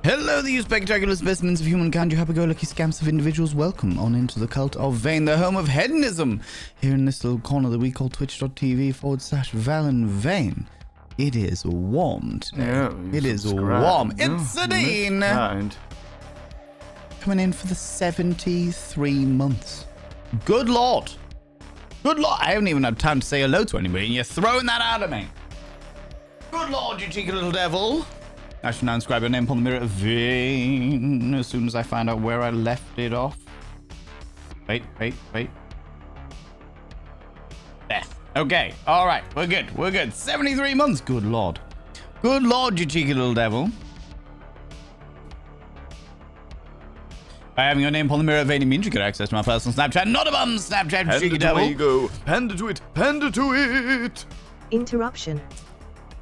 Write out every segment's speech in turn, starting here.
Hello, you spectacular specimens of humankind, you happy-go-lucky scamps of individuals. Welcome on into the cult of Vain, the home of hedonism. Here in this little corner that we call twitch.tv/ValenVain. It is warm today. Yeah, it is warm. No, It's Sadine coming in for the 73 months. Good Lord. Good Lord. I haven't even had time to say hello to anybody, and you're throwing that out at me. Good Lord, you cheeky little devil. I should now inscribe your name upon the mirror of Vain as soon as I find out where I left it off. Wait. There. Okay. All right. We're good. 73 months. Good Lord. Good Lord, you cheeky little devil. By having your name upon the mirror of Vain means you get access to my personal Snapchat. Not a bum Snapchat, cheeky devil. There you go. Panda to it. Panda to it. Interruption.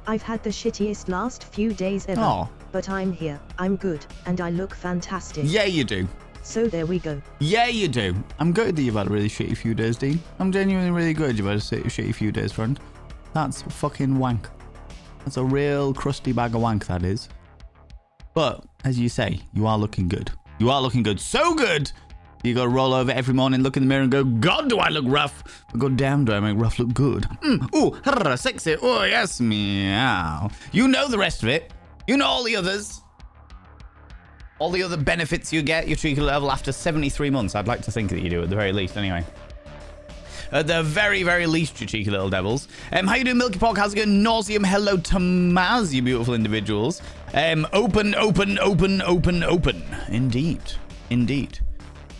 I've had the shittiest last few days ever. Aww. But I'm here, I'm good, and I look fantastic. Yeah, you do. So there we go. Yeah, you do. I'm good that you've had a really shitty few days, Dean. I'm genuinely really good you've had a shitty few days, friend. That's fucking wank. That's a real crusty bag of wank, that is. But, as you say, you are looking good. You are looking good. So good! You gotta roll over every morning, look in the mirror and go, God, do I look rough? But god damn, do I make rough look good? Ooh, sexy. Oh, yes, meow. You know the rest of it. You know all the others. All the other benefits you get, your cheeky level after 73 months. I'd like to think that you do at the very least, anyway. At the very, very least, you cheeky little devils. How you doing, Milky Pog? How's it going? Nauseum. Hello, Tamaz, you beautiful individuals. Open. Indeed.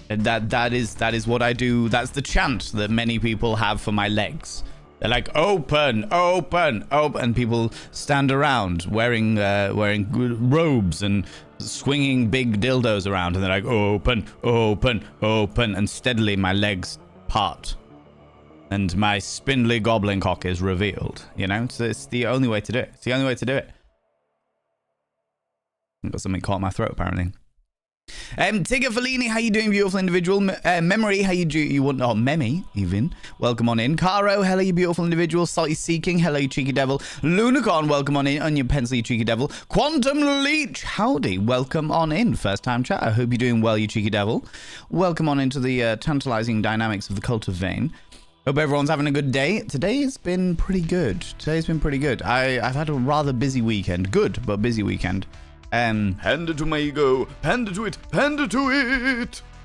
That is what I do. That's the chant that many people have for my legs. They're like, open, and people stand around wearing robes and swinging big dildos around, and they're like, open, and steadily my legs part, and my spindly goblin cock is revealed. You know, so it's the only way to do it. I've got something caught in my throat, apparently. Tigger Fellini, how you doing, beautiful individual? Memory, how you do? You want Memi, even. Welcome on in. Caro, hello, you beautiful individual. Salty Seeking, hello, you cheeky devil. Lunicorn, welcome on in. Onion Pencil, you cheeky devil. Quantum Leech, howdy, welcome on in. First time chat. I hope you're doing well, you cheeky devil. Welcome on into the tantalizing dynamics of the cult of Vain. Hope everyone's having a good day. Today has been pretty good. I've had a rather busy weekend. Good, but busy weekend. Panda to my ego. Panda to it.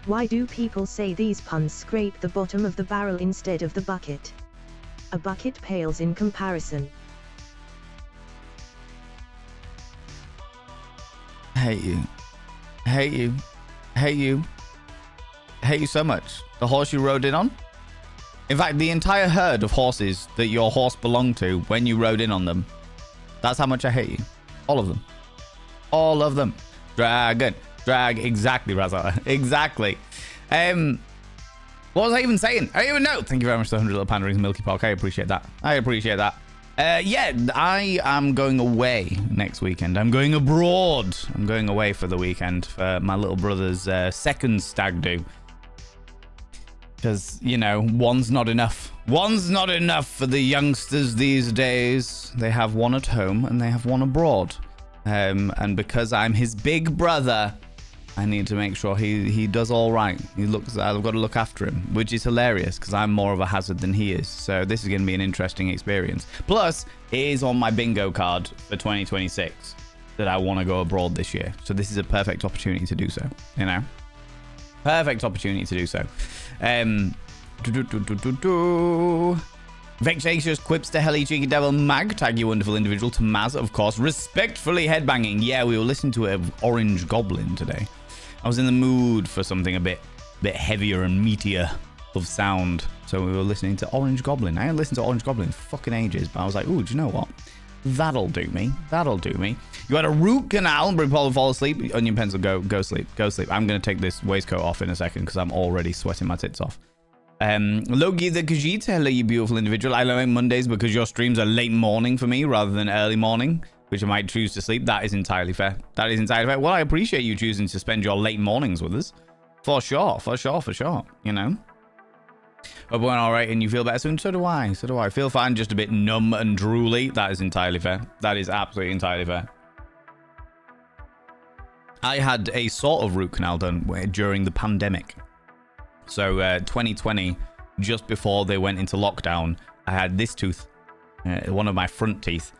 Why do people say these puns scrape the bottom of the barrel instead of the bucket? A bucket pales in comparison. Hate you so much. The horse you rode in on? In fact, the entire herd of horses that your horse belonged to when you rode in on them. That's how much I hate you. All of them. Drag, exactly, Razala. Exactly. What was I even saying? I don't even know. Thank you very much for the 100 little panda rings, Milky Park. I appreciate that. Yeah, I am going away next weekend. I'm going abroad. I'm going away for the weekend for my little brother's second stag do. Because, you know, one's not enough. One's not enough for the youngsters these days. They have one at home and they have one abroad. And because I'm his big brother, I need to make sure he does all right. I've got to look after him, which is hilarious because I'm more of a hazard than he is. So this is going to be an interesting experience. Plus, it is on my bingo card for 2026 that I want to go abroad this year. So this is a perfect opportunity to do so, you know? Perfect opportunity to do so. Vexatious quips to Helly Cheeky Devil Mag, tag you wonderful individual. To Maz, of course, respectfully headbanging. Yeah, we were listening to an Orange Goblin today. I was in the mood for something a bit heavier and meatier of sound, so we were listening to Orange Goblin. I hadn't listened to Orange Goblin in fucking ages, but I was like, ooh, do you know what? That'll do me. You had a root canal, bring Paul to fall asleep. Onion Pencil, go sleep. I'm gonna take this waistcoat off in a second because I'm already sweating my tits off. Logi the Khajiit, hello you beautiful individual. I like Mondays because your streams are late morning for me rather than early morning, which I might choose to sleep. That is entirely fair. Well, I appreciate you choosing to spend your late mornings with us. For sure. You know? Hope we're all right and you feel better soon. So do I. Feel fine, just a bit numb and drooly. That is entirely fair. That is absolutely entirely fair. I had a sort of root canal done during the pandemic. So 2020, just before they went into lockdown, I had this tooth, one of my front teeth.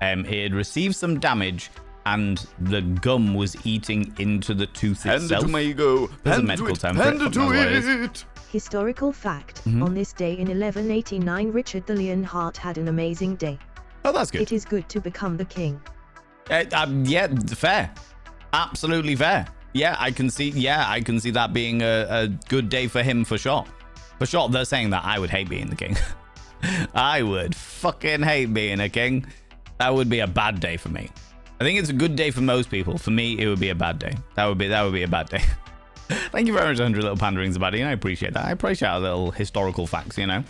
It had received some damage, and the gum was eating into the tooth itself. Hand it to my ego. There's a Hand medical it. term for Hand it. it to Fuck knows what it is. it. Historical fact, on this day in 1189 Richard the Lionheart had an amazing day. Oh, that's good. It is good to become the king. Yeah, fair. Absolutely fair. Yeah, I can see that being a good day for him for sure. For sure, they're saying that I would hate being the king. I would fucking hate being a king. That would be a bad day for me. I think it's a good day for most people. For me, it would be a bad day. That would be a bad day. Thank you very much, 100 little panderings about it. I appreciate that. I appreciate our little historical facts, you know.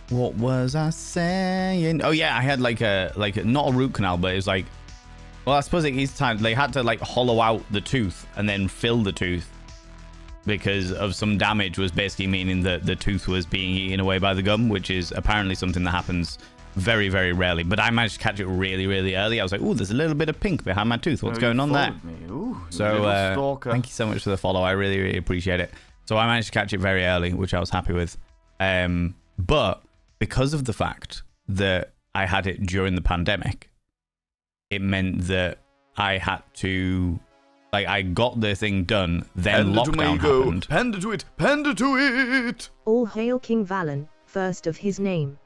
What was I saying? Oh yeah, I had like a not a root canal, but it was like, well, I suppose it is time. They had to like hollow out the tooth and then fill the tooth because of some damage, was basically meaning that the tooth was being eaten away by the gum, which is apparently something that happens very, very rarely. But I managed to catch it really, really early. I was like, oh, there's a little bit of pink behind my tooth. What's going on there? So thank you so much for the follow. I really, really appreciate it. So I managed to catch it very early, which I was happy with. But because of the fact that I had it during the pandemic, it meant that I had to, like, I got the thing done, then lockdown happened. Hand it to it. Hand it to it. All hail King Valen, first of his name.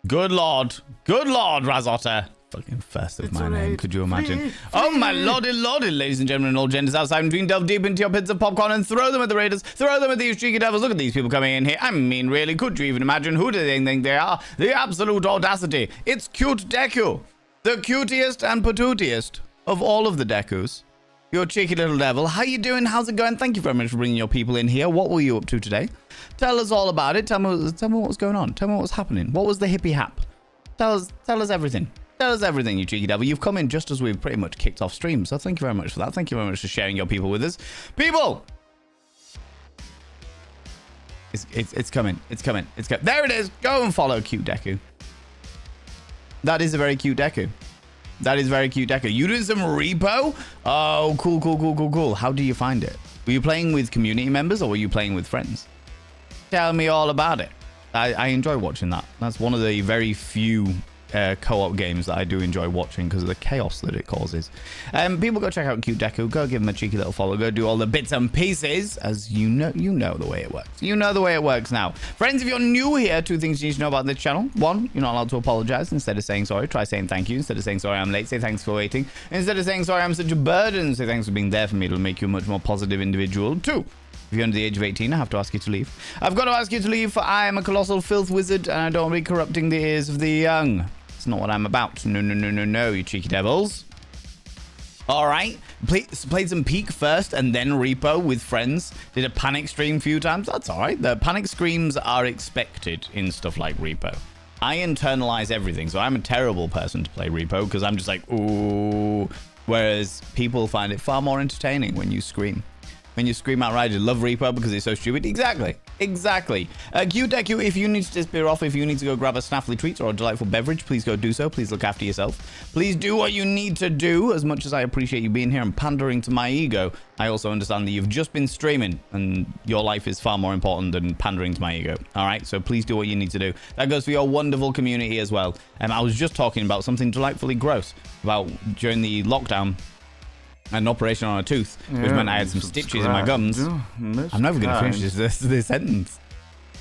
Good lord, Razotta. Fucking first of my name, could you imagine? Oh my lordy, ladies and gentlemen, all genders outside between, delve deep into your pits of popcorn and throw them at the raiders, throw them at these cheeky devils. Look at these people coming in here. I mean, really, could you even imagine who do they think they are? The absolute audacity. It's Cute Deku, the cutest and patootiest of all of the Dekus. You cheeky little devil. How you doing? How's it going? Thank you very much for bringing your people in here. What were you up to today? Tell us all about it. Tell me what was going on. Tell me what was happening. What was the hippie hap? Tell us everything. Tell us everything, you cheeky devil. You've come in just as we've pretty much kicked off stream, so thank you very much for that. Thank you very much for sharing your people with us. People! It's coming. It's coming. There it is. Go and follow Cute Deku. That is a very cute Deku. That is very cute Deku. You doing some repo? Oh, cool. How do you find it? Were you playing with community members or were you playing with friends? Tell me all about it. I enjoy watching that. That's one of the very few co-op games that I do enjoy watching because of the chaos that it causes. People go check out Cute Deku. Go give him a cheeky little follow. Go do all the bits and pieces. As you know the way it works. You know the way it works now. Friends, if you're new here, 2 things you need to know about this channel. 1, you're not allowed to apologize. Instead of saying sorry, try saying thank you. Instead of saying sorry, I'm late, say thanks for waiting. Instead of saying sorry, I'm such a burden, say thanks for being there for me. It'll make you a much more positive individual. 2, if you're under the age of 18, I have to ask you to leave. I've got to ask you to leave, for I am a colossal filth wizard and I don't be corrupting the ears of the young. It's not what I'm about. No, you cheeky devils. All right. Played some Peak first and then Repo with friends. Did a panic stream a few times. That's all right. The panic screams are expected in stuff like Repo. I internalize everything, so I'm a terrible person to play Repo because I'm just like, ooh. Whereas people find it far more entertaining when you scream. When you scream outright, you love Repo because it's so stupid. Exactly. Cute Deku, if you need to disappear off, if you need to go grab a snaffly treat or a delightful beverage, please go do so. Please look after yourself. Please do what you need to do. As much as I appreciate you being here and pandering to my ego, I also understand that you've just been streaming and your life is far more important than pandering to my ego. All right, so please do what you need to do. That goes for your wonderful community as well. I was just talking about something delightfully gross about during the lockdown. An operation on a tooth, which meant I had some stitches in my gums. I'm never going to finish this sentence.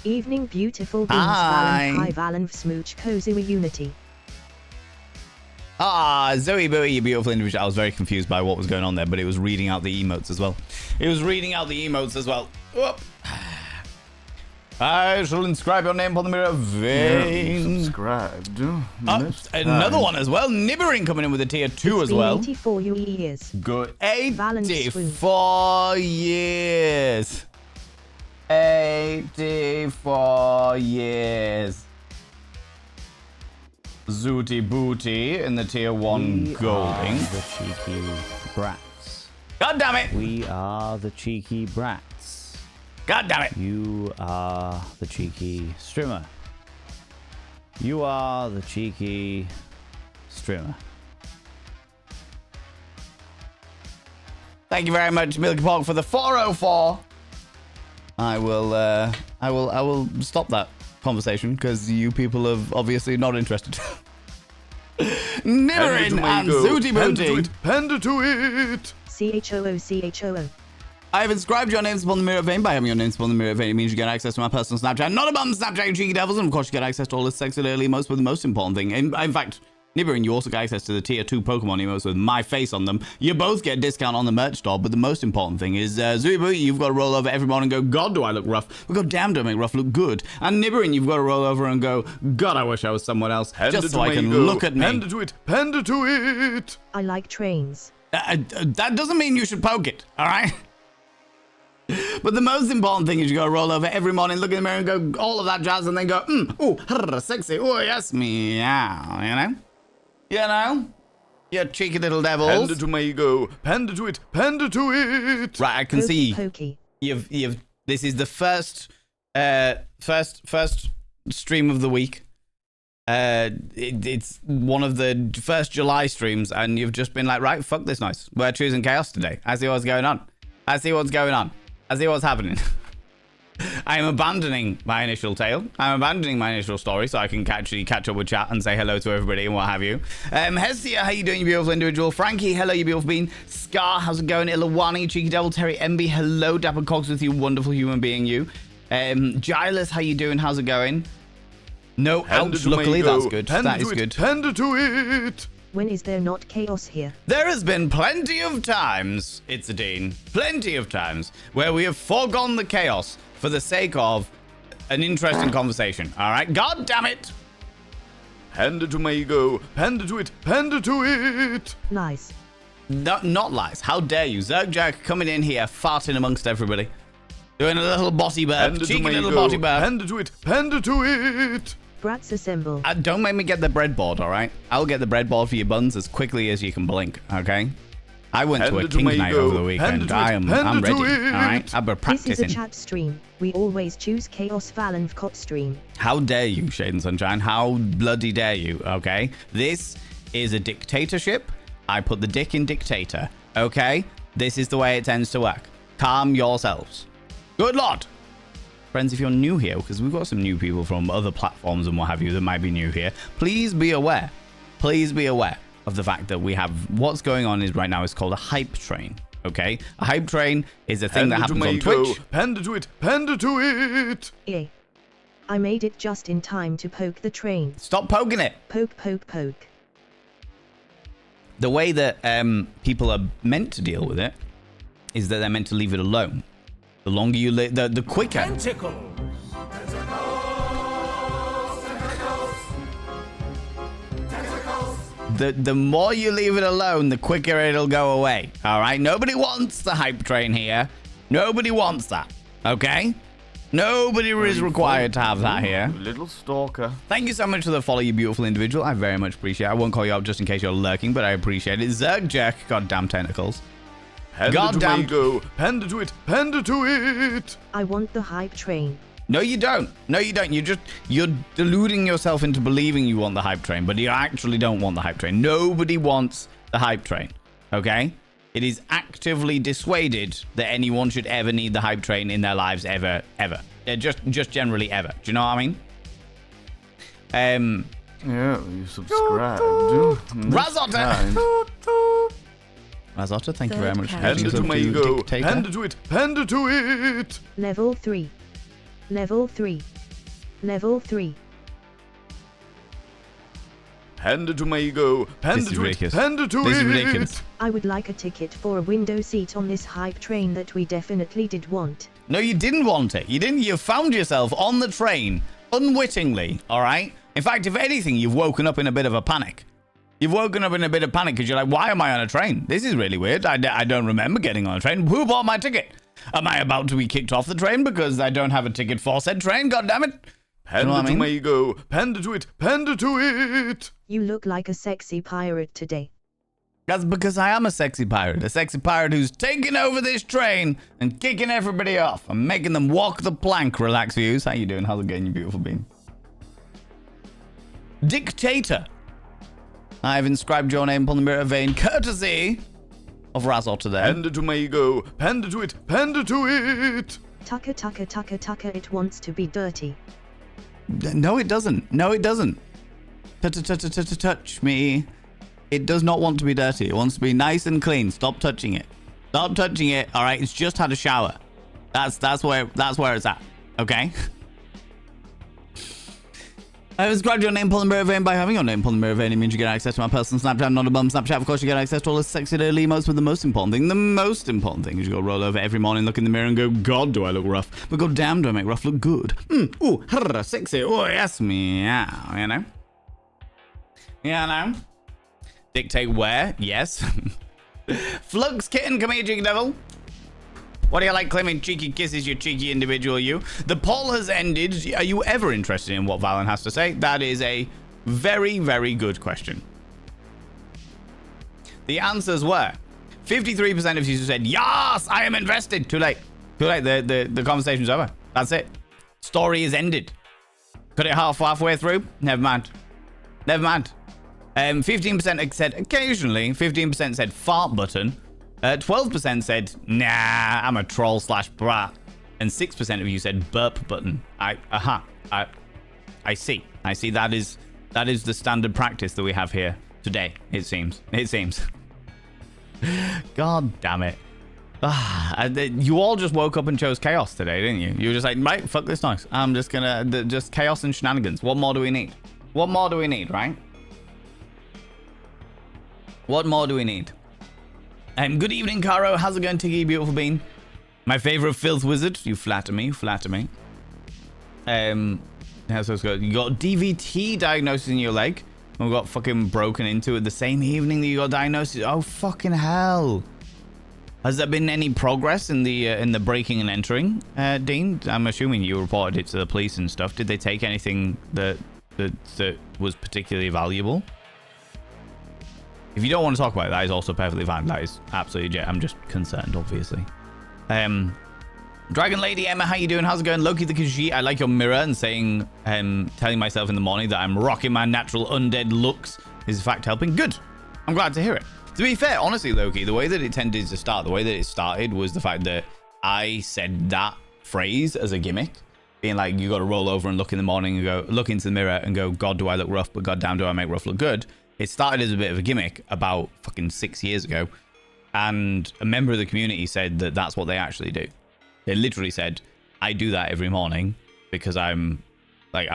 Evening, beautiful beings. Hi. Valen, hi, Valen, smooch, cozy unity. Zoe Bowie, you beautiful individual. I was very confused by what was going on there, but it was reading out the emotes as well. Whoop. I shall inscribe your name upon the mirror of vein. Subscribed. Another one as well. Nibbering coming in with a tier 2 as well. 84 years. Good. Valence 84 years. 84 years. Zooty Booty in the tier 1 golding. The cheeky brats. God damn it. We are the cheeky brats. God damn it. You are the cheeky streamer. You are the cheeky streamer. Thank you very much, Milky Pork, for the 404. I will stop that conversation because you people are obviously not interested. Nirin and Zooty Booty. Panda to it. CHOO. I have inscribed your names upon the mirror vein. By having your names upon the mirror vein, it means you get access to my personal Snapchat. Not about Snapchat, you cheeky devils. And of course, you get access to all the sexy early emotes. But the most important thing, in fact, Nibirin, you also get access to the tier 2 Pokemon emotes with my face on them. You both get a discount on the merch store. But the most important thing is, Zuibu, you've got to roll over every morning and go, God, do I look rough? But God damn, do I make rough look good? And Nibirin, you've got to roll over and go, God, I wish I was someone else. Just so I can look at me. Panda to it. Panda to it. I like trains. That doesn't mean you should poke it, all right? But the most important thing is you got to roll over every morning, look in the mirror and go all of that jazz and then go, ooh, sexy, oh, yes, meow, you know? You know? You cheeky little devils. Panda to my ego. Panda to it. Panda to it. Right, I can see Pokey. you've this is the first stream of the week. It's one of the first July streams and you've just been like, right, fuck this noise. We're choosing chaos today. I see what's going on. I see what's going on. I see what's happening. I am abandoning my initial tale. I'm abandoning my initial story so I can actually catch up with chat and say hello to everybody and what have you. Hestia, how you doing, you beautiful individual? Frankie, hello, you beautiful being. Scar, how's it going? Ilawani, Cheeky Devil, Terry, MB, hello, Dapper Cogs with you, wonderful human being you. Gilus, how you doing? How's it going? No, ouch, luckily that's good. That is good. Panda to it. When is there not chaos here? There has been plenty of times, it's a Dean, plenty of times where we have foregone the chaos for the sake of an interesting conversation. All right, God damn it. Panda to my ego. Panda to it. Panda to it. Lies. No, not lies. How dare you? Zergjack coming in here, farting amongst everybody. Doing a little bossy burp. Panda Cheeky to my little ego. bossy burp. Panda to it. Panda to it. Brats assemble. Don't make me get the breadboard, all right? I'll get the breadboard for your buns as quickly as you can blink, okay? I went to a Panda to King my night ego. over the weekend. I'm Panda ready, to it. all right? I've been This practicing. is a chat stream. We always choose Chaos Valenvcot stream. How dare you, Shade and Sunshine? How bloody dare you, okay? This is a dictatorship. I put the dick in dictator, okay? This is the way it tends to work. Calm yourselves. Good Lord. Friends, if you're new here, because we've got some new people from other platforms and what have you that might be new here, please be aware. Please be aware of the fact that we have what's going on is right now is called a hype train. Okay? A hype train is a thing that happens on Twitch. Panda to it. Panda to it. Yeah. I made it just in time to poke the train. Stop poking it. Poke, poke, poke. The way that people are meant to deal with it is that they're meant to leave it alone. The longer you live, the quicker. The more you leave it alone, the quicker it'll go away. All right? Nobody wants the hype train here. Nobody wants that. Okay? Nobody is required to have that here. Little stalker. Thank you so much for the follow, you beautiful individual. I very much appreciate it. I won't call you out just in case you're lurking, but I appreciate it. Zerg Jerk, goddamn tentacles. Panda Goddamn. to my ego. Panda to it. Panda to it. I want the hype train. No, you don't. No, you don't. You're deluding yourself into believing you want the hype train, but you actually don't want the hype train. Nobody wants the hype train. Okay? It is actively dissuaded that anyone should ever need the hype train in their lives ever. Just generally ever. Do you know what I mean? Yeah, you subscribed. Razotta! Razotta, thank you very much. for Panda choosing to my to ego. dictator. Panda to it. Panda to it. Level 3. Level 3. Level 3. Panda to my ego. Panda This is to it. ridiculous. Panda to This is it. ridiculous. I would like a ticket for a window seat on this hype train that we definitely did want. No, you didn't want it. You didn't. You found yourself on the train unwittingly, all right? In fact, if anything, you've woken up in a bit of a panic. You've woken up in a bit of panic because you're like, why am I on a train? This is really weird. I don't remember getting on a train. Who bought my ticket? Am I about to be kicked off the train because I don't have a ticket for said train? God damn it. Panda what I to mean? my ego. Panda to it. Panda to it. You look like a sexy pirate today. That's because I am a sexy pirate who's taking over this train and kicking everybody off and making them walk the plank. Relax views. How you doing? How's it going, you beautiful being? Dictator. I've inscribed your name upon the mirror vein, courtesy of Razota there. Panda to my ego. Panda to it. Panda to it. Tucker, tucker, tucker, tucker, it wants to be dirty. No, it doesn't. No, it doesn't. Touch me. It does not want to be dirty. It wants to be nice and clean. Stop touching it. Stop touching it. All right, it's just had a shower. That's where it's at. Okay. I subscribed to your name, Paul Mirror Vein. By having your name, Paul Mirror Vein, it means you get access to my personal Snapchat, not a bum Snapchat. Of course, you get access to all the sexy little emotes, but the most important thing is you go roll over every morning, look in the mirror and go, God, do I look rough? But god damn, do I make rough look good? Ooh, sexy. Oh, yes, meow, you know? Dictate where? Yes. Flux Kitten, come here, cheeky devil. What do you like claiming cheeky kisses, you cheeky individual, you? The poll has ended. Are you ever interested in what Valen has to say? That is a very, very good question. The answers were 53% of you said, yes, I am invested. Too late. Too late. The conversation's over. That's it. Story is ended. Cut it halfway through? Never mind. Never mind. 15% said occasionally. 15% said fart button. 12% said, nah, I'm a troll / brat. And 6% of you said burp button. I see. I see that is the standard practice that we have here today, it seems. It seems. God damn it. You all just woke up and chose chaos today, didn't you? You were just like, right, fuck this noise. I'm just gonna, just chaos and shenanigans. What more do we need? What more do we need, right? What more do we need? Good evening, Caro. How's it going, Tiggy, beautiful bean? My favorite filth wizard. You flatter me. Flatter me. How's this go? You got DVT diagnosis in your leg. We got fucking broken into it the same evening that you got diagnosed. Oh, fucking hell. Has there been any progress in the breaking and entering, Dean? I'm assuming you reported it to the police and stuff. Did they take anything that was particularly valuable? If you don't want to talk about it, that is also perfectly fine. That is absolutely I'm just concerned, obviously. Dragon Lady Emma, how you doing? How's it going? Loki the Khajiit, I like your mirror and saying, telling myself in the morning that I'm rocking my natural undead looks is in fact helping. Good. I'm glad to hear it. To be fair, honestly, Loki, the way that it tended to start, the way that it started was the fact that I said that phrase as a gimmick, being like, you got to roll over and look in the morning and go, look into the mirror and go, God, do I look rough? But goddamn, do I make rough look good? It started as a bit of a gimmick about fucking 6 years ago. And a member of the community said that that's what they actually do. They literally said, I do that every morning because I'm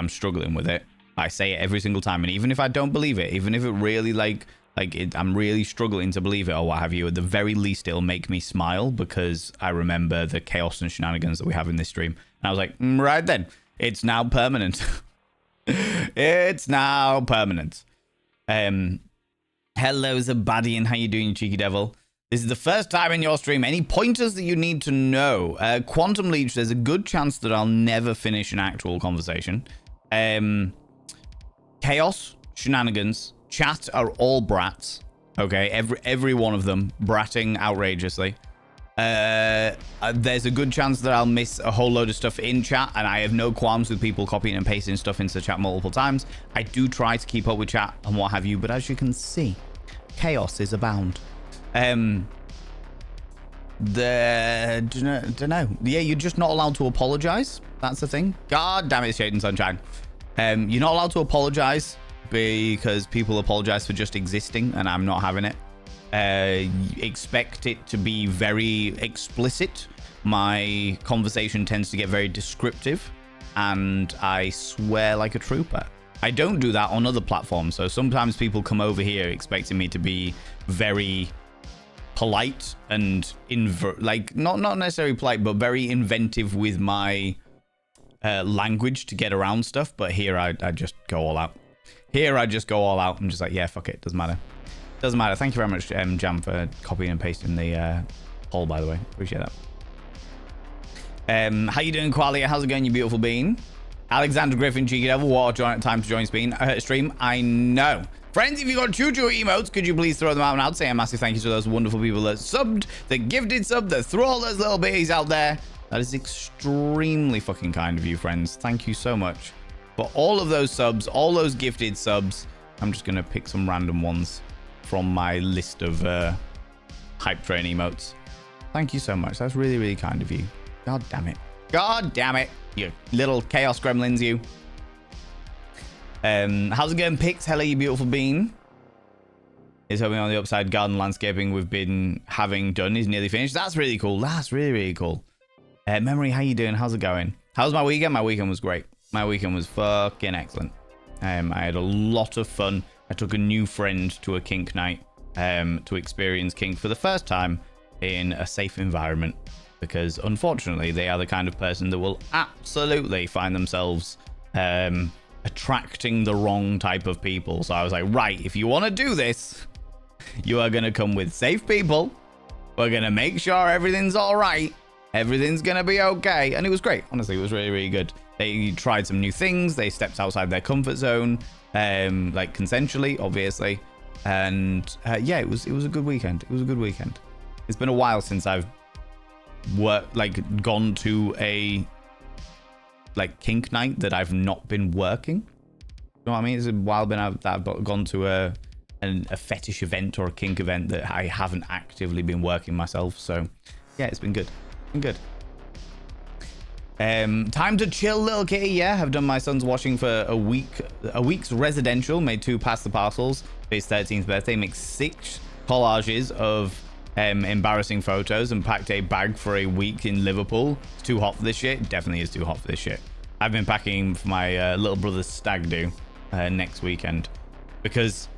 struggling with it. I say it every single time. And even if I don't believe it, even if it really I'm really struggling to believe it or what have you, at the very least, it'll make me smile because I remember the chaos and shenanigans that we have in this stream. And I was like, right then, it's now permanent. It's now permanent. Hello, Zabadian. How you doing, you cheeky devil? This is the first time in your stream. Any pointers that you need to know? Quantum Leech, there's a good chance that I'll never finish an actual conversation. Chaos, shenanigans, chat are all brats. Okay, every one of them bratting outrageously. There's a good chance that I'll miss a whole load of stuff in chat, and I have no qualms with people copying and pasting stuff into the chat multiple times. I do try to keep up with chat and what have you, but as you can see, chaos is abound. Don't know. Yeah, you're just not allowed to apologize. That's the thing. God damn it, Shade and Sunshine. You're not allowed to apologize because people apologize for just existing, and I'm not having it. Expect it to be very explicit. My conversation tends to get very descriptive, and I swear like a trooper. I don't do that on other platforms, so sometimes people come over here expecting me to be very polite and not necessarily polite, but very inventive with my language to get around stuff. But here I just go all out. Here I just go all out. I'm just like, yeah, fuck it, doesn't matter. Doesn't matter. Thank you very much, Jam, for copying and pasting the poll, by the way. Appreciate that. How you doing, Qualia? How's it going, you beautiful bean? Alexander Griffin, cheeky devil. What a time to join stream. I know. Friends, if you got choo-choo emotes, could you please throw them out? And I'd say a massive thank you to those wonderful people that subbed, that gifted sub, that threw all those little bitties out there. That is extremely fucking kind of you, friends. Thank you so much for all of those subs, all those gifted subs. I'm just going to pick some random ones from my list of hype train emotes. Thank you so much. That's really, really kind of you. God damn it. God damn it. You little chaos gremlins, you. How's it going, Pix? Hello, you beautiful bean. Is hoping on the upside. Garden landscaping we've been having done is nearly finished. That's really cool. That's really, really cool. Memory, how you doing? How's it going? How's my weekend? My weekend was great. My weekend was fucking excellent. I had a lot of fun. I took a new friend to a kink night to experience kink for the first time in a safe environment, because unfortunately they are the kind of person that will absolutely find themselves attracting the wrong type of people. So I was like, right, if you want to do this, you are going to come with safe people. We're going to make sure everything's all right. Everything's going to be okay. And it was great. Honestly, it was really, really good. They tried some new things. They stepped outside their comfort zone, like consensually, obviously. And yeah, it was a good weekend. It was a good weekend. It's been a while since I've gone to a kink night that I've not been working. You know what I mean? It's a while that I've gone to a fetish event or a kink event that I haven't actively been working myself. So yeah, it's been good. Good. Time to chill, little kitty. Yeah, I've done my son's washing for a week's residential. Made 2 past the parcels for his 13th birthday. Made 6 collages of embarrassing photos and packed a bag for a week in Liverpool. It's too hot for this shit. It definitely is too hot for this shit. I've been packing for my little brother's stag do next weekend because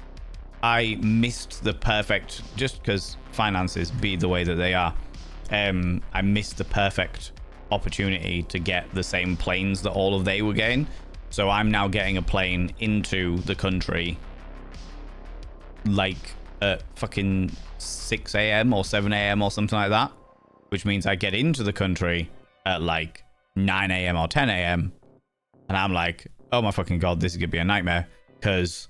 I missed the perfect, just because finances be the way that they are. I missed the perfect opportunity to get the same planes that all of they were getting. So I'm now getting a plane into the country like at fucking 6 a.m. or 7 a.m. or something like that, which means I get into the country at like 9 a.m. or 10 a.m. and I'm like, oh my fucking god, this is gonna be a nightmare, because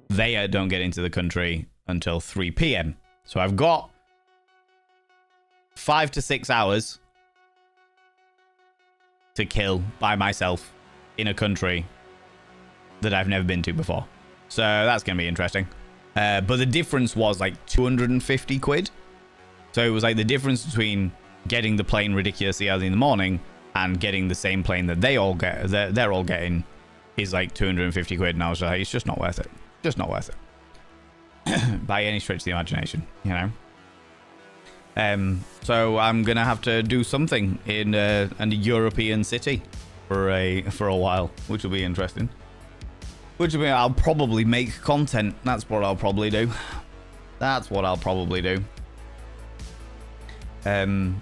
they don't get into the country until 3 p.m. So I've got 5 to 6 hours to kill by myself in a country that I've never been to before. So that's going to be interesting. But the difference was like 250 quid. So it was like the difference between getting the plane ridiculously early in the morning and getting the same plane that they're all getting is like 250 quid. And I was like, it's just not worth it. Just not worth it. By any stretch of the imagination, you know? So I'm gonna have to do something in a European city for a while, which will be interesting. Which will be, I'll probably make content. That's what I'll probably do. That's what I'll probably do. Make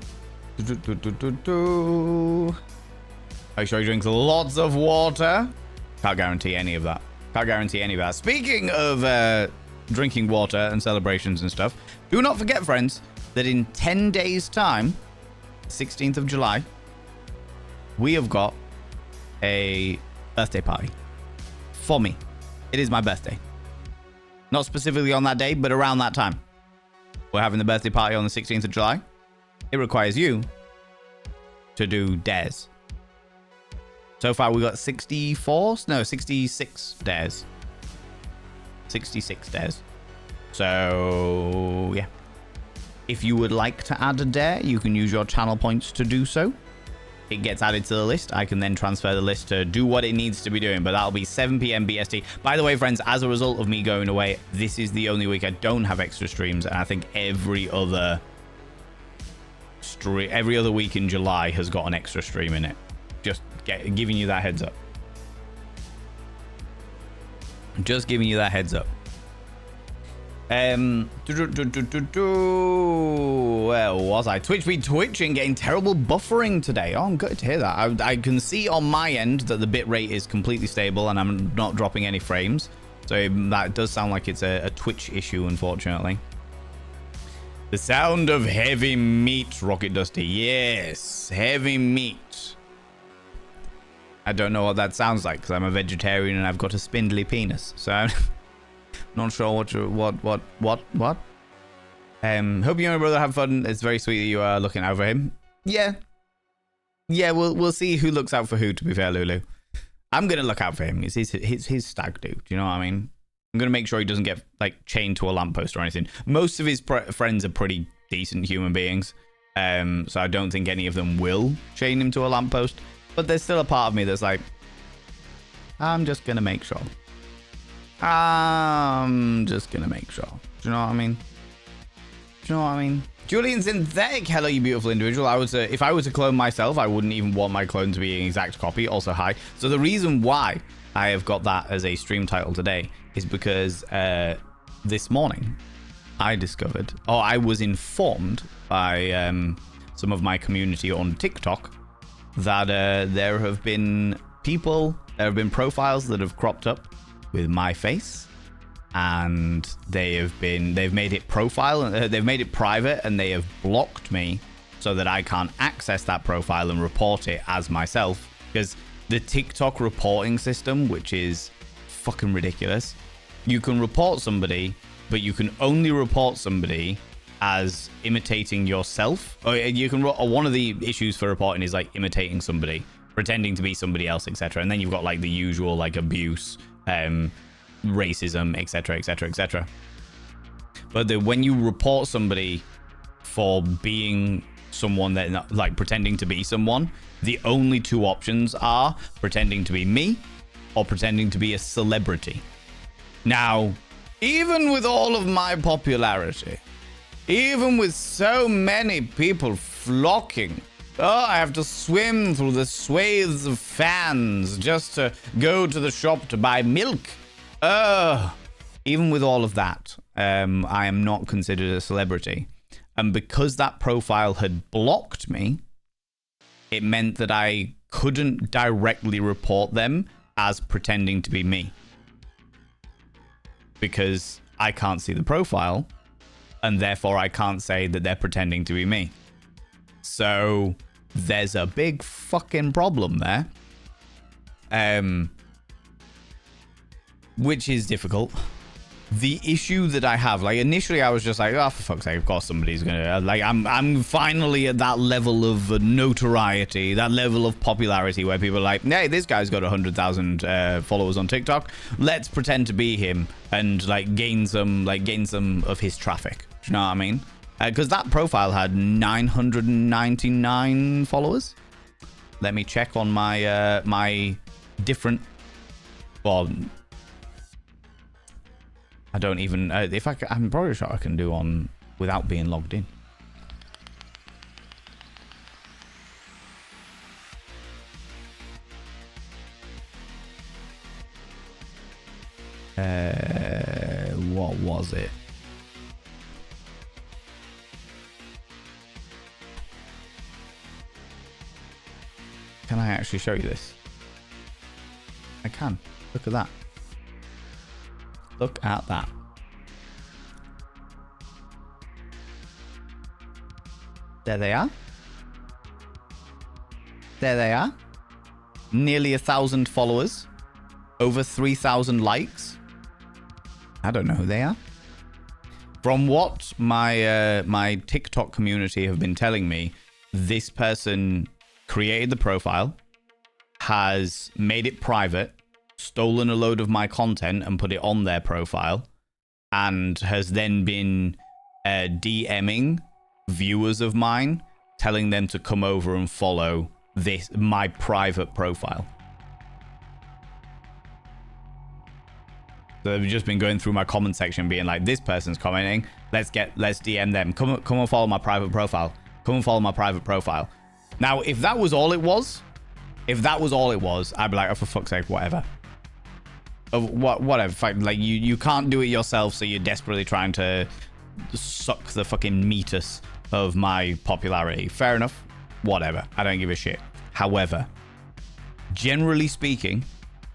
sure he drinks lots of water. Can't guarantee any of that. Can't guarantee any of that. Speaking of drinking water and celebrations and stuff, do not forget, friends, that in 10 days' time, 16th of July, we have got a birthday party for me. It is my birthday. Not specifically on that day, but around that time. We're having the birthday party on the 16th of July. It requires you to do dares. So far, we got 66 dares. 66 dares. So, yeah. If you would like to add a dare, you can use your channel points to do so. It gets added to the list. I can then transfer the list to do what it needs to be doing, but that'll be 7 p.m. BST. By the way, friends, as a result of me going away, this is the only week I don't have extra streams, and I think every other week in July has got an extra stream in it. Just giving you that heads up. Just giving you that heads up. Where was I? Twitch be twitching, getting terrible buffering today. Oh, I'm good to hear that. I can see on my end that the bitrate is completely stable and I'm not dropping any frames. So that does sound like it's a Twitch issue, unfortunately. The sound of heavy meat, Rocket Dusty. Yes, heavy meat. I don't know what that sounds like because I'm a vegetarian and I've got a spindly penis. So I'm not sure what. Hope you and your brother have fun. It's very sweet that you are looking out for him. Yeah. We'll see who looks out for who. To be fair, Lulu, I'm gonna look out for him. It's his stag do. Do you know what I mean? I'm going to make sure he doesn't get like chained to a lamppost or anything. Most of his friends are pretty decent human beings. So I don't think any of them will chain him to a lamppost. But there's still a part of me that's like, I'm just going to make sure. I'm just going to make sure. Do you know what I mean? Do you know what I mean? Julian Synthetic, hello, you beautiful individual. If I was to clone myself, I wouldn't even want my clone to be an exact copy. Also, hi. So the reason why I have got that as a stream title today is because this morning I discovered, or I was informed by some of my community on TikTok that there have been profiles that have cropped up with my face, and they've made it they've made it private, and they have blocked me so that I can't access that profile and report it as myself, because the TikTok reporting system, which is fucking ridiculous, you can report somebody, but you can only report somebody as imitating yourself. Or you can, one of the issues for reporting is like imitating somebody, pretending to be somebody else, etc. And then you've got like the usual like abuse, racism, etc., etc., etc. But when you report somebody for being someone that not, like pretending to be someone, the only two options are pretending to be me or pretending to be a celebrity. Now, even with all of my popularity, even with so many people flocking, I have to swim through the swathes of fans just to go to the shop to buy milk. Even with all of that, I am not considered a celebrity. And because that profile had blocked me, it meant that I couldn't directly report them as pretending to be me. Because I can't see the profile, and therefore I can't say that they're pretending to be me. So there's a big fucking problem there. Which is difficult. The issue that I have, like initially I was just like, oh, for fuck's sake, of course somebody's gonna, like, I'm finally at that level of notoriety, that level of popularity where people are like, hey, this guy's got 100,000 followers on TikTok. Let's pretend to be him and like gain some of his traffic. Do you know what I mean? Because that profile had 999 followers. Let me check on my my different. Well, I don't even. I'm probably sure I can do on without being logged in. What was it? Can I actually show you this? I can. Look at that. Look at that. There they are. There they are. Nearly 1,000 followers. Over 3,000 likes. I don't know who they are. From what my TikTok community have been telling me, this person created the profile, has made it private, stolen a load of my content and put it on their profile, and has then been DMing viewers of mine, telling them to come over and follow my private profile. So they've just been going through my comment section being like, this person's commenting, let's DM them, come and follow my private profile, come and follow my private profile. Now, if that was all it was, I'd be like, oh, for fuck's sake, whatever. Whatever. Like, you can't do it yourself, so you're desperately trying to suck the fucking meatus of my popularity. Fair enough. Whatever. I don't give a shit. However, generally speaking,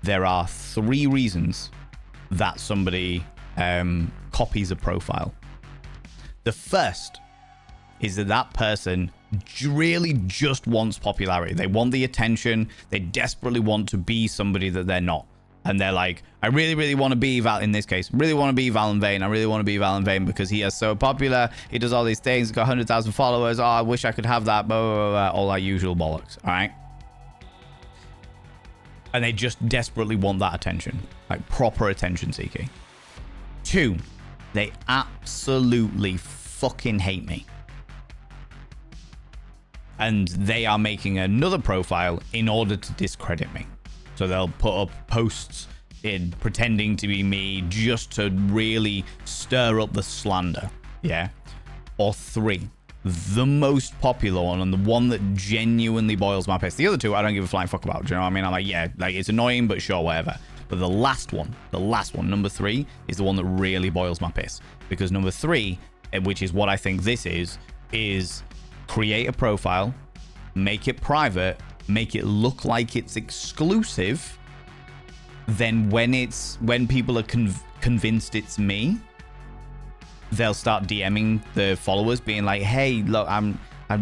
there are 3 reasons that somebody copies a profile. The first is that person really just wants popularity. They want the attention. They desperately want to be somebody that they're not. And they're like, I really, really want to be in this case, really want to be Valen Vane. I really want to be Valen Vane because he is so popular. He does all these things. He's got 100,000 followers. Oh, I wish I could have that. Blah, blah, blah, blah, all that usual bollocks. All right. And they just desperately want that attention, like proper attention seeking. 2, they absolutely fucking hate me. And they are making another profile in order to discredit me. So they'll put up posts in pretending to be me just to really stir up the slander. Yeah. Or 3, the most popular one and the one that genuinely boils my piss. The other 2, I don't give a flying fuck about. Do you know what I mean? I'm like, yeah, like it's annoying, but sure, whatever. But the last one, number 3, is the one that really boils my piss. Because number 3, which is what I think this is create a profile, make it private, make it look like it's exclusive. Then when people are convinced it's me, they'll start DMing the followers being like, hey, look, I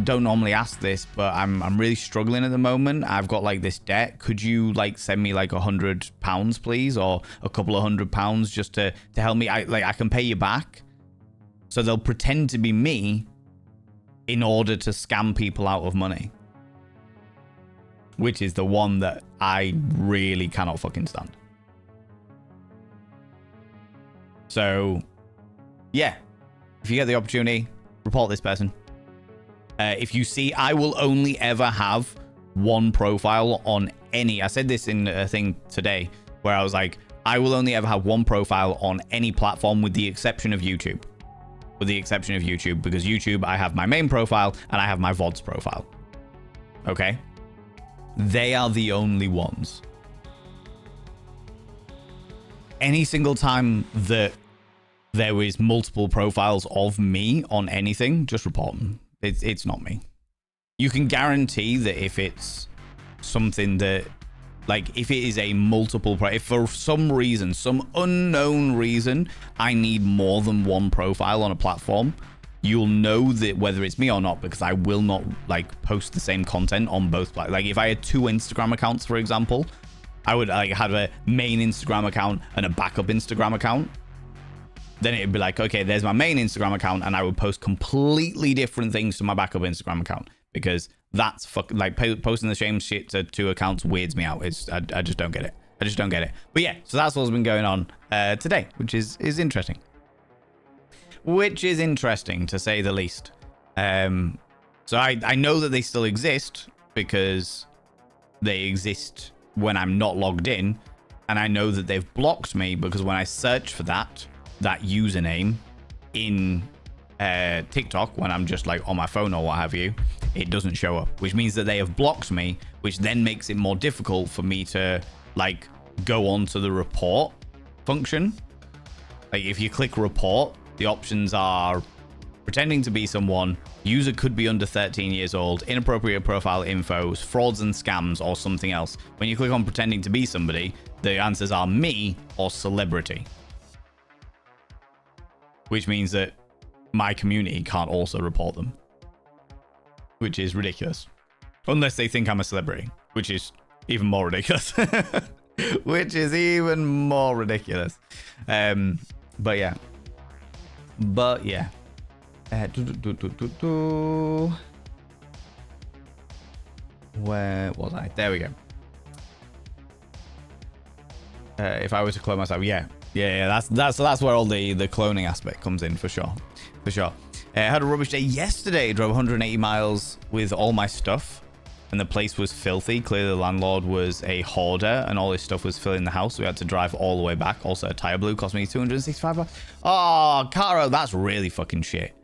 don't normally ask this, but I'm really struggling at the moment. I've got like this debt. Could you like send me like £100 please, or a couple of £100 just to help me? I can pay you back. So they'll pretend to be me in order to scam people out of money, which is the one that I really cannot fucking stand. So, yeah, if you get the opportunity, report this person. If you see, I will only ever have one profile on any. I said this in a thing today where I was like, I will only ever have one profile on any platform with the exception of YouTube. With the exception of YouTube, because YouTube, I have my main profile and I have my VODs profile. Okay? They are the only ones. Any single time that there is multiple profiles of me on anything, just report them. It's not me. You can guarantee that if it's something that, like, if it is a multiple, if for some reason, some unknown reason, I need more than one profile on a platform, you'll know that whether it's me or not, because I will not like post the same content on both. Like if I had 2 Instagram accounts, for example, I would like have a main Instagram account and a backup Instagram account. Then it'd be like, okay, there's my main Instagram account, and I would post completely different things to my backup Instagram account, because that's like posting the same shit to 2 accounts weirds me out. I just don't get it. I just don't get it. But yeah, so that's what's been going on today, which is interesting. Which is interesting to say the least. So I know that they still exist because they exist when I'm not logged in, and I know that they've blocked me because when I search for that username in TikTok, when I'm just like on my phone or what have you, it doesn't show up, which means that they have blocked me, which then makes it more difficult for me to like go on to the report function. Like if you click report, the options are pretending to be someone, user could be under 13 years old, inappropriate profile info, frauds and scams, or something else. When you click on pretending to be somebody, the answers are me or celebrity, which means that my community can't also report them, which is ridiculous. Unless they think I'm a celebrity, which is even more ridiculous. Which is even more ridiculous. But yeah. Where was I? There we go. If I were to clone myself, yeah, that's where all the cloning aspect comes in, for sure. I had a rubbish day yesterday. Drove 180 miles with all my stuff, and the place was filthy. Clearly the landlord was a hoarder, and all his stuff was filling the house, so we had to drive all the way back. Also, a tire blew, cost me $265. Oh, Caro, that's really fucking shit.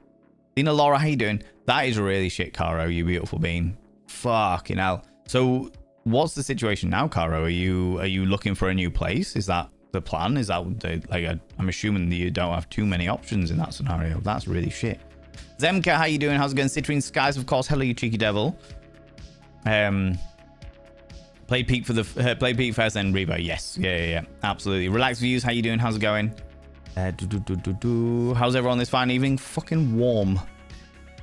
Dina Laura, how you doing? That is really shit, Caro, you beautiful bean. Fucking hell. So what's the situation now, Caro? Are you looking for a new place? Is that the plan? Is that I'm assuming that you don't have too many options in that scenario. That's really shit. Zemka, how you doing? How's it going? Citrine Skies, of course. Hello, you cheeky devil. Play Peak first, then Rebo. Yes, yeah. Absolutely. Relax Views, how you doing? How's it going? How's everyone this fine evening? Fucking warm.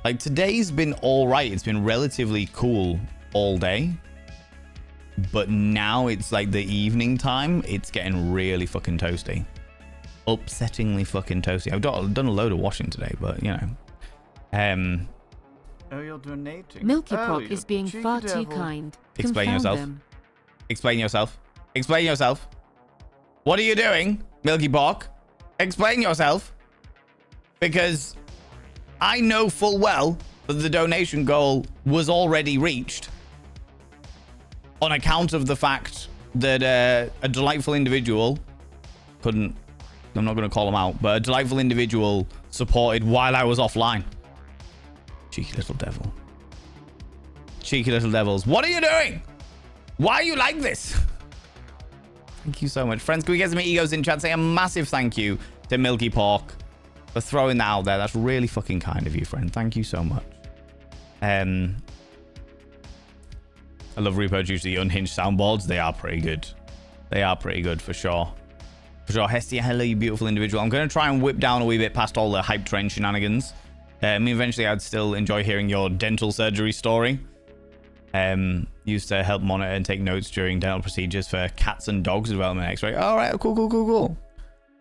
Like today's been all right. It's been relatively cool all day, but now it's like the evening time. It's getting really fucking toasty. Upsettingly fucking toasty. I've done a load of washing today, but you know. Oh, you're donating. Milky Pop is being far too kind. Explain Confound yourself. them. Explain yourself. Explain yourself. What are you doing, Milky Pork? Explain yourself. Because I know full well that the donation goal was already reached on account of the fact that a delightful individual I'm not going to call him out, but a delightful individual supported while I was offline. Cheeky little devil. Cheeky little devils. What are you doing? Why are you like this? Thank you so much. Friends, can we get some egos in chat? Say a massive thank you to Milky Pork for throwing that out there. That's really fucking kind of you, friend. Thank you so much. I love Reproduce the unhinged soundboards. They are pretty good. They are pretty good for sure. For sure. Hestia, hello, you beautiful individual. I'm going to try and whip down a wee bit past all the hype train shenanigans. I mean, eventually I'd still enjoy hearing your dental surgery story. Used to help monitor and take notes during dental procedures for cats and dogs as well in X-ray. All right, cool.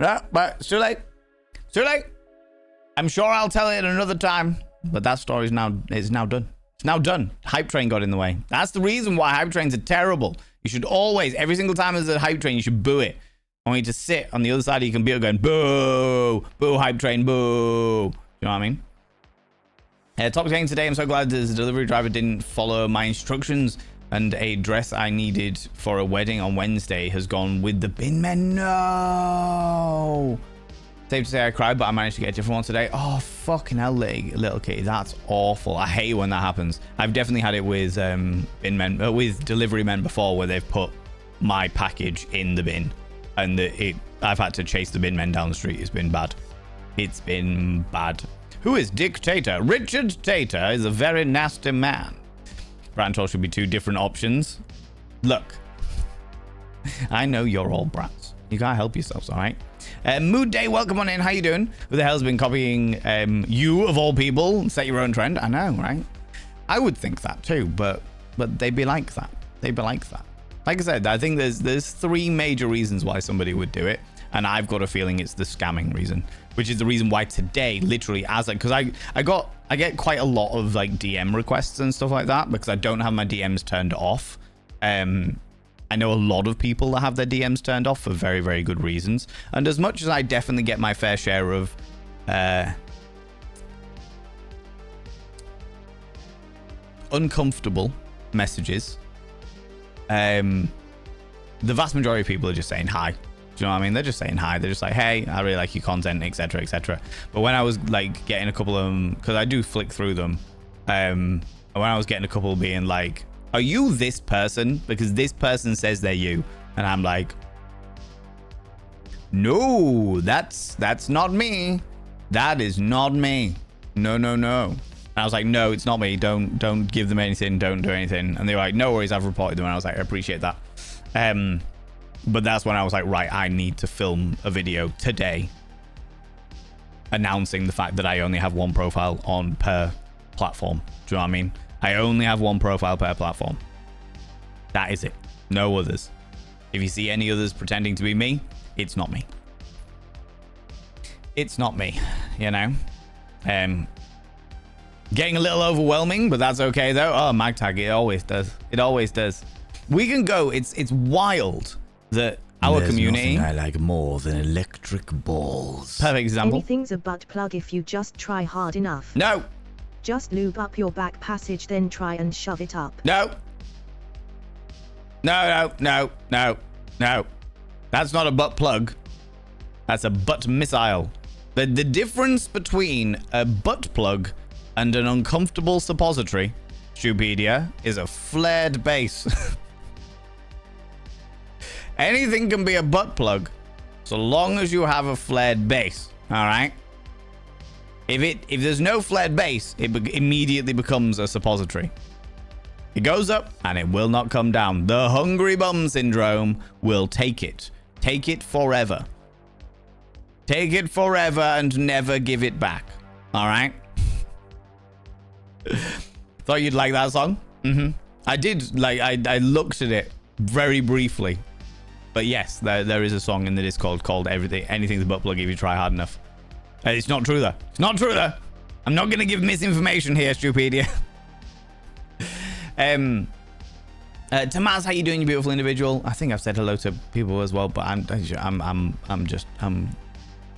Yeah, but it's too late. It's too late. I'm sure I'll tell it another time. But that story is now done. It's now done. Hype train got in the way. That's the reason why hype trains are terrible. You should always, every single time there's a hype train, you should boo it. I want you to sit on the other side of your computer going, boo, boo, hype train, boo. You know what I mean? Top gang today, I'm so glad the delivery driver didn't follow my instructions, and a dress I needed for a wedding on Wednesday has gone with the bin men. No. Safe to say I cried, but I managed to get a different one today. Oh, fucking hell, little kitty. That's awful. I hate when that happens. I've definitely had it with bin men, with delivery men before, where they've put my package in the bin, and I've had to chase the bin men down the street. It's been bad. It's been bad. Who is Dictator? Richard Tater is a very nasty man. Brantol should be two different options. Look, I know you're all brats. You gotta help yourselves, all right? Mood Day, welcome on in. How you doing? Who the hell's been copying you, of all people? Set your own trend. I know, right? I would think that too, but they'd be like that. They'd be like that. Like I said, I think there's three major reasons why somebody would do it, and I've got a feeling it's the scamming reason, which is the reason why today, literally, because I get quite a lot of like DM requests and stuff like that because I don't have my DMs turned off. I know a lot of people that have their DMs turned off for very, very good reasons. And as much as I definitely get my fair share of uncomfortable messages, the vast majority of people are just saying hi. Do you know what I mean? They're just saying hi. They're just like, hey, I really like your content, etc., etc. But when I was like getting a couple of them, because I do flick through them, when I was getting a couple being like, are you this person? Because this person says they're you. And I'm like, no, that's not me. That is not me. No. And I was like, no, it's not me. Don't give them anything. Don't do anything. And they were like, no worries, I've reported them. And I was like, I appreciate that. But that's when I was like, right, I need to film a video today announcing the fact that I only have one profile on per platform. Do you know what I mean? I only have one profile per platform. That is it. No others. If you see any others pretending to be me, it's not me. It's not me, you know? Getting a little overwhelming, but that's okay though. Oh, mag tag, it always does. It always does. We can go. It's wild that our community. There's nothing I like more than electric balls. Perfect example. Anything's a butt plug if you just try hard enough. No. Just lube up your back passage, then try and shove it up. No. That's not a butt plug. That's a butt missile. The difference between a butt plug and an uncomfortable suppository, Stupedia, is a flared base. Anything can be a butt plug so long as you have a flared base. All right. If there's no flared base, it immediately becomes a suppository. It goes up and it will not come down. The hungry bum syndrome will take it. Take it forever. Take it forever and never give it back. All right. Thought you'd like that song. I did. Like I looked at it very briefly, but yes, there is a song in the Discord called "Anything's a Butt Plug If You Try Hard Enough." It's not true though. It's not true though. I'm not gonna give misinformation here, Stupedia. Tamaz, how you doing, you beautiful individual? I think I've said hello to people as well, but I'm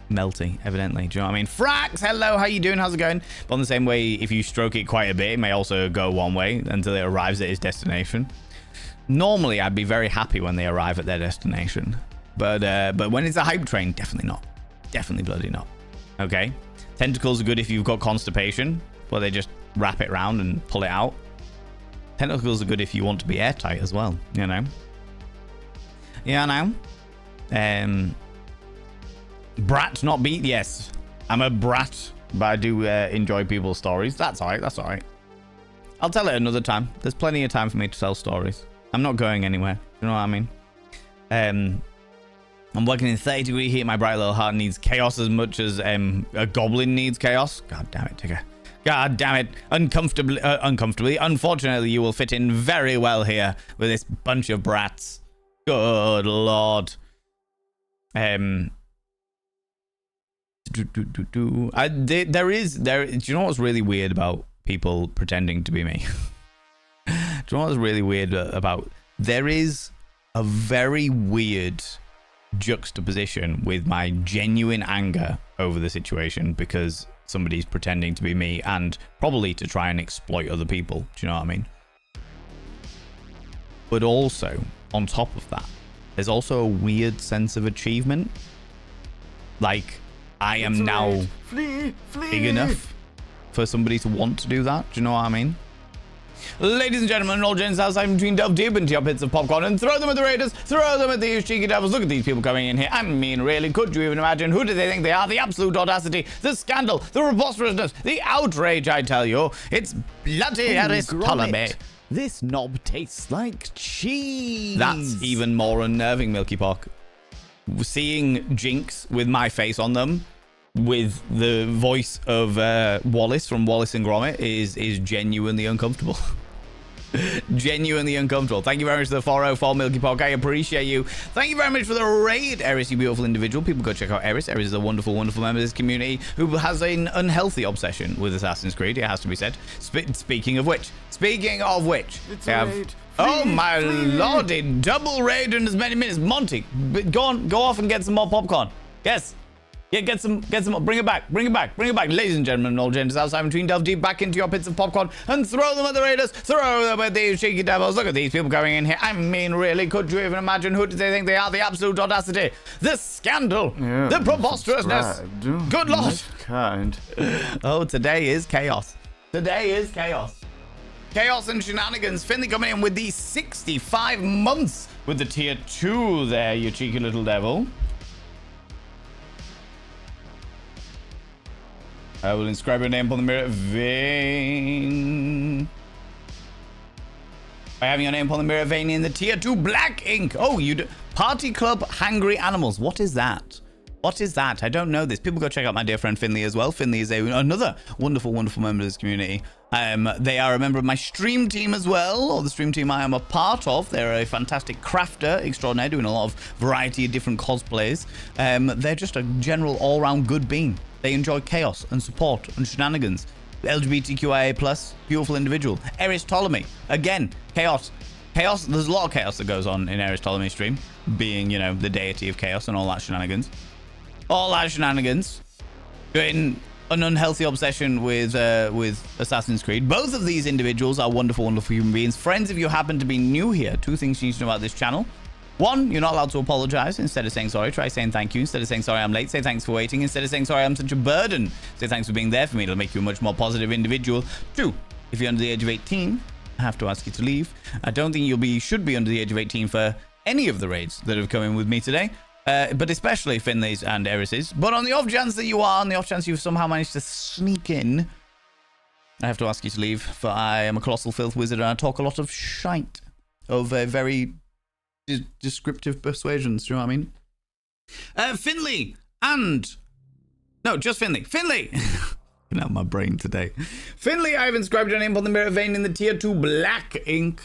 melty, evidently. Do you know what I mean? Frax, hello, how you doing? How's it going? But in the same way, if you stroke it quite a bit, it may also go one way until it arrives at its destination. Normally, I'd be very happy when they arrive at their destination. But when it's a hype train, definitely not. Definitely bloody not. Okay? Tentacles are good if you've got constipation, where they just wrap it around and pull it out. Tentacles are good if you want to be airtight as well, you know? Yeah, I know. Brat, not beat. Yes, I'm a brat, but I do enjoy people's stories. That's all right. That's all right. I'll tell it another time. There's plenty of time for me to tell stories. I'm not going anywhere. You know what I mean? I'm working in 30-degree heat. My bright little heart needs chaos as much as a goblin needs chaos. God damn it, Tigger. God damn it. Uncomfortably. Unfortunately, you will fit in very well here with this bunch of brats. Good lord. Do you know what's really weird about people pretending to be me? Do you know what's really weird about? There is a very weird juxtaposition with my genuine anger over the situation because somebody's pretending to be me and probably to try and exploit other people. Do you know what I mean? But also, on top of that, there's also a weird sense of achievement. Like, I am now big enough for somebody to want to do that. Do you know what I mean? Ladies and gentlemen, all gents outside between, delve deep into your pits of popcorn and throw them at the raiders, throw them at these cheeky devils. Look at these people coming in here. I mean, really, could you even imagine? Who do they think they are? The absolute audacity, the scandal, the preposterousness, the outrage, I tell you. It's bloody Harris Ptolemy. This knob tastes like cheese. That's even more unnerving, Milky Pock. Seeing Jinx with my face on them, with the voice of Wallace from Wallace and Gromit is genuinely uncomfortable. Genuinely uncomfortable. Thank you very much for the 404 Milky Pock. I appreciate you. Thank you very much for the raid, Eris, you beautiful individual. People go check out Eris. Eris is a wonderful, wonderful member of this community who has an unhealthy obsession with Assassin's Creed. It has to be said. Speaking of which, It's a raid. Oh my lordy, double raid in as many minutes. Monty, go off and get some more popcorn. Yes. Yeah, get some more. Bring it back. Ladies and gentlemen, all gents outside between, delve deep back into your pits of popcorn and throw them at the raiders. Throw them at these cheeky devils. Look at these people going in here. I mean, really, could you even imagine? Who do they think they are? The absolute audacity, the scandal, the preposterousness. Good lord. Kind. Oh, today is chaos. Chaos and shenanigans. Finley coming in with the 65 months with the tier 2 there, you cheeky little devil. I will inscribe your name upon the mirror vein. By having your name upon the mirror vein in the tier 2 black ink. Oh, you do. Party Club Hangry Animals. What is that? I don't know this. People go check out my dear friend Finley as well. Finley is another wonderful, wonderful member of this community. They are a member of my stream team as well, or the stream team I am a part of. They're a fantastic crafter extraordinaire, doing a lot of variety of different cosplays. They're just a general all-round good bean. They enjoy chaos and support and shenanigans. LGBTQIA+, beautiful individual. Eris Ptolemy, again, chaos. There's a lot of chaos that goes on in Eris Ptolemy's stream, being, you know, the deity of chaos and all that shenanigans. Doing an unhealthy obsession with Assassin's Creed. Both of these individuals are wonderful, wonderful human beings. Friends, if you happen to be new here, 2 things you need to know about this channel. 1, you're not allowed to apologize. Instead of saying sorry, try saying thank you. Instead of saying sorry, I'm late, say thanks for waiting. Instead of saying sorry, I'm such a burden, say thanks for being there for me. It'll make you a much more positive individual. 2, if you're under the age of 18, I have to ask you to leave. I don't think should be under the age of 18 for any of the raids that have come in with me today. But especially Finley's and Eris's. But on the off chance that you are, on the off chance you've somehow managed to sneak in, I have to ask you to leave, for I am a colossal filth wizard and I talk a lot of shite of very descriptive persuasions. Do you know what I mean? Finley and... No, just Finley. Finley! Can have my brain today. Finley, I have inscribed your name on the mirror vein in the tier 2 black ink.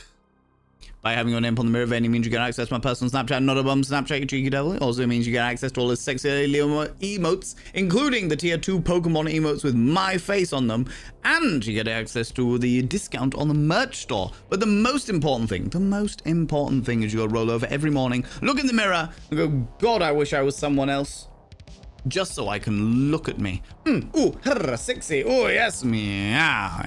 By having your name on the mirror vein, it means you get access to my personal Snapchat, not a bum Snapchat, you cheeky devil. It also means you get access to all the sexy emotes, including the tier 2 Pokemon emotes with my face on them. And you get access to the discount on the merch store. But the most important thing is you go roll over every morning, look in the mirror, and go, God, I wish I was someone else. just so I can look at me. Ooh, sexy. Oh, yes, meow.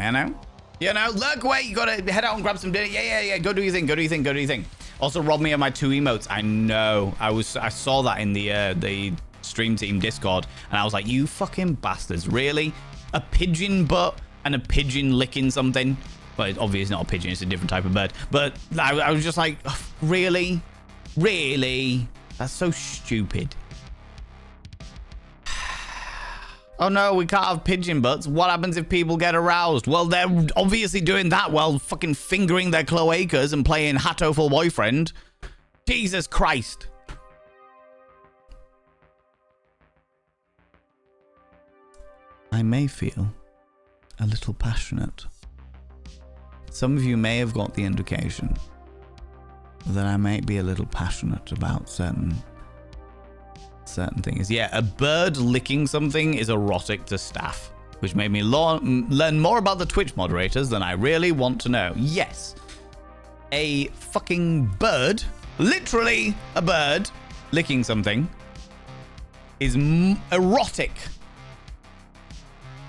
You know, look away. You gotta head out and grab some dinner. Yeah. Go do your thing. Also, rob me of my 2 emotes. I know. I saw that in the stream team Discord, and I was like, you fucking bastards. Really? A pigeon butt and a pigeon licking something? But obviously it's not a pigeon, it's a different type of bird. But I was just like, really? Really? That's so stupid. Oh no, we can't have pigeon butts. What happens if people get aroused? Well, they're obviously doing that while fucking fingering their cloacas and playing Hatto for Boyfriend. Jesus Christ. I may feel a little passionate. Some of you may have got the indication that I may be a little passionate about certain things. Yeah, a bird licking something is erotic to staff, which made me learn more about the Twitch moderators than I really want to know. Yes, a fucking bird, literally a bird, licking something is erotic.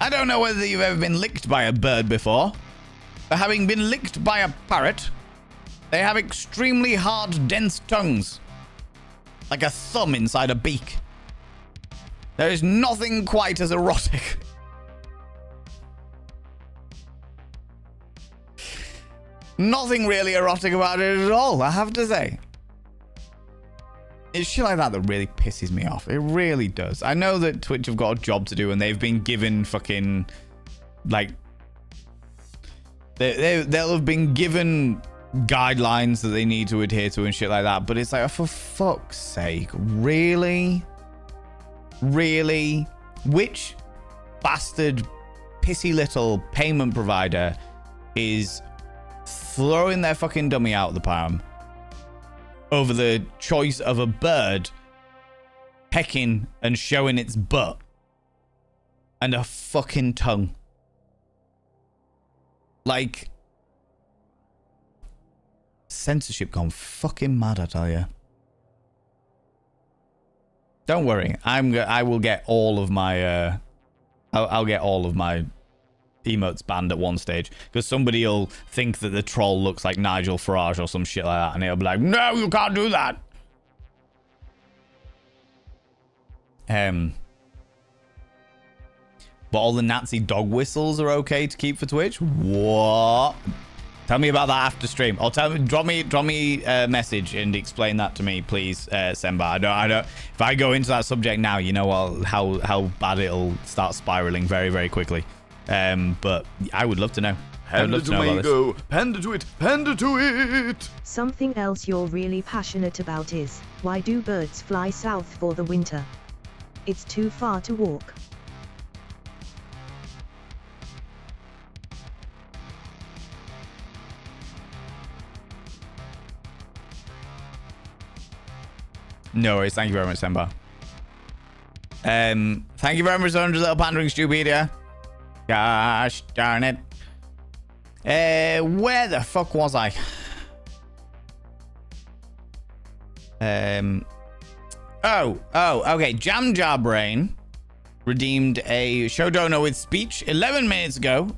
I don't know whether you've ever been licked by a bird before, but having been licked by a parrot, they have extremely hard, dense tongues. Like a thumb inside a beak. There is nothing quite as erotic. Nothing really erotic about it at all, I have to say. It's shit like that that really pisses me off. It really does. I know that Twitch have got a job to do and they've been given fucking, like, they'll have been given guidelines that they need to adhere to and shit like that, but it's like, oh, for fuck's sake, really? Which bastard pissy little payment provider is throwing their fucking dummy out of the palm over the choice of a bird pecking and showing its butt and a fucking tongue? Like, censorship gone fucking mad, I tell you. Don't worry, I will get all of my I'll get all of my emotes banned at one stage, because somebody will think that the troll looks like Nigel Farage or some shit like that, and he'll be like, no, you can't do that. But all the Nazi dog whistles are okay to keep for Twitch? What? Tell me about that after stream. Or drop me a message and explain that to me, please, Semba. I don't. If I go into that subject now, you know how bad it'll start spiraling very, very quickly. But I would love to know. Panda to my ego. Panda to it. Panda to it. Something else you're really passionate about is, why do birds fly south for the winter? It's too far to walk. No worries. Thank you very much, Semba. Thank you very much, 100 little pandering stupidia. Gosh darn it. Where the fuck was I? Okay. Jam Jar Brain redeemed a show dono with speech 11 minutes ago,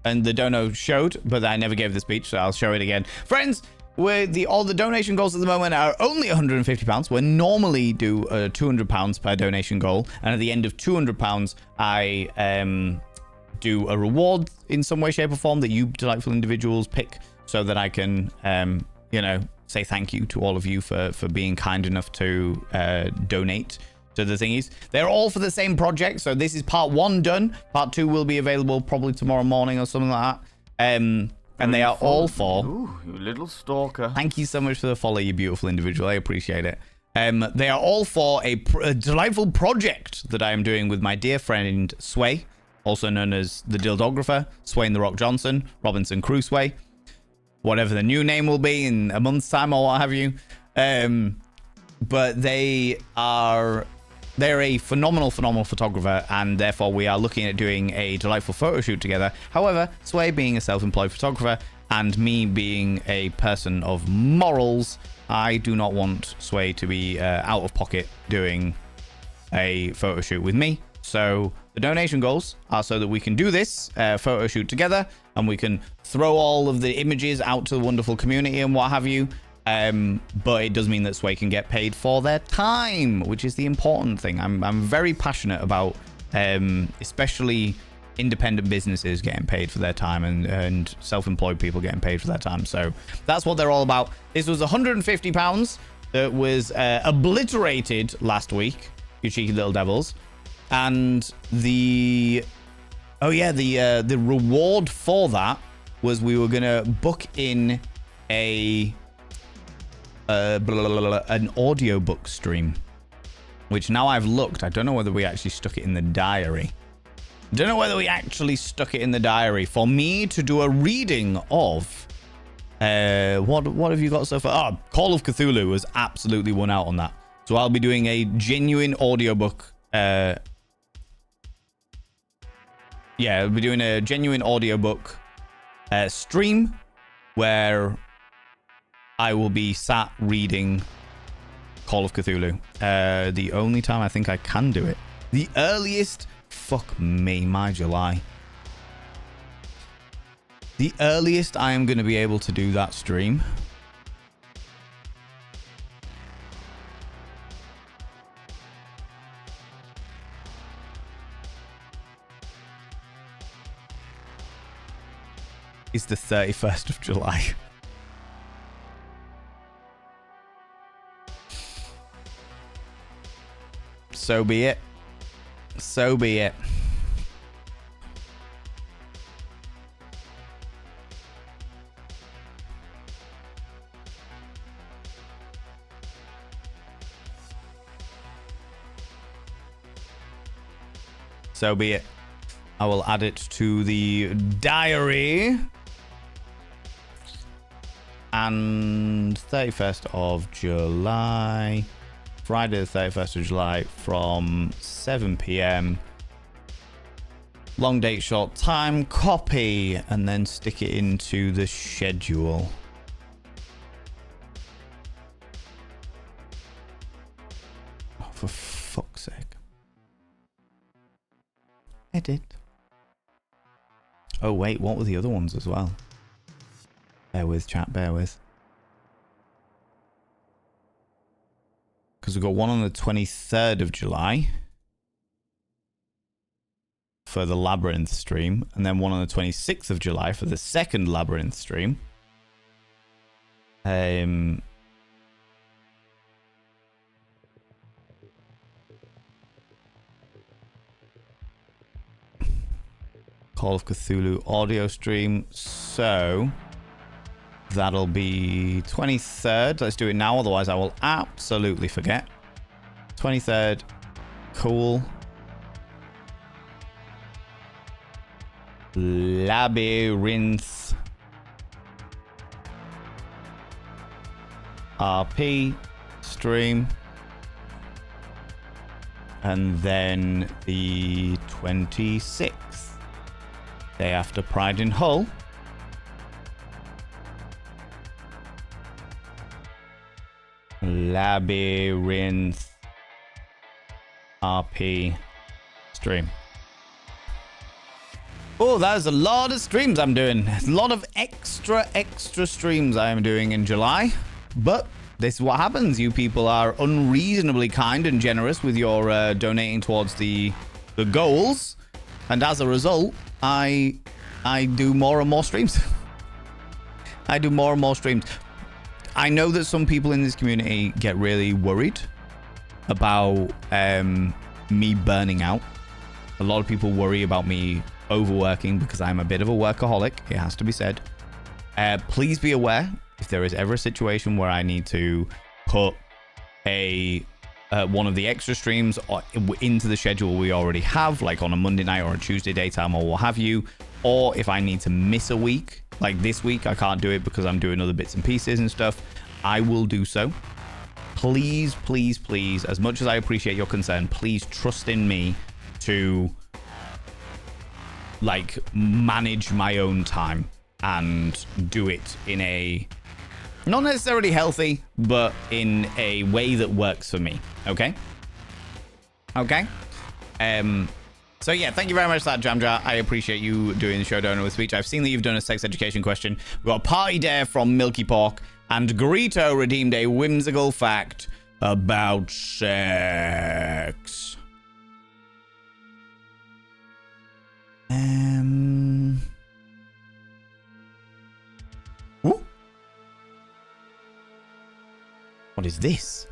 and the dono showed, but I never gave the speech, so I'll show it again. Friends, all the donation goals at the moment are only £150. We normally do £200 per donation goal, and at the end of £200, I do a reward in some way, shape, or form that you delightful individuals pick, so that I can, say thank you to all of you for being kind enough to donate to the thingies. They're all for the same project, so this is part 1 done. Part 2 will be available probably tomorrow morning or something like that. And they are all for... Ooh, you little stalker. Thank you so much for the follow, you beautiful individual. I appreciate it. They are all for a delightful project that I am doing with my dear friend Sway, also known as the Dildographer, Swain the Rock Johnson, Robinson Crusoe, whatever the new name will be in a month's time or what have you. But they're a phenomenal photographer, and therefore we are looking at doing a delightful photo shoot together. However, Sway being a self-employed photographer and me being a person of morals, I do not want Sway to be out of pocket doing a photo shoot with me. So the donation goals are so that we can do this photo shoot together, and we can throw all of the images out to the wonderful community and what have you. But it does mean that Sway can get paid for their time, which is the important thing. I'm very passionate about, especially independent businesses getting paid for their time, and self-employed people getting paid for their time. So that's what they're all about. This was £150 that was obliterated last week, you cheeky little devils. And the reward for that was we were gonna book in an audiobook stream, which now I've looked, I don't know whether we actually stuck it in the diary. For me to do a reading of what have you got so far? Oh, Call of Cthulhu was absolutely won out on that. So I'll be doing a genuine audiobook. I'll be doing a genuine audiobook stream where I will be sat reading Call of Cthulhu. The only time I think I can do it. The earliest... Fuck me, my July. The earliest I am going to be able to do that stream is the 31st of July. So be it. So be it. So be it. I will add it to the diary. And 31st of July. Friday the 31st of July from 7 p.m. Long date, short time. Copy and then stick it into the schedule. Oh, for fuck's sake. Edit. Oh, wait. What were the other ones as well? Bear with, chat. Bear with. Because we've got one on the 23rd of July for the Labyrinth stream, and then one on the 26th of July for the second Labyrinth stream. Call of Cthulhu audio stream. So that'll be 23rd. Let's do it now, otherwise I will absolutely forget. 23rd. Cool. Labyrinth RP stream. And then the 26th. Day after Pride in Hull. Labyrinth RP stream. Oh, that is a lot of streams I'm doing. A lot of extra streams I am doing in July. But this is what happens. You people are unreasonably kind and generous with your donating towards the goals. And as a result, I do more and more streams. I do more and more streams. I know that some people in this community get really worried about me burning out. A lot of people worry about me overworking because I'm a bit of a workaholic. It has to be said. Please be aware if there is ever a situation where I need to put one of the extra streams into the schedule we already have, like on a Monday night or a Tuesday daytime or what have you, or if I need to miss a week, like this week I can't do it because I'm doing other bits and pieces and stuff, I will do so. Please, please, please, as much as I appreciate your concern, please trust in me to like manage my own time and do it in a not necessarily healthy, but in a way that works for me. Okay? Okay. So yeah, thank you very much for that, Jamjar. I appreciate you doing the show donor with speech. I've seen that you've done a sex education question. We've got a Party Dare from Milky Pork, and Garito redeemed a whimsical fact about sex. Ooh. What is this?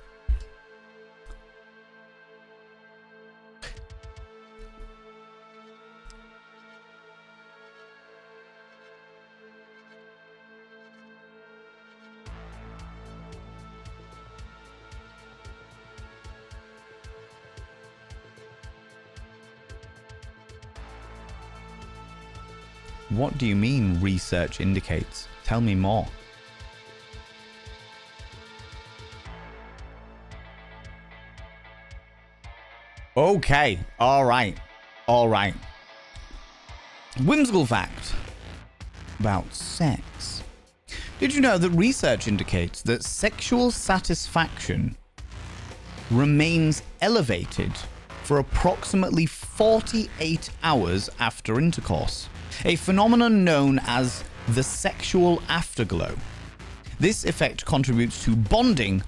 What do you mean research indicates? Tell me more. Okay. All right. All right. Whimsical fact about sex. Did you know that research indicates that sexual satisfaction remains elevated for approximately 48 hours after intercourse? A phenomenon known as the sexual afterglow. This effect contributes to bonding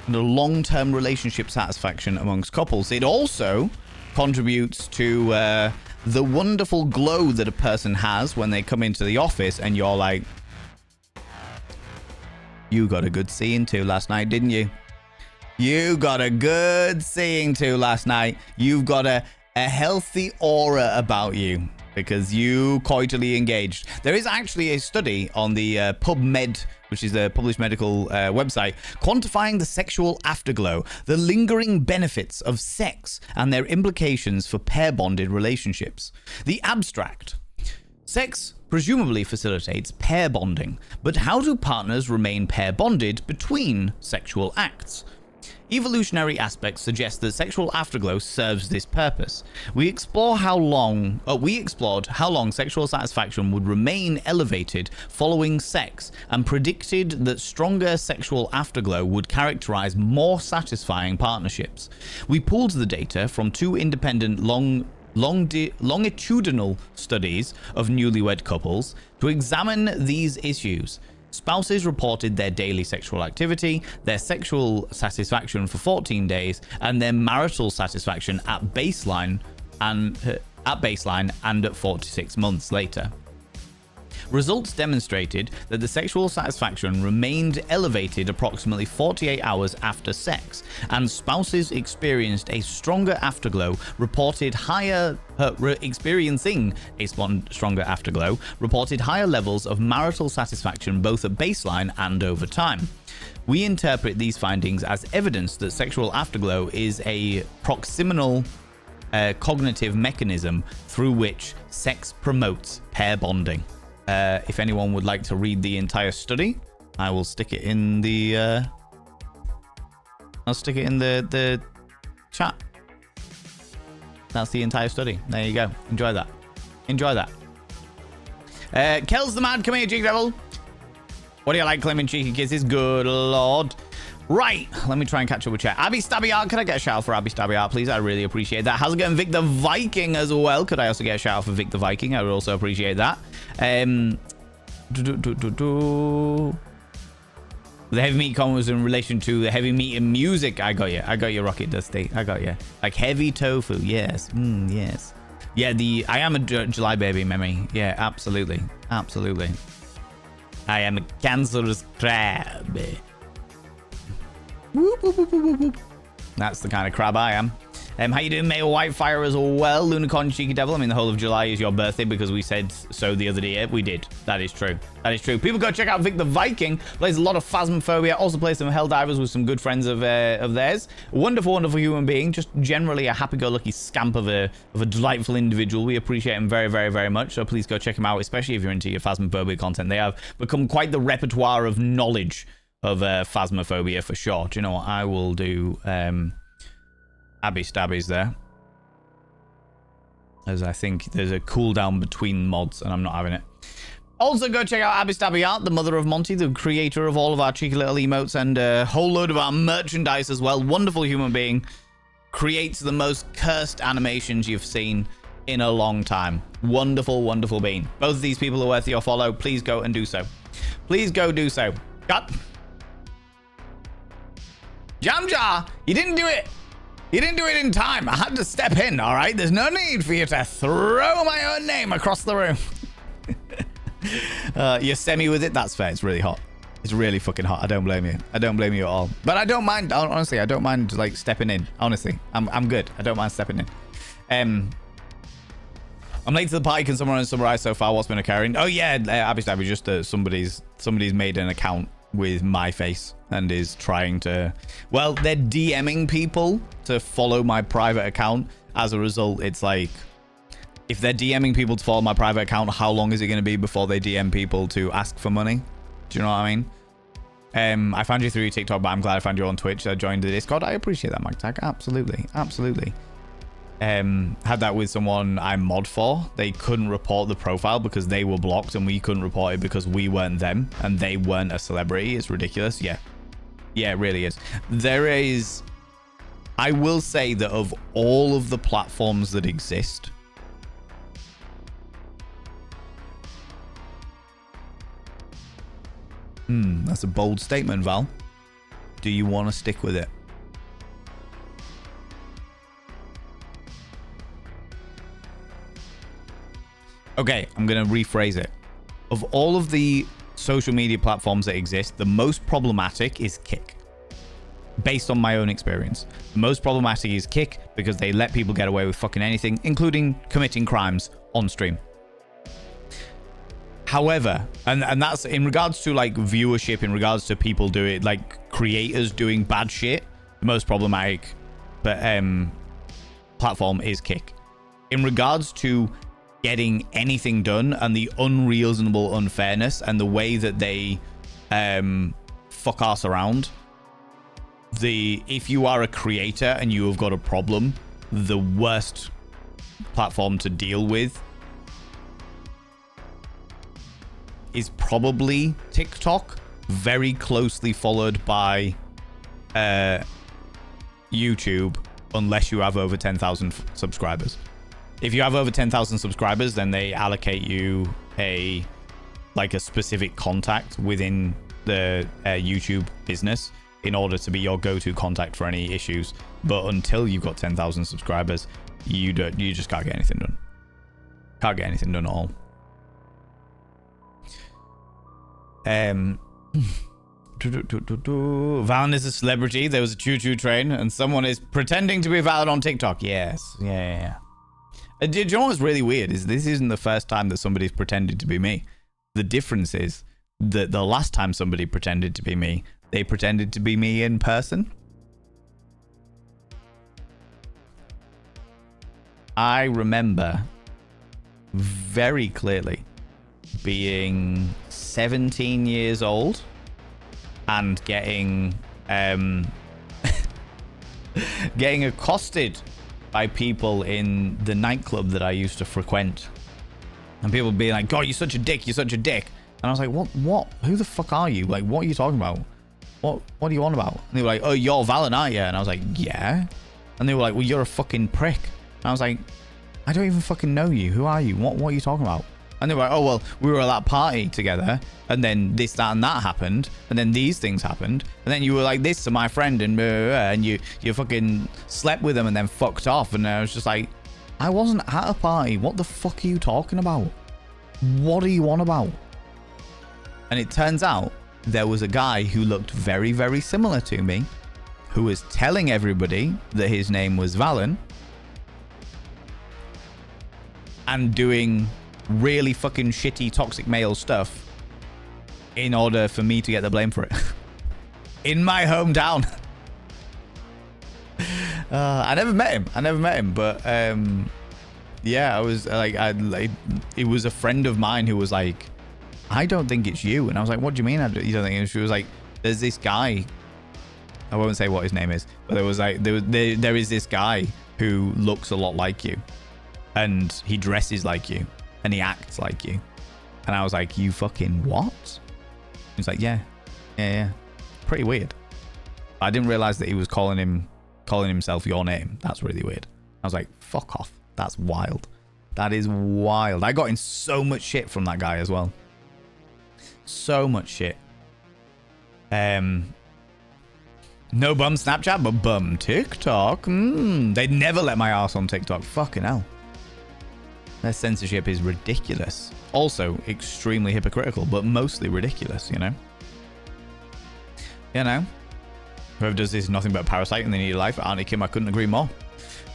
and a long-term relationship satisfaction amongst couples. It also contributes to the wonderful glow that a person has when they come into the office and you're like, you got a good seeing to last night, didn't you? You got a good seeing to last night. You've got a healthy aura about you, because you coitally engaged. There is actually a study on the PubMed, which is the published medical website, quantifying the sexual afterglow, the lingering benefits of sex, and their implications for pair-bonded relationships. The abstract. Sex presumably facilitates pair bonding, but how do partners remain pair bonded between sexual acts? Evolutionary aspects suggest that sexual afterglow serves this purpose. We explored how long sexual satisfaction would remain elevated following sex, and predicted that stronger sexual afterglow would characterize more satisfying partnerships. We pooled the data from two independent longitudinal studies of newlywed couples to examine these issues. Spouses reported their daily sexual activity, their sexual satisfaction for 14 days, and their marital satisfaction at baseline and at 46 months later. Results demonstrated that the sexual satisfaction remained elevated approximately 48 hours after sex, and spouses experienced a stronger afterglow, reported higher levels of marital satisfaction both at baseline and over time. We interpret these findings as evidence that sexual afterglow is a proximal cognitive mechanism through which sex promotes pair bonding. If anyone would like to read the entire study, I will stick it in the the chat. That's the entire study. There you go. Enjoy that. Enjoy that. Kells the Mad, come here, Cheeky Devil. What do you like claiming cheeky kisses? Good lord. Right, let me try and catch up with chat. Abby Stabby Art, could I get a shout out for Abby Stabby Art, please? I really appreciate that. How's it going, Vic the Viking as well? Could I also get a shout out for Vic the Viking? I would also appreciate that. The heavy meat comment was in relation to the heavy meat in music. I got you, Rocket Dusty. I got you. Like heavy tofu, yes. Yes. Yeah, I am a July baby, Memi. Yeah, absolutely. Absolutely. I am a cancerous crab. Whoop, whoop, whoop, whoop, whoop. That's the kind of crab I am. How you doing, Mayor Whitefire as well? Lunicorn Cheeky Devil. I mean, the whole of July is your birthday because we said so the other day. We did. That is true. That is true. People go check out Vic the Viking. Plays a lot of Phasmophobia. Also plays some Helldivers with some good friends of theirs. Wonderful, wonderful human being. Just generally a happy-go-lucky scamp of a delightful individual. We appreciate him very, very, very much. So please go check him out, especially if you're into your Phasmophobia content. They have become quite the repertoire of knowledge of Phasmophobia for sure. Do you know what? I will do Abby Stabbies there, as I think there's a cooldown between mods and I'm not having it. Also go check out Abby Stabby Art, the mother of Monty, the creator of all of our cheeky little emotes and a whole load of our merchandise as well. Wonderful human being. creates the most cursed animations you've seen in a long time. Wonderful, wonderful bean. Both of these people are worth your follow. Please go and do so. Please go do so. Cut. Jamjar, you didn't do it. You didn't do it in time. I had to step in, all right? There's no need for you to throw my own name across the room. You're semi with it. That's fair. It's really hot. It's really fucking hot. I don't blame you. I don't blame you at all. But I don't mind. Honestly, I don't mind like stepping in. Honestly, I'm good. I don't mind stepping in. I'm late to the party. Can someone summarize so far what's been occurring? Oh yeah, obviously, just somebody's made an account with my face and is trying to. Well, they're DMing people to follow my private account. As a result, it's like, if they're DMing people to follow my private account, how long is it going to be before they DM people to ask for money? Do you know what I mean? I found you through TikTok, but I'm glad I found you on Twitch. I joined the Discord. I appreciate that, MagTag. Absolutely, absolutely. Had that with someone I mod for. They couldn't report the profile because they were blocked, and we couldn't report it because we weren't them and they weren't a celebrity. It's ridiculous. Yeah, it really is. I will say that of all of the platforms that exist, that's a bold statement, Val. Do you want to stick with it? Okay, I'm going to rephrase it. Of all of the social media platforms that exist, the most problematic is Kick. Based on my own experience. The most problematic is Kick because they let people get away with fucking anything, including committing crimes on stream. However, and that's in regards to like viewership, in regards to people doing, like creators doing bad shit, the most problematic platform is Kick. In regards to getting anything done and the unreasonable unfairness and the way that they fuck ass around, if you are a creator and you have got a problem, the worst platform to deal with is probably TikTok, very closely followed by YouTube, unless you have over 10,000 subscribers. If you have over 10,000 subscribers, then they allocate you a specific contact within the YouTube business in order to be your go-to contact for any issues. But until you've got 10,000 subscribers, you just can't get anything done. Can't get anything done at all. Valen is a celebrity. There was a choo-choo train, and someone is pretending to be Valen on TikTok. Yes, yeah. Do you know what's really weird is this isn't the first time that somebody's pretended to be me. The difference is that the last time somebody pretended to be me, they pretended to be me in person. I remember very clearly being 17 years old and getting accosted by people in the nightclub that I used to frequent, and people being like, "God, you're such a dick, you're such a dick." And I was like, what who the fuck are you? Like, what are you talking about? What do you want about? And they were like, "Oh, you're Valen, aren't you?" And I was like, "Yeah." And they were like, "Well, you're a fucking prick." And I was like, "I don't even fucking know you. Who are you? What are you talking about?" And they were like, "Oh, well, we were at that party together, and then this, that, and that happened, and then these things happened, and then you were like this to my friend, and blah, blah, blah, and you fucking slept with them and then fucked off." And I was just like, I wasn't at a party. What the fuck are you talking about? What are you on about? And it turns out there was a guy who looked very, very similar to me, who was telling everybody that his name was Valen, and doing really fucking shitty toxic male stuff in order for me to get the blame for it. In my hometown. I never met him, but yeah, I was like, it was a friend of mine who was like, "I don't think it's you." And I was like, "What do you mean you don't think it's?" She was like, "There's this guy," I won't say what his name is, but there is this guy who looks a lot like you, and he dresses like you, and he acts like you." And I was like, "You fucking what?" He's like, yeah. Pretty weird. I didn't realize that he was calling him calling himself your name. That's really weird. I was like, fuck off. That's wild. That is wild. I got in so much shit from that guy as well. So much shit. No bum Snapchat, but bum TikTok. They'd never let my ass on TikTok. Fucking hell. Their censorship is ridiculous. Also, extremely hypocritical, but mostly ridiculous, you know? You know? Whoever does this is nothing but a parasite and they need a life. Auntie Kim, I couldn't agree more.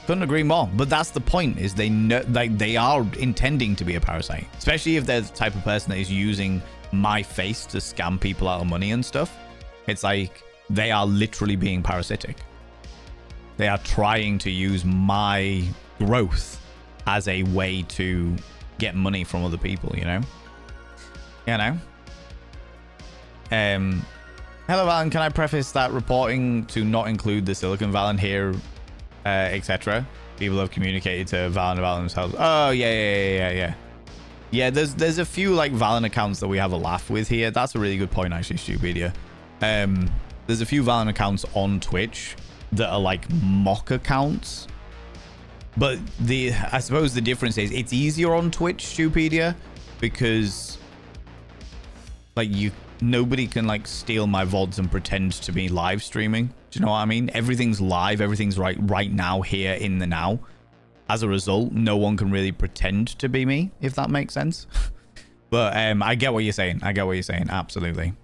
Couldn't agree more. But that's the point, is they know, like, they are intending to be a parasite. Especially if they're the type of person that is using my face to scam people out of money and stuff. It's like they are literally being parasitic. They are trying to use my growth as a way to get money from other people, you know? You know? Hello, Valen. Can I preface that reporting to not include the Silicon Valen here, etc.? People have communicated to Valen about themselves. Oh, yeah. Yeah, there's a few, like, Valen accounts that we have a laugh with here. That's a really good point, actually, Stupedia. There's a few Valen accounts on Twitch that are, like, mock accounts. But I suppose the difference is it's easier on Twitch, Stupedia, because, like, nobody can, like, steal my VODs and pretend to be live streaming. Do you know what I mean? Everything's live. Everything's right now, here in the now. As a result, no one can really pretend to be me, if that makes sense. But I get what you're saying. Absolutely.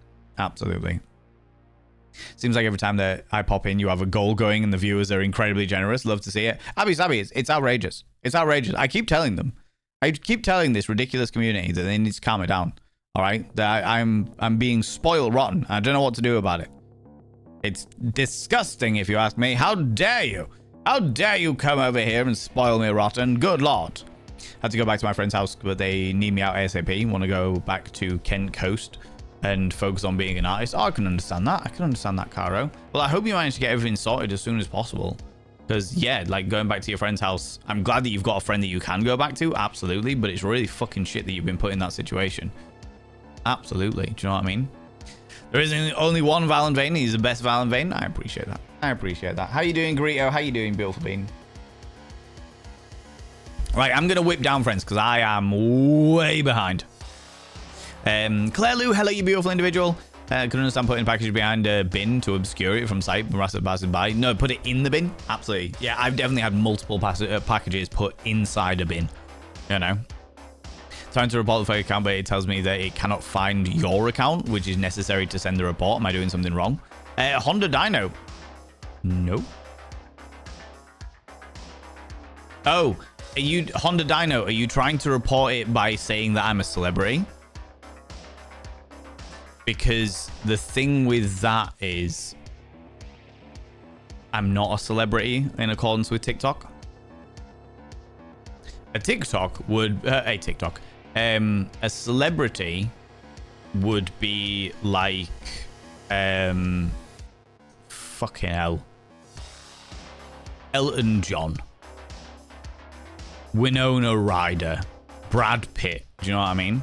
Seems like every time that I pop in, you have a goal going and the viewers are incredibly generous. Love to see it. Abby Sabby, it's outrageous. It's outrageous. I keep telling them. I keep telling this ridiculous community that they need to calm it down. All right? That I'm being spoiled rotten. I don't know what to do about it. It's disgusting, if you ask me. How dare you? How dare you come over here and spoil me rotten? Good Lord. Had to go back to my friend's house, but they need me out ASAP. Want to go back to Kent Coast and focus on being an artist. Oh, I can understand that. I can understand that, Caro. Well, I hope you manage to get everything sorted as soon as possible. Because, yeah, like, going back to your friend's house, I'm glad that you've got a friend that you can go back to. Absolutely. But it's really fucking shit that you've been put in that situation. Absolutely. Do you know what I mean? There is only one Valen Vane. He's the best Valen Vane. I appreciate that. How you doing, Greeto? How you doing, Beautiful Bean? Right, I'm going to whip down, friends, because I am way behind. Claire Lou, hello, you beautiful individual. Can understand putting packages behind a bin to obscure it from sight when passing by. No, put it in the bin. Absolutely. Yeah, I've definitely had multiple packages put inside a bin. You know. Trying to report the fake account, but it tells me that it cannot find your account, which is necessary to send the report. Am I doing something wrong? Honda Dino. No. Oh, Honda Dino, are you trying to report it by saying that I'm a celebrity? Because the thing with that is I'm not a celebrity in accordance with TikTok. A celebrity would be like fucking hell, Elton John, Winona Ryder, Brad Pitt. Do you know what I mean?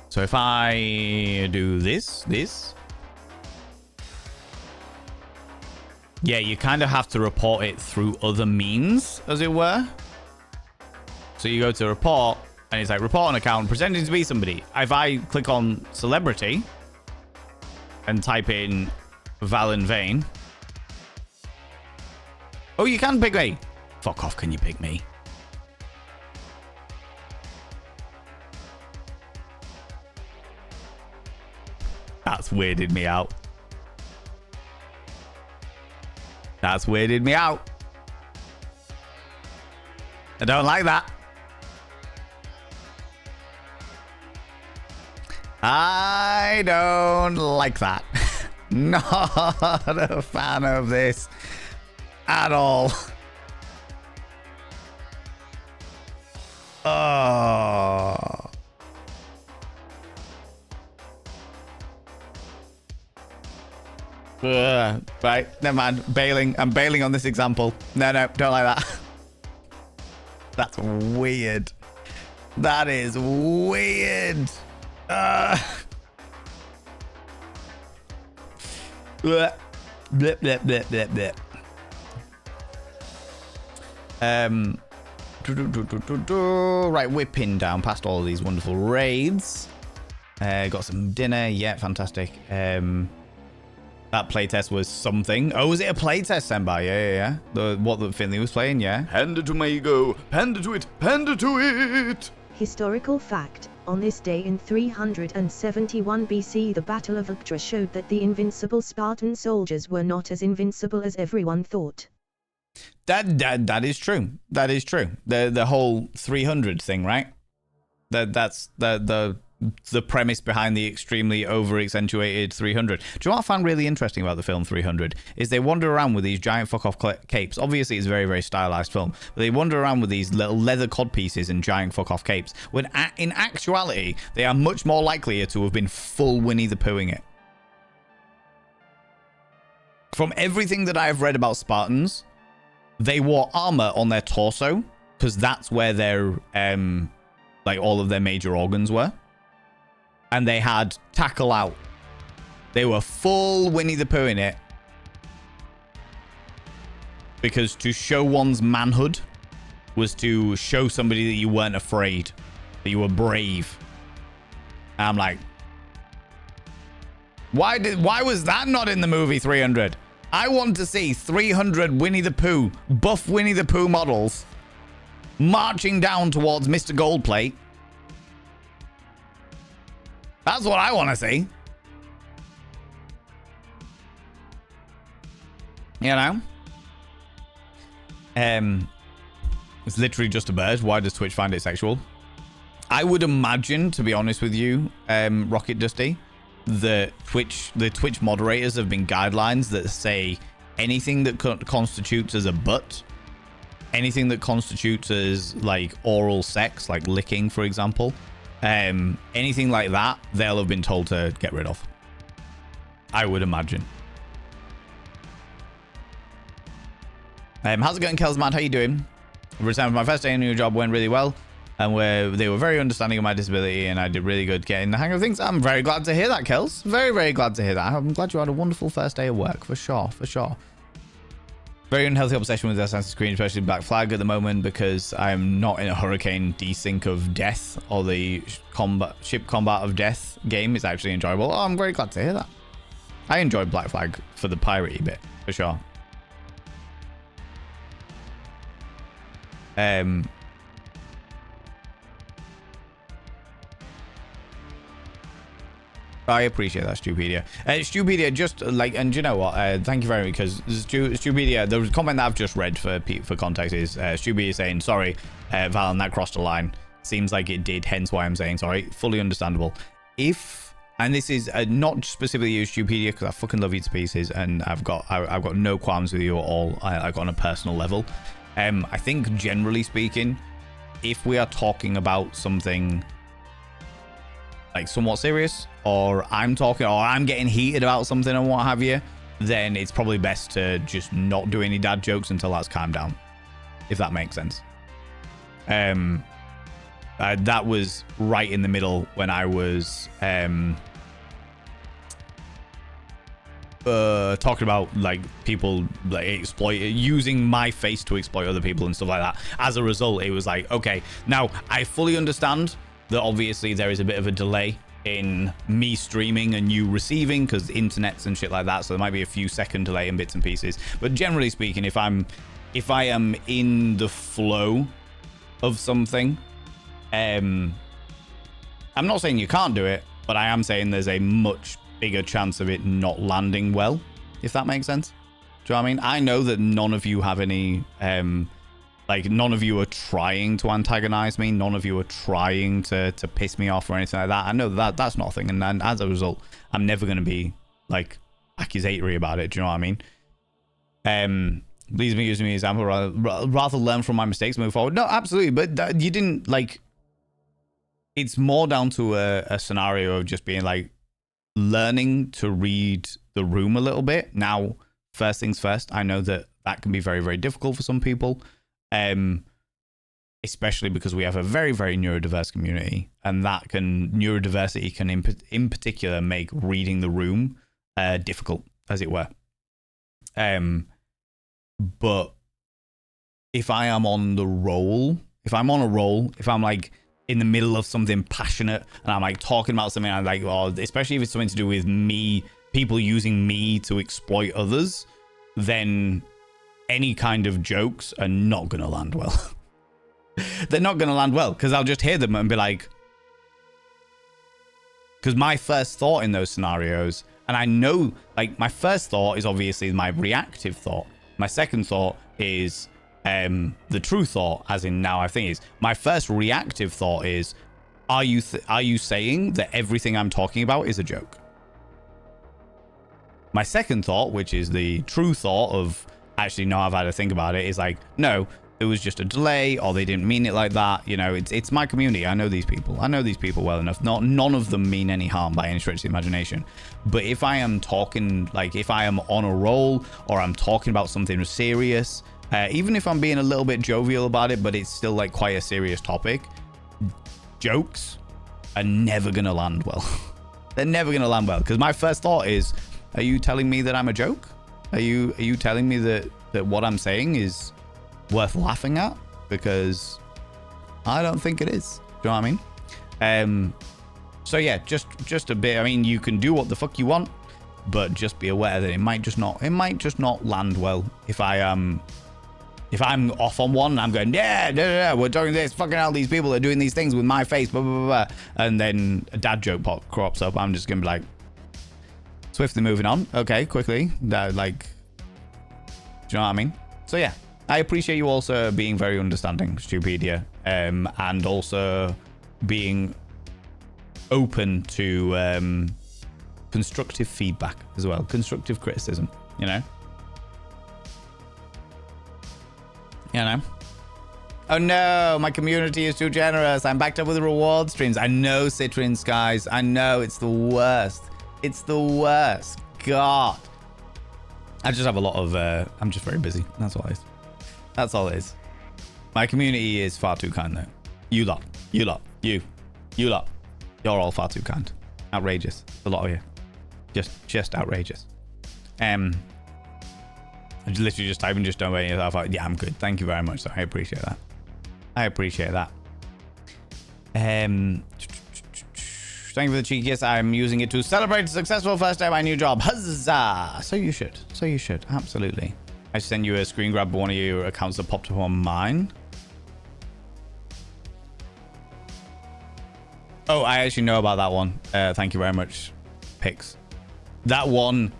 So if I do this. Yeah, you kind of have to report it through other means, as it were. So you go to report, and it's like, report an account pretending to be somebody. If I click on celebrity and type in Valen Vane. Oh, you can pick me. Fuck off, can you pick me? That's weirded me out. That's weirded me out. I don't like that. I don't like that. Not a fan of this at all. Oh. Right, never mind. Bailing. I'm bailing on this example. No, don't like that. That's weird. That is weird. Blech. Blech, blech, blech, blech, blech. Right, we're pinned down past all of these wonderful raids. Got some dinner. Yeah, fantastic. That playtest was something. Oh, was it a playtest, Senpai? Yeah. What Finley was playing, yeah. Panda to my ego. Panda to it. Panda to it. Historical fact. On this day in 371 BC, the Battle of Actra showed that the invincible Spartan soldiers were not as invincible as everyone thought. That is true. That is true. The whole 300 thing, right? That's the premise behind the extremely over-accentuated 300. Do you know what I found really interesting about the film 300? Is they wander around with these giant fuck-off capes. Obviously, it's a very, very stylized film. But they wander around with these little leather codpieces and giant fuck-off capes. When in actuality, they are much more likely to have been full Winnie the Poohing it. From everything that I have read about Spartans, they wore armor on their torso because that's where their like all of their major organs were. And they had tackle out. They were full Winnie the Pooh in it. Because to show one's manhood was to show somebody that you weren't afraid. That you were brave. And I'm like, why was that not in the movie 300? I want to see 300 Winnie the Pooh, buff Winnie the Pooh models marching down towards Mr. Goldplate. That's what I want to see. You know? It's literally just a bird. Why does Twitch find it sexual? I would imagine, to be honest with you, Rocket Dusty, the Twitch moderators have been guidelines that say anything that constitutes as a butt, anything that constitutes as like oral sex, like licking, for example, anything like that, they'll have been told to get rid of. I would imagine. How's it going, Kelsmad? How you doing? Returned from my first day in a new job, went really well, and they were very understanding of my disability, and I did really good getting the hang of things. I'm very glad to hear that, Kels. Very, very glad to hear that. I'm glad you had a wonderful first day of work, for sure, for sure. Very unhealthy obsession with Assassin's Creed, especially Black Flag at the moment, because I'm not in a hurricane desync of death, or the ship combat of death game is actually enjoyable. Oh, I'm very glad to hear that. I enjoyed Black Flag for the piratey bit, for sure. I appreciate that, Stupedia. Stupedia, just like, and you know what? Thank you very much, because Stupedia, the comment that I've just read for context is Stupedia saying, sorry, Valen, that crossed a line. Seems like it did, hence why I'm saying sorry. Fully understandable. And this is not specifically you, Stupedia, because I fucking love you to pieces, and I've got no qualms with you at all. Like on a personal level. I think generally speaking, if we are talking about something like somewhat serious, or I'm getting heated about something and what have you, then it's probably best to just not do any dad jokes until that's calmed down, if that makes sense. That was right in the middle when I was talking about like people like using my face to exploit other people and stuff like that. As a result, it was like, okay, now I fully understand that obviously there is a bit of a delay in me streaming and you receiving because internets and shit like that, so there might be a few second delay in bits and pieces, but generally speaking, if I am in the flow of something, I'm not saying you can't do it, but I am saying there's a much bigger chance of it not landing well, if that makes sense. Do you know what I mean? I know that none of you have any like none of you are trying to antagonize me, none of you are trying to piss me off or anything like that. I know that that's not a thing, and as a result, I'm never going to be like accusatory about it. Do you know what I mean? Please be using me as an example, rather learn from my mistakes, move forward. No, absolutely, but you didn't like. It's more down to a scenario of just being like learning to read the room a little bit. Now, first things first, I know that can be very, very difficult for some people, especially because we have a very, very neurodiverse community, and neurodiversity can in particular make reading the room difficult as it were. But if I am on the roll, if I'm on a roll, if I'm like in the middle of something passionate and I'm like talking about something, I'm like, oh, especially if it's something to do with me, people using me to exploit others, then any kind of jokes are not going to land well. They're not going to land well because I'll just hear them and be like, because my first thought in those scenarios, and I know, like, my first thought is obviously my reactive thought. My second thought is the true thought, as in now I think is my first reactive thought is, are you saying that everything I'm talking about is a joke? My second thought, which is the true thought of actually, no, I've had to think about it, is like, no, it was just a delay, or they didn't mean it like that. You know, it's my community. I know these people. I know these people well enough. None of them mean any harm by any stretch of the imagination. But if I am talking, like if I am on a roll or I'm talking about something serious, even if I'm being a little bit jovial about it, but it's still like quite a serious topic, jokes are never going to land well. They're never going to land well. Because my first thought is, are you telling me that I'm a joke? Are you telling me that what I'm saying is worth laughing at? Because I don't think it is. Do you know what I mean? So yeah, just a bit. I mean, you can do what the fuck you want, but just be aware that it might just not land well. If I'm off on one and I'm going, yeah, we're doing this, fucking hell, these people are doing these things with my face, blah, blah, blah, blah. And then a dad joke crops up, I'm just gonna be like, swiftly moving on. Okay, quickly. That, like, do you know what I mean? So yeah, I appreciate you also being very understanding, Stupedia, and also being open to constructive feedback as well, constructive criticism. You know. Oh no, my community is too generous. I'm backed up with reward streams. I know, Citrins, guys. I know, it's the worst. It's the worst. God. I just have a lot of, I'm just very busy. That's all it is. That's all it is. My community is far too kind, though. You lot. You lot. You lot. You're all far too kind. Outrageous. A lot of you. Just outrageous. I literally just type and just don't wait. I thought, yeah, I'm good. Thank you very much. So I appreciate that. I appreciate that. Thank you for the cheeky kiss. I'm using it to celebrate a successful first day of my new job. Huzzah! So you should. So you should. Absolutely. I send you a screen grab of one of your accounts that popped up on mine. Oh, I actually know about that one. Thank you very much, Pix. That one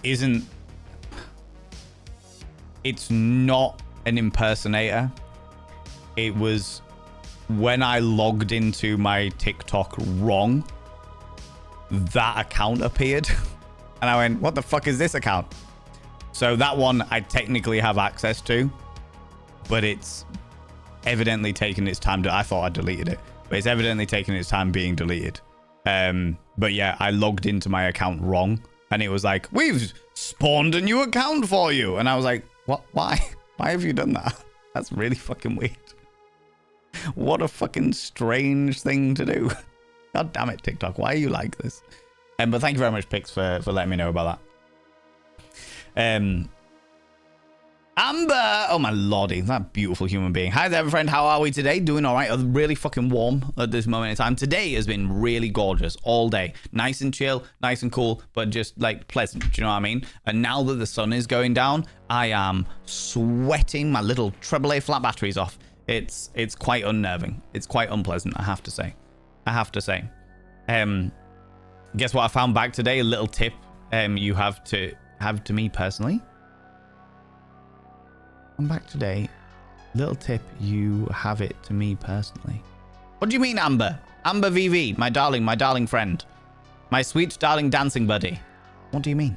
isn't... It's not an impersonator. It was when I logged into my TikTok wrong, that account appeared. And I went, what the fuck is this account? So that one I technically have access to, but it's evidently taken its time. I thought I deleted it, but it's evidently taken its time being deleted. But yeah, I logged into my account wrong, and it was like, we've spawned a new account for you. And I was like, what? Why? Why have you done that? That's really fucking weird. What a fucking strange thing to do. God damn it, TikTok. Why are you like this? But thank you very much, Pix, for letting me know about that. Amber! Oh, my lordy. That beautiful human being. Hi there, friend. How are we today? Doing all right. Really fucking warm at this moment in time. Today has been really gorgeous all day. Nice and chill, nice and cool, but just, like, pleasant. Do you know what I mean? And now that the sun is going down, I am sweating my little AAA flat batteries off. It's quite unnerving. It's quite unpleasant, I have to say. Guess what I found back today? A little tip you have to me personally. I'm back today. Little tip, you have it to me personally. What do you mean, Amber? Amber VV, my darling friend. My sweet, darling dancing buddy. What do you mean?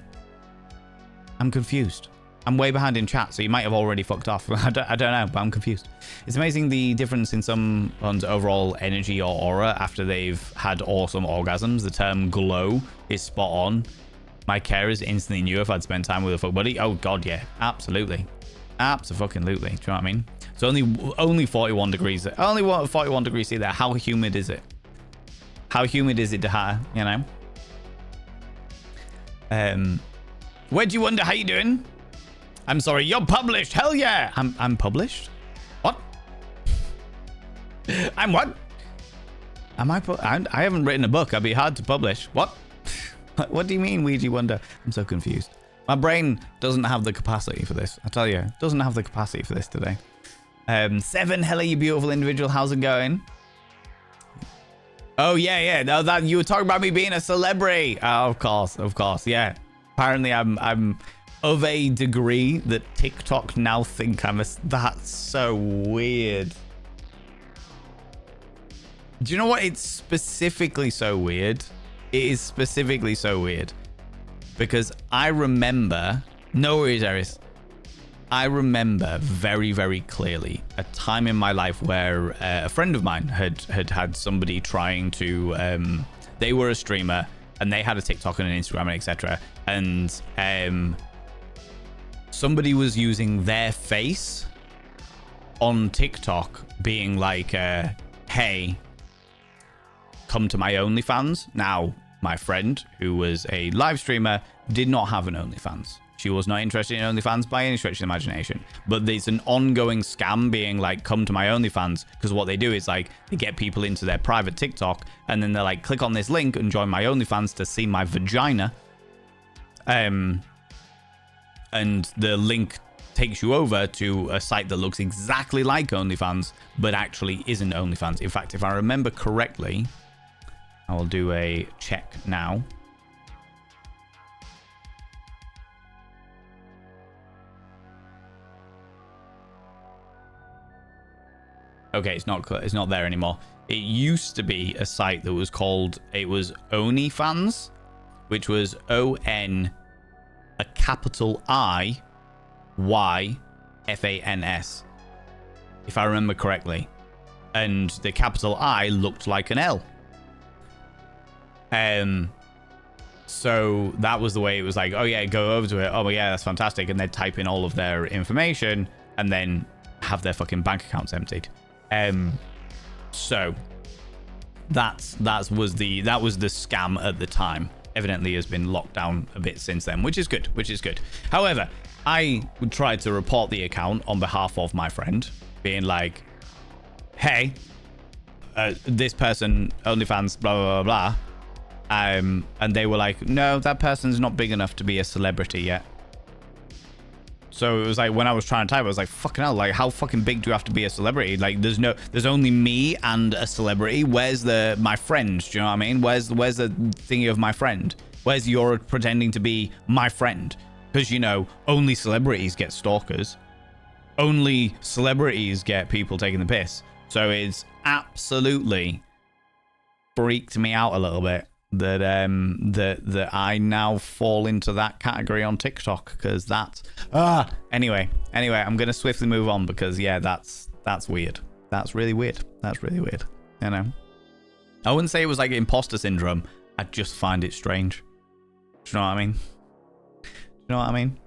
I'm confused. I'm way behind in chat, so you might have already fucked off. I don't know, but I'm confused. It's amazing the difference in someone's overall energy or aura after they've had awesome orgasms. The term glow is spot on. My carers instantly knew if I'd spent time with a fuck buddy. Oh, God, yeah. Absolutely. Absolutely. Do you know what I mean? It's only 41 degrees. Only 41 degrees C there. How humid is it? How humid is it to have, you know? Where do you wonder how you doing? I'm sorry, you're published. Hell yeah. I'm published? What? I'm what? I haven't written a book. I'd be hard to publish. What? What do you mean, Ouija Wonder? I'm so confused. My brain doesn't have the capacity for this. I tell you, it doesn't have the capacity for this today. 7, hello, you beautiful individual. How's it going? Oh, yeah. No, that you were talking about me being a celebrity. Oh, of course. Yeah. Apparently, I'm of a degree that TikTok now think I'm a... That's so weird. Do you know what? It's specifically so weird. It is specifically so weird. Because I remember... No worries, Eris. I remember very, very clearly a time in my life where a friend of mine had somebody trying to... they were a streamer and they had a TikTok and an Instagram and etc. And somebody was using their face on TikTok being like, hey, come to my OnlyFans. Now, my friend, who was a live streamer, did not have an OnlyFans. She was not interested in OnlyFans by any stretch of the imagination. But there's an ongoing scam being like, come to my OnlyFans. Because what they do is like, they get people into their private TikTok. And then they're like, click on this link and join my OnlyFans to see my vagina. And the link takes you over to a site that looks exactly like OnlyFans, but actually isn't OnlyFans. In fact, if I remember correctly, I will do a check now. Okay, it's not there anymore. It used to be a site that was called, it was OnlyFans, which was O-N, a capital I-Y-F-A-N-S, if I remember correctly. And the capital I looked like an L. So that was the way it was like, oh yeah, go over to it. Oh yeah, that's fantastic. And they'd type in all of their information and then have their fucking bank accounts emptied. So that was the scam at the time. Evidently has been locked down a bit since then, which is good. However, I would try to report the account on behalf of my friend, being like, hey, this person, OnlyFans, blah, blah, blah, blah. And they were like, no, that person's not big enough to be a celebrity yet. So it was like, when I was trying to type, I was like, fucking hell, like, how fucking big do you have to be a celebrity? Like, there's only me and a celebrity. Where's my friend? Do you know what I mean? Where's the thingy of my friend? Where's your pretending to be my friend? Because, you know, only celebrities get stalkers. Only celebrities get people taking the piss. So it's absolutely freaked me out a little bit that I now fall into that category on TikTok, because that's anyway, I'm gonna swiftly move on because yeah, that's weird. That's really weird. You know, I wouldn't say it was like imposter syndrome. I just find it strange. Do you know what I mean?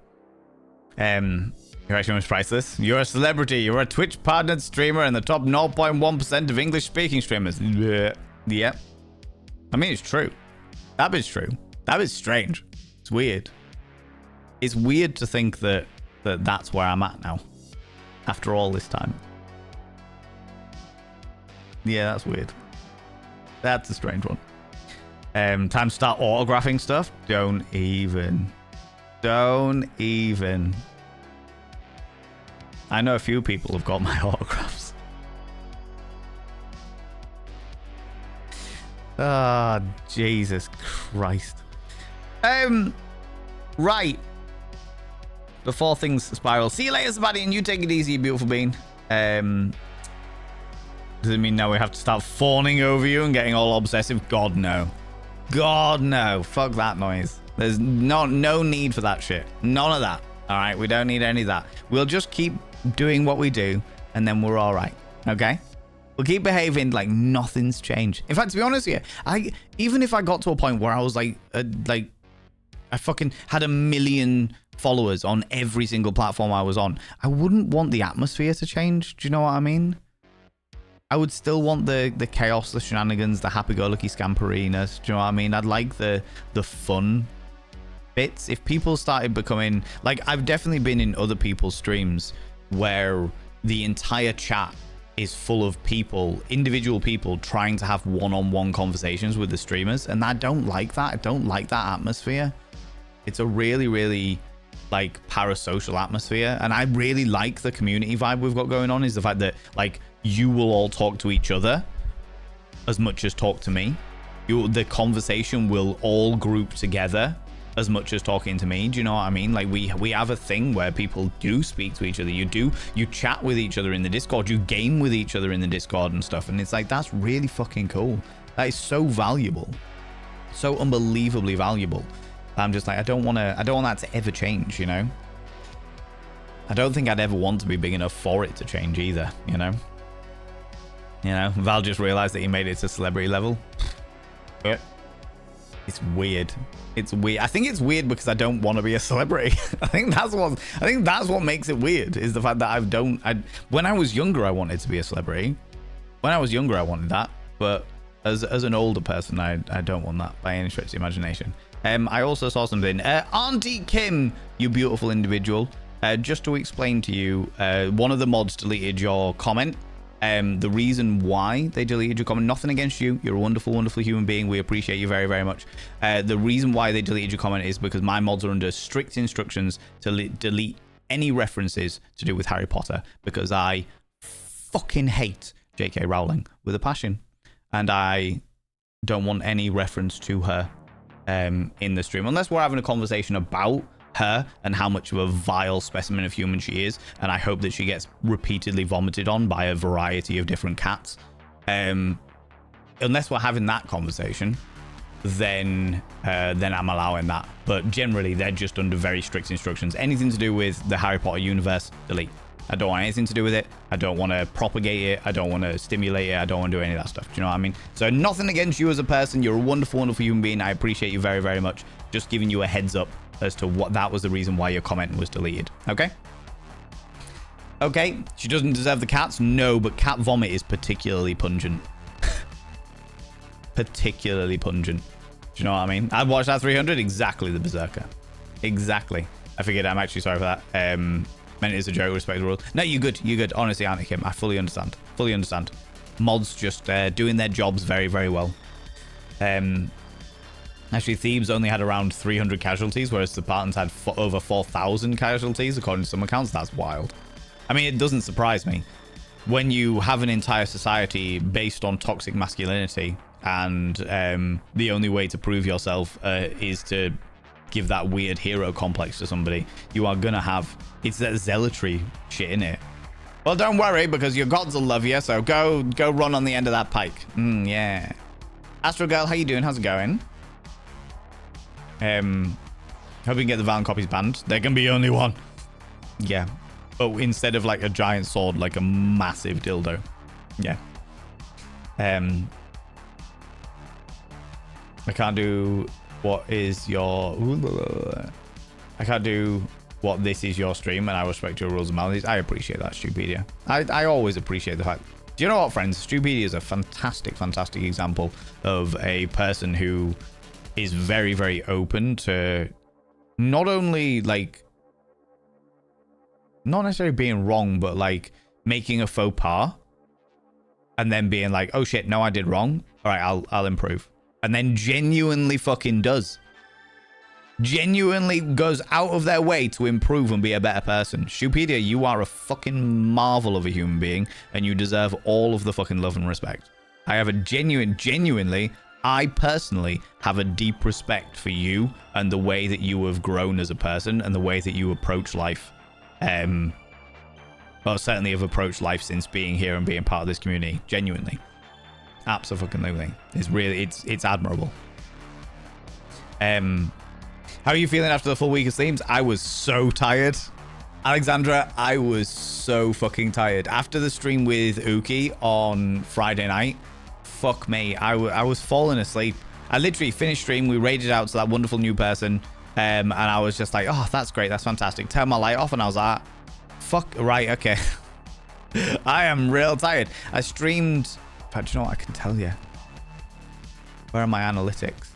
Your action was priceless. You're a celebrity. You're a Twitch partnered streamer in the top 0.1% of English speaking streamers. Yeah. I mean, it's true. That is true. That is strange. It's weird. It's weird to think that that's where I'm at now. After all this time. Yeah, that's weird. That's a strange one. Time to start autographing stuff. Don't even. I know a few people have got my autographs. Ah, Jesus Christ. Right. Before things spiral. See you later, somebody, and you take it easy, you beautiful bean. Does it mean now we have to start fawning over you and getting all obsessive? God, no. God, no. Fuck that noise. There's no need for that shit. None of that. All right? We don't need any of that. We'll just keep doing what we do, and then we're all right. Okay? We'll keep behaving like nothing's changed. In fact, to be honest with you, even if I got to a point where I was like I fucking had 1 million followers on every single platform I was on, I wouldn't want the atmosphere to change. Do you know what I mean? I would still want the chaos, the shenanigans, the happy-go-lucky scamperinas. Do you know what I mean? I'd like the fun bits. If people started becoming like, I've definitely been in other people's streams where the entire chat is full of people, individual people trying to have one-on-one conversations with the streamers, and I don't like that. I don't like that atmosphere. It's a really, really like parasocial atmosphere, and I really like the community vibe we've got going on, is the fact that like you will all talk to each other as much as talk to me. The conversation will all group together as much as talking to me. Do you know what I mean? Like we have a thing where people do speak to each other. You chat with each other in the Discord, you game with each other in the Discord and stuff, and it's like, that's really fucking cool. That is so valuable, so unbelievably valuable. I'm just like, I don't want that to ever change, you know? I don't think I'd ever want to be big enough for it to change either, you know? You know, Val just realized that he made it to celebrity level. Yeah. It's weird. It's weird. I think it's weird because I don't want to be a celebrity. I think that's what makes it weird, is the fact that when I was younger, I wanted to be a celebrity. When I was younger, I wanted that, but as an older person, I don't want that by any stretch of the imagination. I also saw something. Auntie Kim, you beautiful individual. Just to explain to you, one of the mods deleted your comment. The reason why they deleted your comment, nothing against you. You're a wonderful, wonderful human being. We appreciate you very, very much. The reason why they deleted your comment is because my mods are under strict instructions to delete any references to do with Harry Potter, because I fucking hate J.K. Rowling with a passion. And I don't want any reference to her in the stream, unless we're having a conversation about her and how much of a vile specimen of human she is, and I hope that she gets repeatedly vomited on by a variety of different cats. Unless we're having that conversation, then I'm allowing that. But generally, they're just under very strict instructions. Anything to do with the Harry Potter universe, delete. I don't want anything to do with it. I don't want to propagate it. I don't want to stimulate it. I don't want to do any of that stuff. Do you know what I mean? So nothing against you as a person. You're a wonderful, wonderful human being. I appreciate you very, very much. Just giving you a heads up as to what that was the reason why your comment was deleted. Okay? Okay. She doesn't deserve the cats? No, but cat vomit is particularly pungent. Particularly pungent. Do you know what I mean? I'd watch that 300. Exactly the Berserker. Exactly. I figured. I'm actually sorry for that. Meant it as a joke, respect the rules. No, you're good. You're good. Honestly, Auntie Kim, I fully understand. Fully understand. Mods just doing their jobs very, very well. Actually, Thebes only had around 300 casualties, whereas the Spartans had over 4,000 casualties, according to some accounts. That's wild. I mean, it doesn't surprise me. When you have an entire society based on toxic masculinity, and the only way to prove yourself is to give that weird hero complex to somebody, you are gonna have, it's that zealotry shit in it. Well, don't worry, because your gods will love you, so go run on the end of that pike. Yeah. Astro Girl, how you doing? How's it going? Hope we can get the Valen copies banned. There can be only one. Yeah. But instead of like a giant sword, like a massive dildo. Yeah. I can't do what is your... I can't do what this is your stream, and I respect your rules and melodies. I appreciate that, Stupedia. I always appreciate the fact... Do you know what, friends? Stupedia is a fantastic, fantastic example of a person who is very, very open to not only, like... Not necessarily being wrong, but, like, making a faux pas. And then being like, oh, shit, no, I did wrong. All right, I'll improve. And then genuinely fucking does. Genuinely goes out of their way to improve and be a better person. Stupedia, you are a fucking marvel of a human being, and you deserve all of the fucking love and respect. I have a genuinely, I personally have a deep respect for you and the way that you have grown as a person and the way that you approach life. Well, certainly have approached life since being here and being part of this community. Genuinely. Absolutely. It's really, it's admirable. How are you feeling after the full week of streams? I was so tired. Alexandra, I was so fucking tired. After the stream with Uki on Friday night, fuck me, I was falling asleep. I literally finished stream, we raided out to that wonderful new person, and I was just like, oh, that's great, that's fantastic. Turn my light off, and I was like, fuck, right, okay. I am real tired. I streamed... In fact, do you know what I can tell you? Where are my analytics?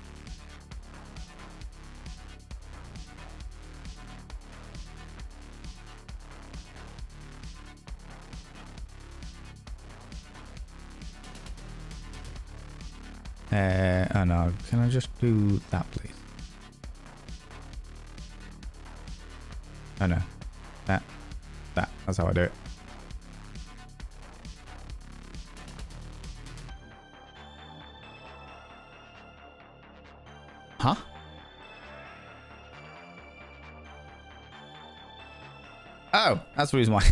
Oh no, can I just do that, please? Oh no, that's how I do it. Huh? Oh, that's the reason why.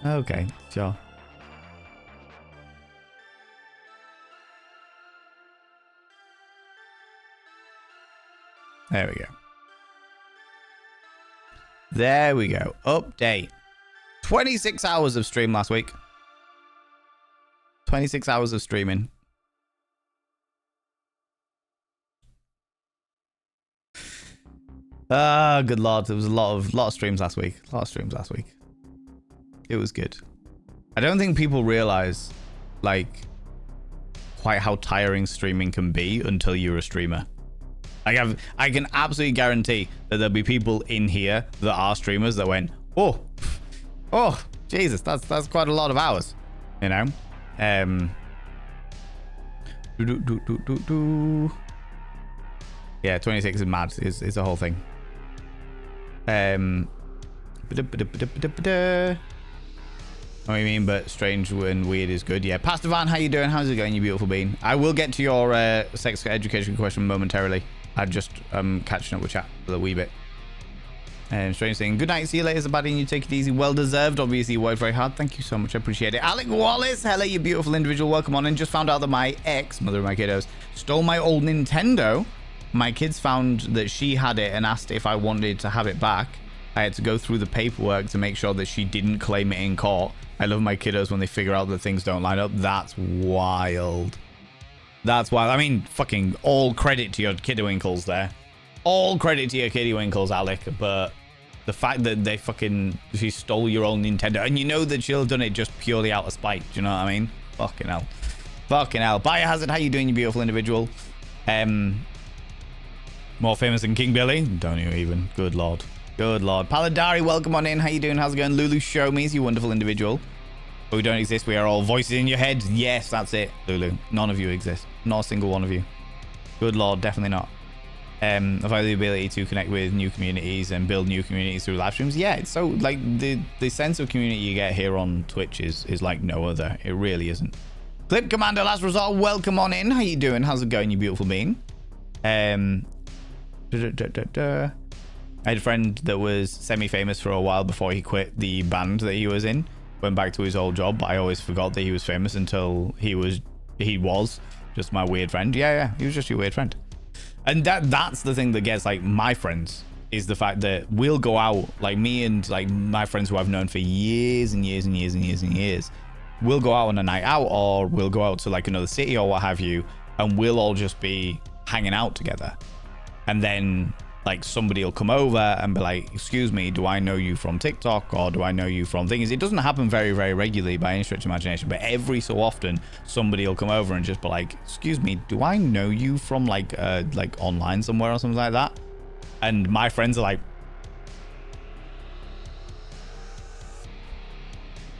Okay, sure. There we go. There we go. Update. 26 hours of stream last week. 26 hours of streaming. Ah, good lord. There was a lot of streams last week. A lot of streams last week. It was good. I don't think people realize, like, quite how tiring streaming can be until you're a streamer. Like, I can absolutely guarantee that there'll be people in here that are streamers that went, oh, Jesus, that's quite a lot of hours, you know? Yeah, 26 is mad. Is the whole thing. What do you mean? But strange and weird is good. Yeah, Pastor Van, how you doing? How's it going, you beautiful bean? I will get to your sex education question momentarily. I just catching up with chat for a wee bit. Strange thing. Good night. See you later, Zabadi. And you take it easy. Well deserved. Obviously, you worked very hard. Thank you so much. I appreciate it. Alec Wallace. Hello, you beautiful individual. Welcome on. And just found out that my ex, mother of my kiddos, stole my old Nintendo. My kids found that she had it and asked if I wanted to have it back. I had to go through the paperwork to make sure that she didn't claim it in court. I love my kiddos when they figure out that things don't line up. That's wild. That's wild. I mean, fucking all credit to your kiddiwinkles there. All credit to your kiddiwinkles, Alec. But the fact that she stole your own Nintendo, and you know that she'll have done it just purely out of spite. Do you know what I mean? Fucking hell. Fucking hell. Biohazard, how you doing, you beautiful individual? More famous than King Billy? Don't you even. Good lord. Good lord. Paladari, welcome on in. How you doing? How's it going? Lulu, show me, you wonderful individual. But we don't exist. We are all voices in your head. Yes, that's it, Lulu. None of you exist. Not a single one of you. Good lord, definitely not. I've had the ability to connect with new communities and build new communities through live streams. Yeah, it's so like the sense of community you get here on Twitch is like no other. It really isn't. Clip Commander, last resort. Welcome on in. How you doing? How's it going, you beautiful being? I had a friend that was semi-famous for a while before he quit the band that he was in. Went back to his old job, but I always forgot that he was famous until he was just my weird friend. Yeah, he was just your weird friend. And that's the thing that gets like my friends, is the fact that we'll go out, like me and like my friends who I've known for years and years and years and years and years. We'll go out on a night out, or we'll go out to like another city or what have you, and we'll all just be hanging out together. And then like somebody will come over and be like, excuse me, do I know you from TikTok, or do I know you from things? It doesn't happen very, very regularly by any stretch of imagination, but every so often somebody will come over and just be like, excuse me, do I know you from like online somewhere or something like that? And my friends are like,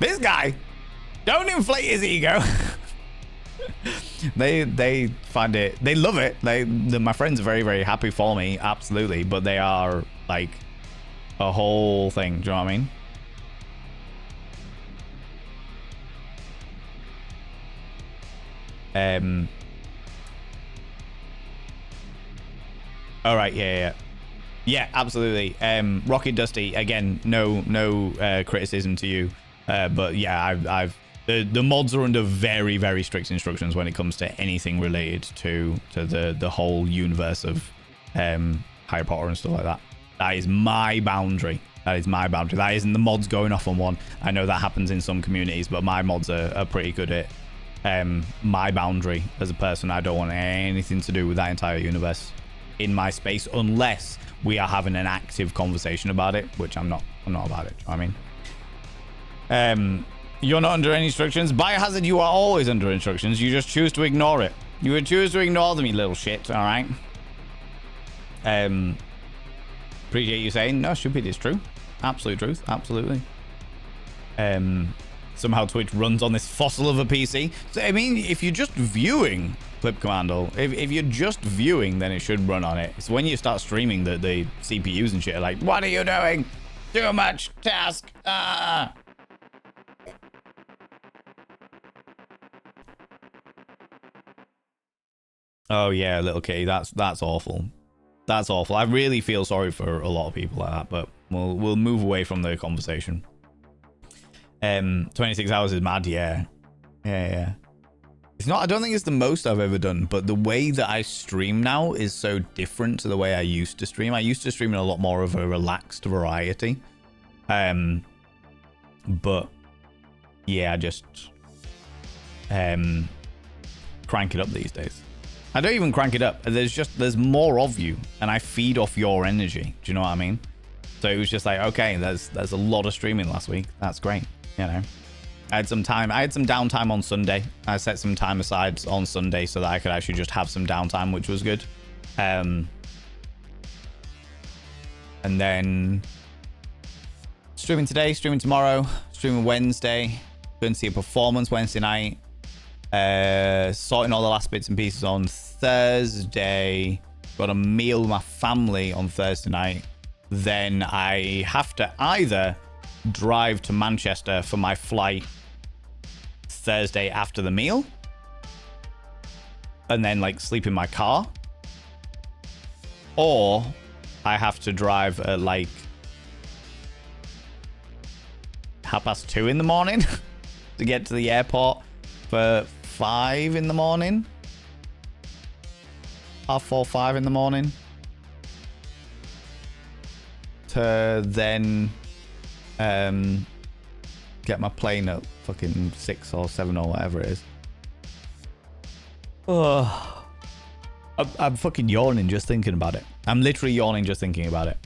this guy, don't inflate his ego. They find it, they love it. My friends are very, very happy for me, absolutely, but they are like a whole thing. Do you know what I mean? All right, yeah, absolutely. Rocket Dusty, again, no criticism to you, but yeah, the mods are under very, very strict instructions when it comes to anything related to the whole universe of Harry Potter and stuff like that. That is my boundary. That is my boundary. That isn't the mods going off on one. I know that happens in some communities, but my mods are pretty good at my boundary as a person. I don't want anything to do with that entire universe in my space unless we are having an active conversation about it, which I'm not about it. You know what I mean? You're not under any instructions. Biohazard, you are always under instructions. You just choose to ignore it. You would choose to ignore them, you little shit. All right. Appreciate you saying no. Stupid is true. Absolute truth. Absolutely. somehow Twitch runs on this fossil of a PC. So, I mean, if you're just viewing Clip Commando, if you're just viewing, then it should run on it. It's when you start streaming that the CPUs and shit are like, what are you doing? Too much task. Ah. Oh yeah, little kitty. That's awful. That's awful. I really feel sorry for a lot of people like that, but we'll move away from the conversation. 26 hours is mad, yeah. Yeah. It's not, I don't think it's the most I've ever done, but the way that I stream now is so different to the way I used to stream. I used to stream in a lot more of a relaxed variety. But yeah, I just crank it up these days. I don't even crank it up. There's more of you, and I feed off your energy. Do you know what I mean? So it was just like, okay, there's a lot of streaming last week. That's great, you know. I had some downtime on Sunday. I set some time aside on Sunday so that I could actually just have some downtime, which was good. And then streaming today, streaming tomorrow, streaming Wednesday. Going to see a performance Wednesday night. Sorting all the last bits and pieces on Thursday. Got a meal with my family on Thursday night. Then I have to either drive to Manchester for my flight Thursday after the meal and then like sleep in my car, or I have to drive at like 2:30 in the morning to get to the airport for 5 in the morning, 4:30, 5 in the morning, to then get my plane at fucking 6 or 7 or whatever it is. Oh, I'm fucking yawning just thinking about it. I'm literally yawning just thinking about it.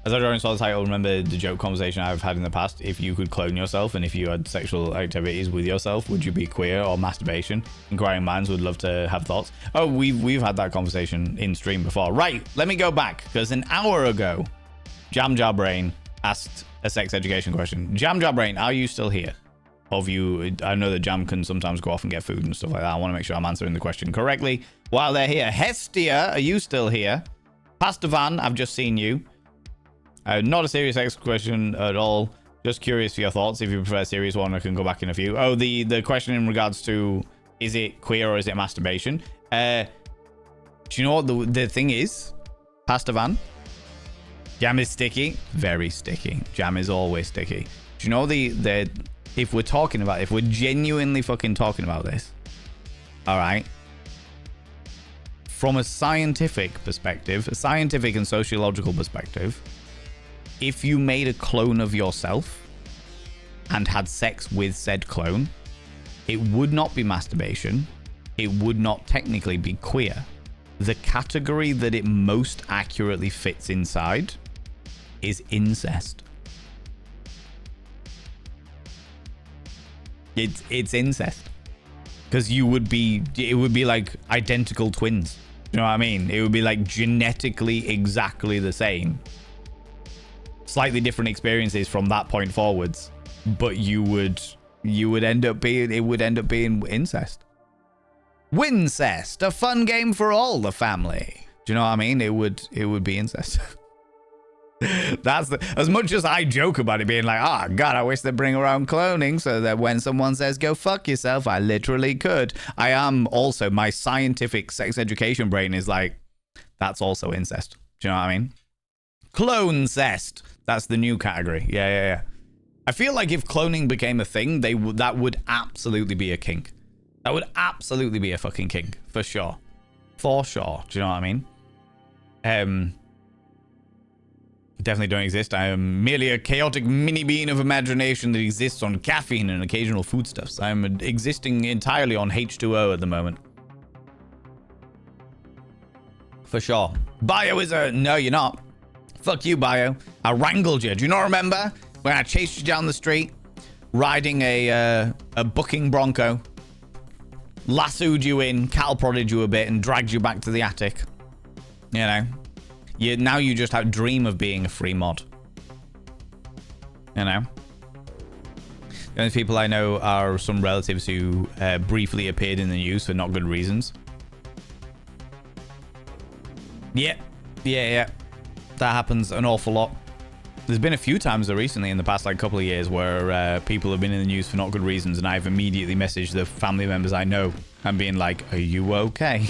As I already saw the title, remember the joke conversation I've had in the past. If you could clone yourself and if you had sexual activities with yourself, would you be queer or masturbation? Inquiring minds would love to have thoughts. Oh, we've had that conversation in stream before. Right, let me go back, because an hour ago, Jam Jar Brain asked a sex education question. Jam Jar Brain, are you still here? Of you, I know that Jam can sometimes go off and get food and stuff like that. I want to make sure I'm answering the question correctly while they're here. Hestia, are you still here? Pastor Van, I've just seen you. Not a serious sex question at all. Just curious for your thoughts. If you prefer a serious one, I can go back in a few. Oh, the question in regards to, is it queer or is it masturbation? Do you know what the thing is? Pastor Van? Jam is sticky. Very sticky. Jam is always sticky. Do you know if we're genuinely fucking talking about this, all right, from a scientific perspective, a scientific and sociological perspective, if you made a clone of yourself and had sex with said clone, it would not be masturbation. It would not technically be queer. The category that it most accurately fits inside is incest. It's incest. Because it would be like identical twins. You know what I mean? It would be like genetically exactly the same. Slightly different experiences from that point forwards, but it would end up being incest. Wincest, a fun game for all the family. Do you know what I mean? It would be incest. That's as much as I joke about it being like, oh god, I wish they'd bring around cloning so that when someone says go fuck yourself, I literally could. I am also, my scientific sex education brain is like, that's also incest. Do you know what I mean? Clone-cest. That's the new category. Yeah. I feel like if cloning became a thing, that would absolutely be a kink. That would absolutely be a fucking kink. For sure. For sure. Do you know what I mean? Definitely don't exist. I am merely a chaotic mini bean of imagination that exists on caffeine and occasional foodstuffs. I am existing entirely on H2O at the moment. For sure. Bio is a... No, you're not. Fuck you, Bio. I wrangled you. Do you not remember when I chased you down the street riding a bucking bronco, lassoed you in, cattle prodded you a bit, and dragged you back to the attic? You know? Now you just have a dream of being a free mod. You know? The only people I know are some relatives who briefly appeared in the news for not good reasons. Yeah. That happens an awful lot. There's been a few times recently in the past like couple of years where people have been in the news for not good reasons, and I've immediately messaged the family members I know and being like, are you okay?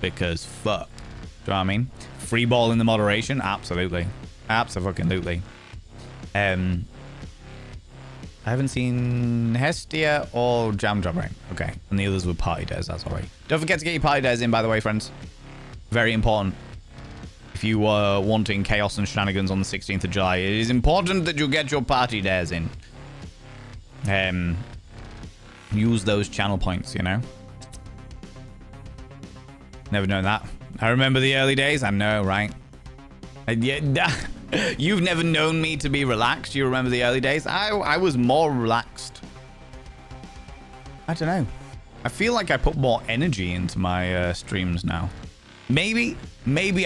Because fuck. Do you know what I mean? Free ball in the moderation? Absolutely. Absolutely. I haven't seen Hestia or Jam Job Ring. Okay. And the others were party days. That's all right. Don't forget to get your party days in, by the way, friends. Very important. If you are wanting chaos and shenanigans on the 16th of July, it is important that you get your party days in. Use those channel points, you know? Never known that. I remember the early days. I know, right? You've never known me to be relaxed. You remember the early days? I was more relaxed. I don't know. I feel like I put more energy into my streams now. Maybe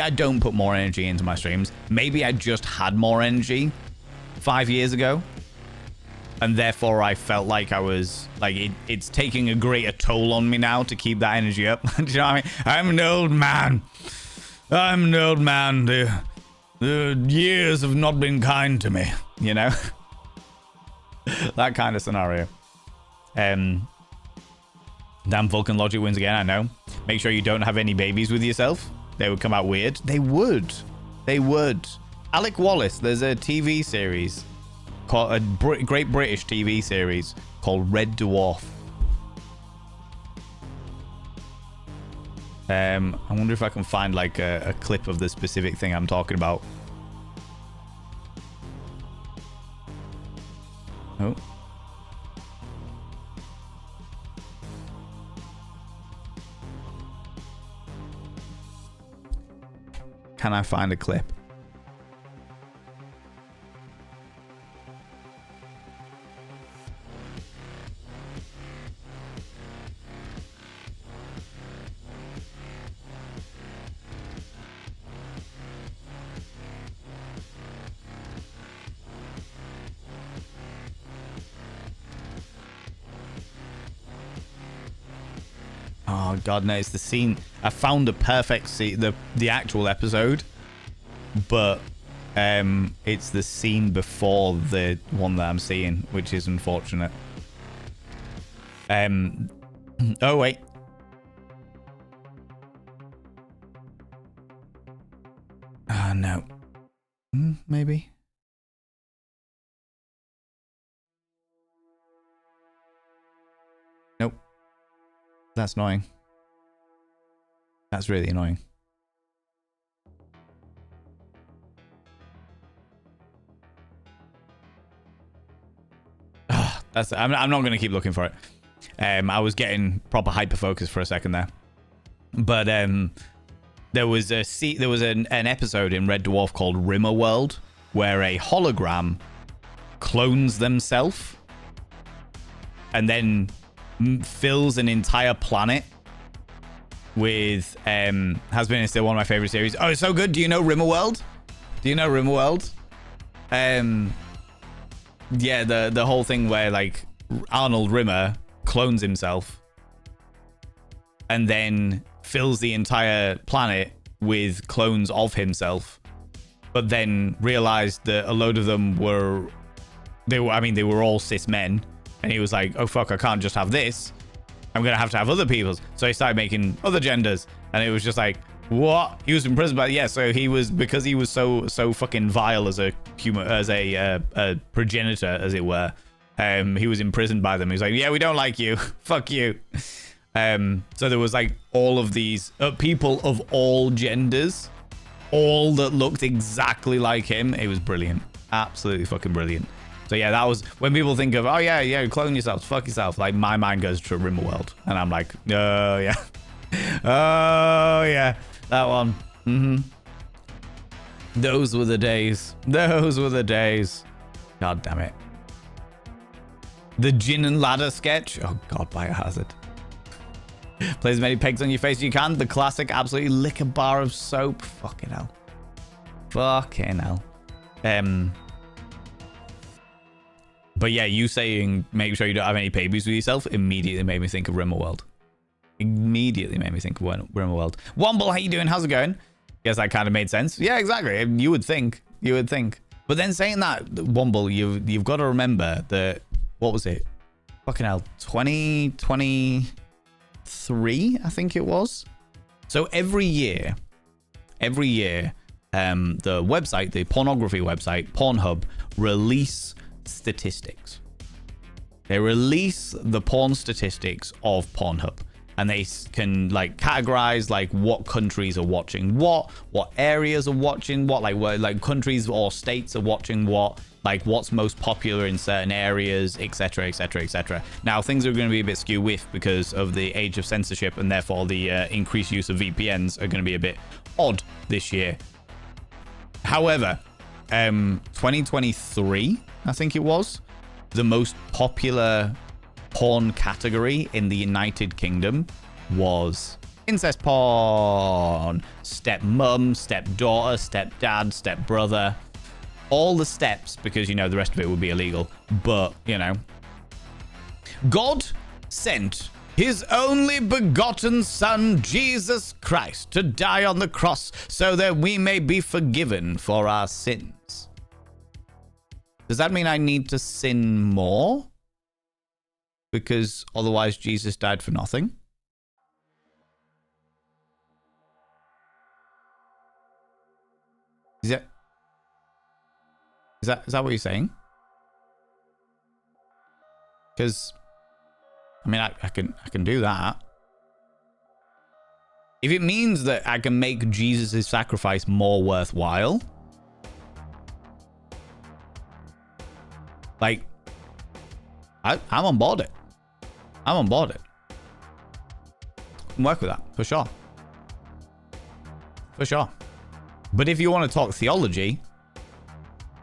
I don't put more energy into my streams. Maybe I just had more energy 5 years ago. And therefore I felt like I was like it's taking a greater toll on me now to keep that energy up. Do you know what I mean? I'm an old man. The years have not been kind to me, you know? That kind of scenario. Damn, Vulcan Logic wins again, I know. Make sure you don't have any babies with yourself. They would come out weird. They would. Alec Wallace, there's a TV series, called a Great British TV series called Red Dwarf. I wonder if I can find like a clip of the specific thing I'm talking about. Oh. Can I find a clip? Oh God, no! It's the scene. I found the perfect scene, the actual episode, but it's the scene before the one that I'm seeing, which is unfortunate. Oh wait. No. Maybe. Nope. That's annoying. That's really annoying. I'm not going to keep looking for it. I was getting proper hyper focus for a second there, but there was an episode in Red Dwarf called Rimmer World where a hologram clones themselves and then fills an entire planet with has been and still one of my favorite series. Oh, it's so good. Do you know Rimmer World? Yeah, the whole thing where like Arnold Rimmer clones himself and then fills the entire planet with clones of himself, but then realized that a load of them were all cis men, and he was like, oh fuck, I can't just have this, I'm gonna have to have other people's. So he started making other genders, and it was just like, what? He was imprisoned by, yeah, so he was, because he was so fucking vile as a human, as a progenitor, as it were, he was imprisoned by them. He was like, yeah, we don't like you. Fuck you. So there was like all of these people of all genders, all that looked exactly like him. It was brilliant. Absolutely fucking brilliant. So yeah, that was when people think of, oh yeah, clone yourself, fuck yourself. Like my mind goes to Rimmer World, and I'm like, oh yeah, oh yeah, that one. Those were the days. God damn it. The Gin and Ladder sketch. Oh God, Biohazard. Play as many pegs on your face as you can. The classic, absolutely lick a bar of soap. Fucking hell. But yeah, you saying make sure you don't have any babies with yourself immediately made me think of Rimmerworld. Immediately made me think of Rimmerworld. Womble, how you doing? How's it going? Guess that kind of made sense. Yeah, exactly. You would think. You would think. But then saying that, Womble, you've got to remember that, what was it? Fucking hell, 2023, I think it was. So every year, the website, the pornography website, Pornhub, release statistics. They release the porn statistics of Pornhub. And they can like categorize like what countries are watching what areas are watching what, like countries or states are watching what, like what's most popular in certain areas, etc, etc, etc. Now things are going to be a bit skew with because of the age of censorship, and therefore the increased use of VPNs are going to be a bit odd this year. However, 2023, I think it was, the most popular porn category in the United Kingdom was incest porn, stepmom, stepdaughter, stepdad, stepbrother, all the steps, because you know the rest of it would be illegal. But you know, God sent his only begotten son Jesus Christ to die on the cross so that we may be forgiven for our sins. Does that mean I need to sin more? Because otherwise Jesus died for nothing? Is that what you're saying? Because I mean, I can do that. If it means that I can make Jesus' sacrifice more worthwhile, like I'm on board it. I'm on board it. I can work with that, for sure. For sure. But if you want to talk theology,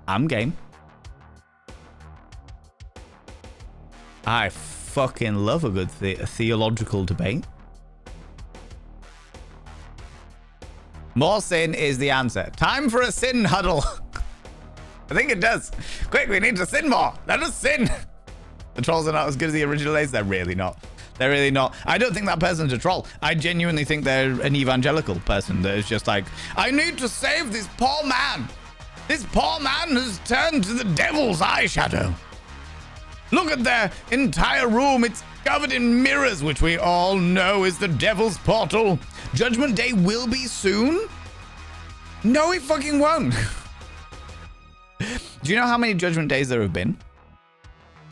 I'm game. I fucking love a good theological debate. More sin is the answer. Time for a sin huddle. I think it does. Quick, we need to sin more. Let us sin. The trolls are not as good as the original days. They're really not. They're really not. I don't think that person's a troll. I genuinely think they're an evangelical person that is just like, I need to save this poor man. This poor man has turned to the devil's eyeshadow. Look at their entire room. It's covered in mirrors, which we all know is the devil's portal. Judgment Day will be soon? No, it fucking won't. Do you know how many Judgment Days there have been?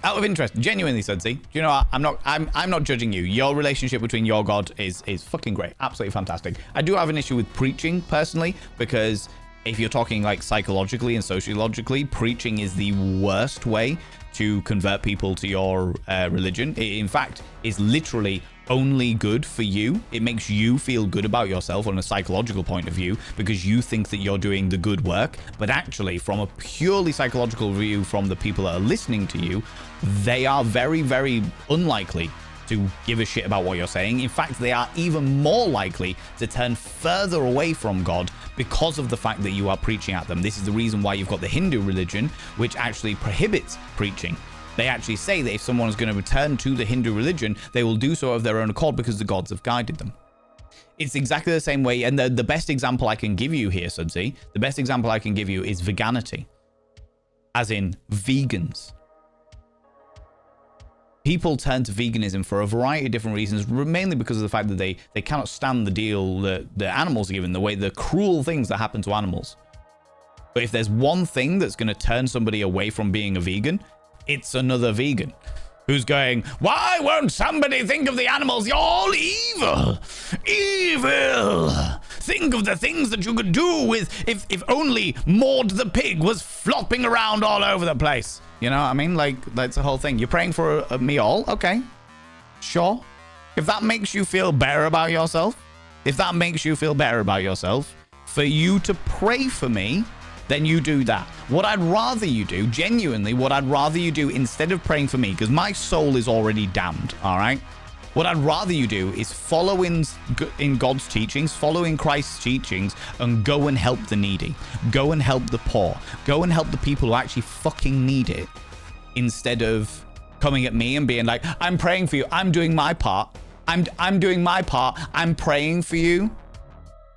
Out of interest, genuinely, Sudsy, do you know what? I'm not judging you. Your relationship between your God is fucking great. Absolutely fantastic. I do have an issue with preaching personally, because if you're talking like psychologically and sociologically, preaching is the worst way to convert people to your religion. It, in fact, is literally only good for you. It makes you feel good about yourself on a psychological point of view because you think that you're doing the good work. But actually, from a purely psychological view, from the people that are listening to you, they are very, very unlikely to give a shit about what you're saying. In fact, they are even more likely to turn further away from God because of the fact that you are preaching at them. This is the reason why you've got the Hindu religion, which actually prohibits preaching. They actually say that if someone is going to return to the Hindu religion, they will do so of their own accord because the gods have guided them. It's exactly the same way. And the best example I can give you here, Sudsy, the best example I can give you is veganity. As in vegans. People turn to veganism for a variety of different reasons, mainly because of the fact that they cannot stand the deal that the animals are given, the cruel things that happen to animals. But if there's one thing that's going to turn somebody away from being a vegan, it's another vegan who's going, why won't somebody think of the animals? You're all evil. Evil. Think of the things that you could do with if only Maud the pig was flopping around all over the place. You know what I mean? Like, that's the whole thing. You're praying for me all? Okay. Sure. If that makes you feel better about yourself, for you to pray for me, then you do that. What I'd rather you do, genuinely, what I'd rather you do instead of praying for me, because my soul is already damned, all right? What I'd rather you do is follow in God's teachings, follow in Christ's teachings, and go and help the needy. Go and help the poor. Go and help the people who actually fucking need it. instead of coming at me and being like, I'm praying for you. I'm doing my part. I'm doing my part. I'm praying for you.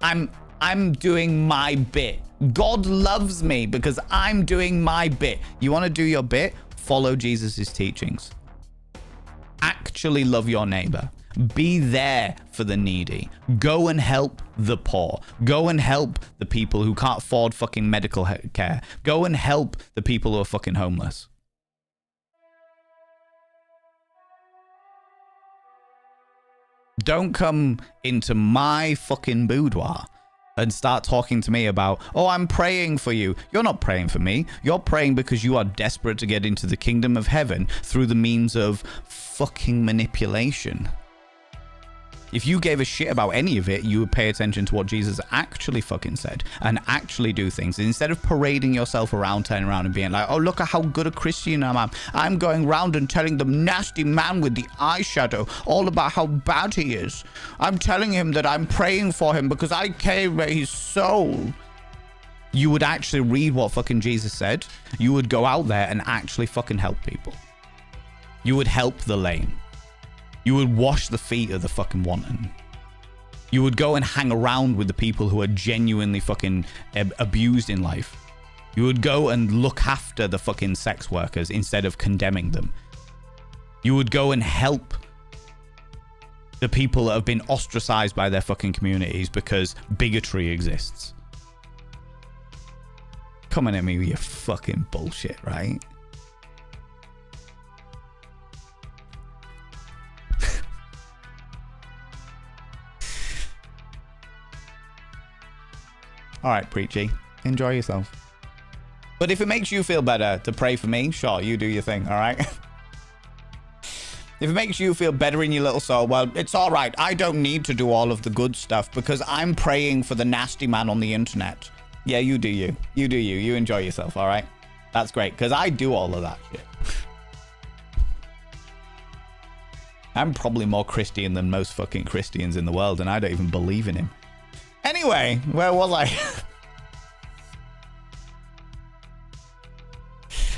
I'm doing my bit. God loves me because I'm doing my bit. You want to do your bit? Follow Jesus's teachings. Actually love your neighbor. Be there for the needy. Go and help the poor. Go and help the people who can't afford fucking medical care. Go and help the people who are fucking homeless. Don't come into my fucking boudoir and start talking to me about, oh, I'm praying for you. You're not praying for me. You're praying because you are desperate to get into the kingdom of heaven through the means of fucking manipulation. If you gave a shit about any of it, you would pay attention to what Jesus actually fucking said and actually do things. Instead of parading yourself around, turning around and being like, oh, look at how good a Christian I am. I'm going around and telling the nasty man with the eyeshadow all about how bad he is. I'm telling him that I'm praying for him because I care about his soul. You would actually read what fucking Jesus said. You would go out there and actually fucking help people. You would help the lame. You would wash the feet of the fucking wanton. You would go and hang around with the people who are genuinely fucking abused in life. You would go and look after the fucking sex workers instead of condemning them. You would go and help the people that have been ostracized by their fucking communities because bigotry exists. Coming at me with your fucking bullshit, right? All right, preachy. Enjoy yourself. But if it makes you feel better to pray for me, sure, you do your thing, all right? If it makes you feel better in your little soul, well, it's all right. I don't need to do all of the good stuff because I'm praying for the nasty man on the internet. Yeah, you do you. You do you. You enjoy yourself, all right? That's great, because I do all of that shit. I'm probably more Christian than most fucking Christians in the world, and I don't even believe in him. Anyway, where was I?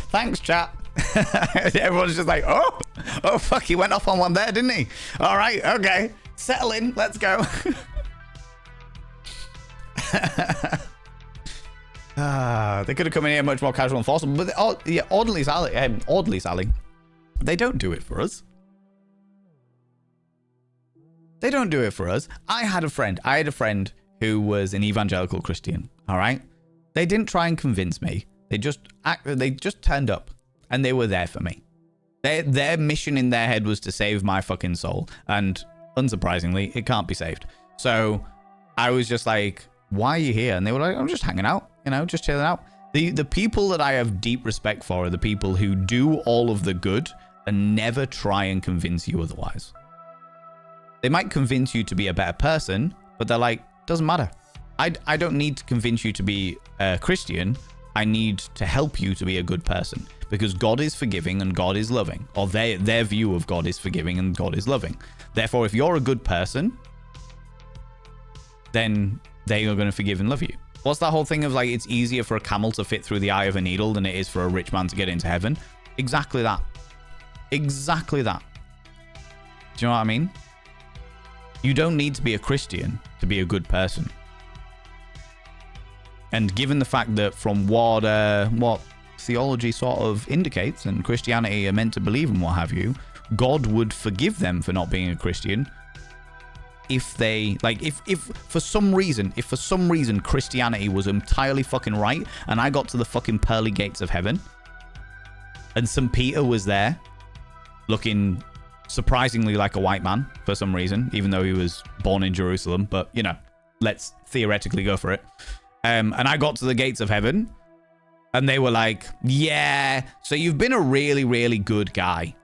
Thanks, chat. Everyone's just like, oh, fuck, he went off on one there, didn't he? All right, okay. Settle in, let's go. They could have come in here much more casual and forcible, but yeah, Orderly Sally, they don't do it for us. They don't do it for us. I had a friend who was an evangelical Christian, all right? They didn't try and convince me. They just turned up and they were there for me. Their mission in their head was to save my fucking soul. And unsurprisingly, it can't be saved. So I was just like, why are you here? And they were like, I'm just hanging out, just chilling out. The people that I have deep respect for are the people who do all of the good and never try and convince you otherwise. They might convince you to be a better person, but they're like, doesn't matter. I don't need to convince you to be a Christian. I need to help you to be a good person because God is forgiving and God is loving, or their view of God is forgiving and God is loving. Therefore, if you're a good person, then they are going to forgive and love you. What's that whole thing of like, it's easier for a camel to fit through the eye of a needle than it is for a rich man to get into heaven? Exactly that. Exactly that. Do you know what I mean? You don't need to be a Christian to be a good person. And given the fact that from what theology sort of indicates and Christianity are meant to believe and what have you, God would forgive them for not being a Christian if they, like, if for some reason Christianity was entirely fucking right and I got to the fucking pearly gates of heaven and St. Peter was there looking surprisingly like a white man for some reason, even though he was born in Jerusalem, but let's theoretically go for it. And I got to the gates of heaven and they were like, yeah, so you've been a really, really good guy.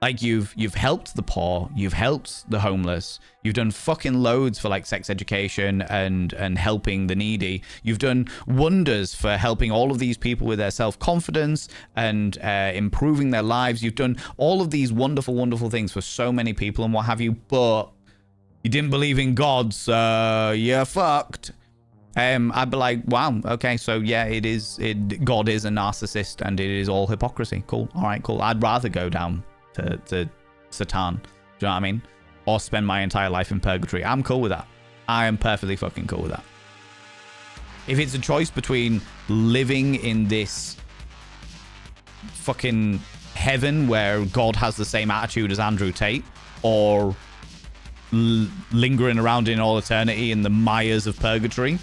Like you've helped the poor, you've helped the homeless, you've done fucking loads for like sex education and helping the needy. You've done wonders for helping all of these people with their self-confidence and improving their lives. You've done all of these wonderful, wonderful things for so many people and what have you, but you didn't believe in God, so you're fucked. I'd be like, wow, okay, so yeah, God is a narcissist and it is all hypocrisy. Cool. All right, cool. I'd rather go down to Satan. Do you know what I mean? Or spend my entire life in purgatory. I'm cool with that. I am perfectly fucking cool with that. If it's a choice between living in this fucking heaven where God has the same attitude as Andrew Tate, or lingering around in all eternity in the mires of purgatory,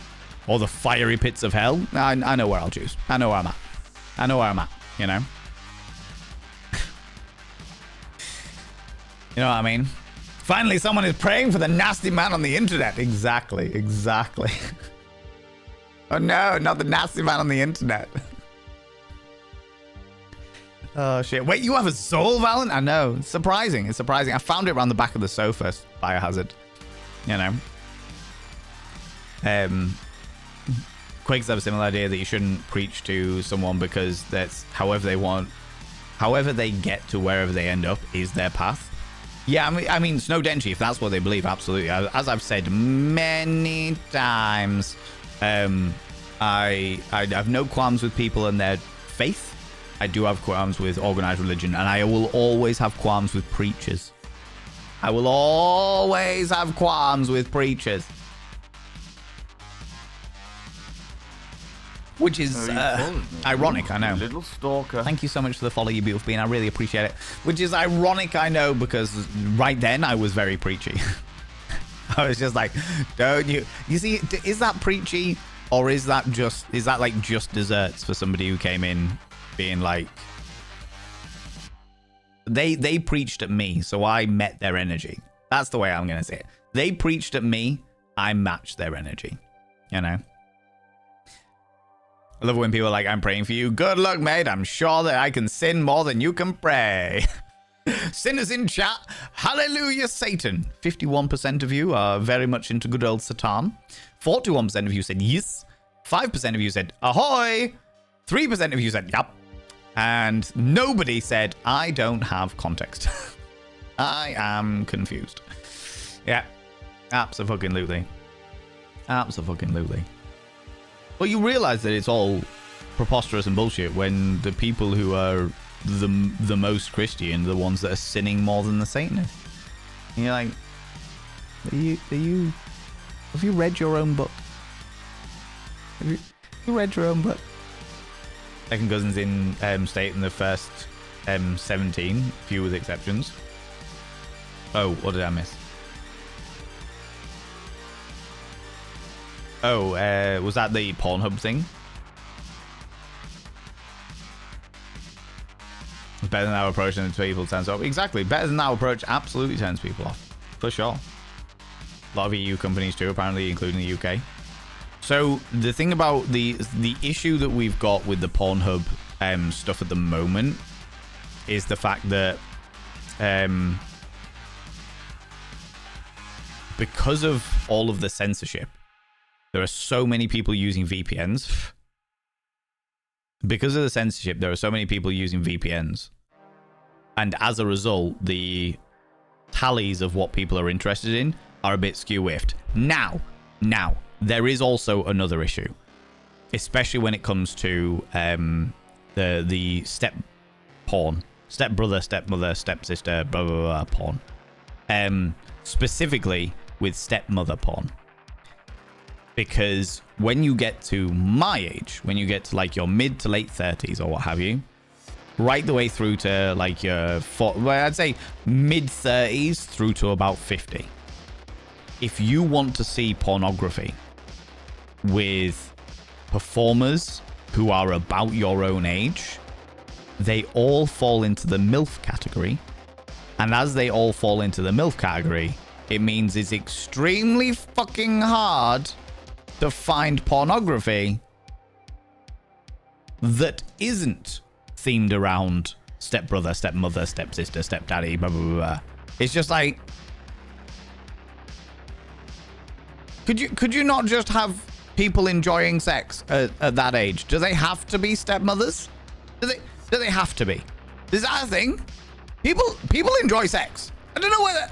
or the fiery pits of hell, I know where I'll choose. I know where I'm at. I know where I'm at, you know? You know what I mean? Finally, someone is praying for the nasty man on the internet. Exactly. Oh no, not the nasty man on the internet. Oh shit. Wait, you have a soul, Valen? I know. It's surprising. I found it around the back of the sofa, Biohazard. You know. Quigs have a similar idea that you shouldn't preach to someone because that's however they get to wherever they end up is their path. Yeah, I mean, Snow Denchi, if that's what they believe, absolutely. As I've said many times, I have no qualms with people and their faith. I do have qualms with organized religion, and I will always have qualms with preachers. I will always have qualms with preachers. Which is ironic, I know. Little stalker. Thank you so much for the follow, you beautiful being. I really appreciate it. Which is ironic, I know, because right then I was very preachy. I was just like, don't you... You see, is that preachy, or is that like just desserts for somebody who came in being like... They preached at me, so I met their energy. That's the way I'm going to say it. They preached at me, I matched their energy. You know? I love when people are like, I'm praying for you. Good luck, mate. I'm sure that I can sin more than you can pray. Sinners in chat. Hallelujah, Satan. 51% of you are very much into good old Satan. 41% of you said yes. 5% of you said ahoy. 3% of you said yup. And nobody said, I don't have context. I am confused. Yeah. Abso-fucking-lutely. Abso-fucking-lutely. Well, you realize that it's all preposterous and bullshit when the people who are the most Christian are the ones that are sinning more than the Satanists. And you're like, have you read your own book? Have you read your own book? Second cousins in state in the first 17, few with exceptions. Oh, what did I miss? Oh, was that the Pornhub thing? Better than our approach and people turns off. Exactly, better than our approach absolutely turns people off. For sure. A lot of EU companies too, apparently, including the UK. So the thing about the issue that we've got with the Pornhub stuff at the moment is the fact that because of all of the censorship, there are so many people using VPNs. Because of the censorship, there are so many people using VPNs. And as a result, the tallies of what people are interested in are a bit skew-whiffed. Now, there is also another issue. Especially when it comes to the step porn. Step brother, stepmother, stepsister, blah, blah, blah, porn. Specifically with stepmother porn. Because when you get to my age, when you get to like your mid to late 30s or what have you, right the way through to like your, I'd say mid 30s through to about 50. If you want to see pornography with performers who are about your own age, they all fall into the MILF category. And as they all fall into the MILF category, it means it's extremely fucking hard to find pornography that isn't themed around stepbrother, stepmother, stepsister, stepdaddy, blah, blah, blah, blah. It's just like, could you not just have people enjoying sex at that age? Do they have to be stepmothers? Do they have to be? Is that a thing? People enjoy sex. I don't know whether.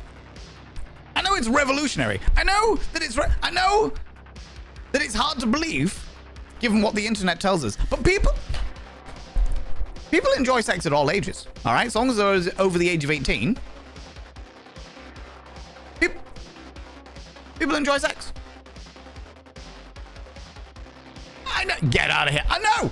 I know it's revolutionary. I know that it's. I know that it's hard to believe, given what the internet tells us. But people enjoy sex at all ages, all right? As long as they're over the age of 18, people enjoy sex. I know. Get out of here. I know.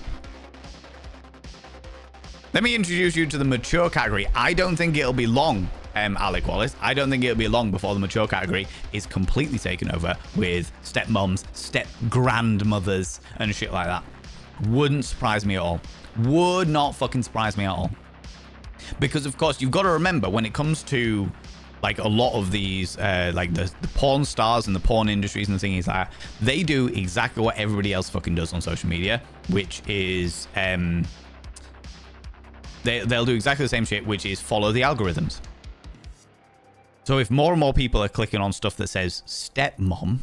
Let me introduce you to the mature category. I don't think it'll be long, Alec Wallace. I don't think it'll be long before the mature category is completely taken over with stepmoms, step-grandmothers, and shit like that. Wouldn't surprise me at all. Would not fucking surprise me at all. Because, of course, you've got to remember, when it comes to like a lot of these, like the porn stars and the porn industries and things like that, they do exactly what everybody else fucking does on social media, which is, they'll do exactly the same shit, which is follow the algorithms. So if more and more people are clicking on stuff that says stepmom,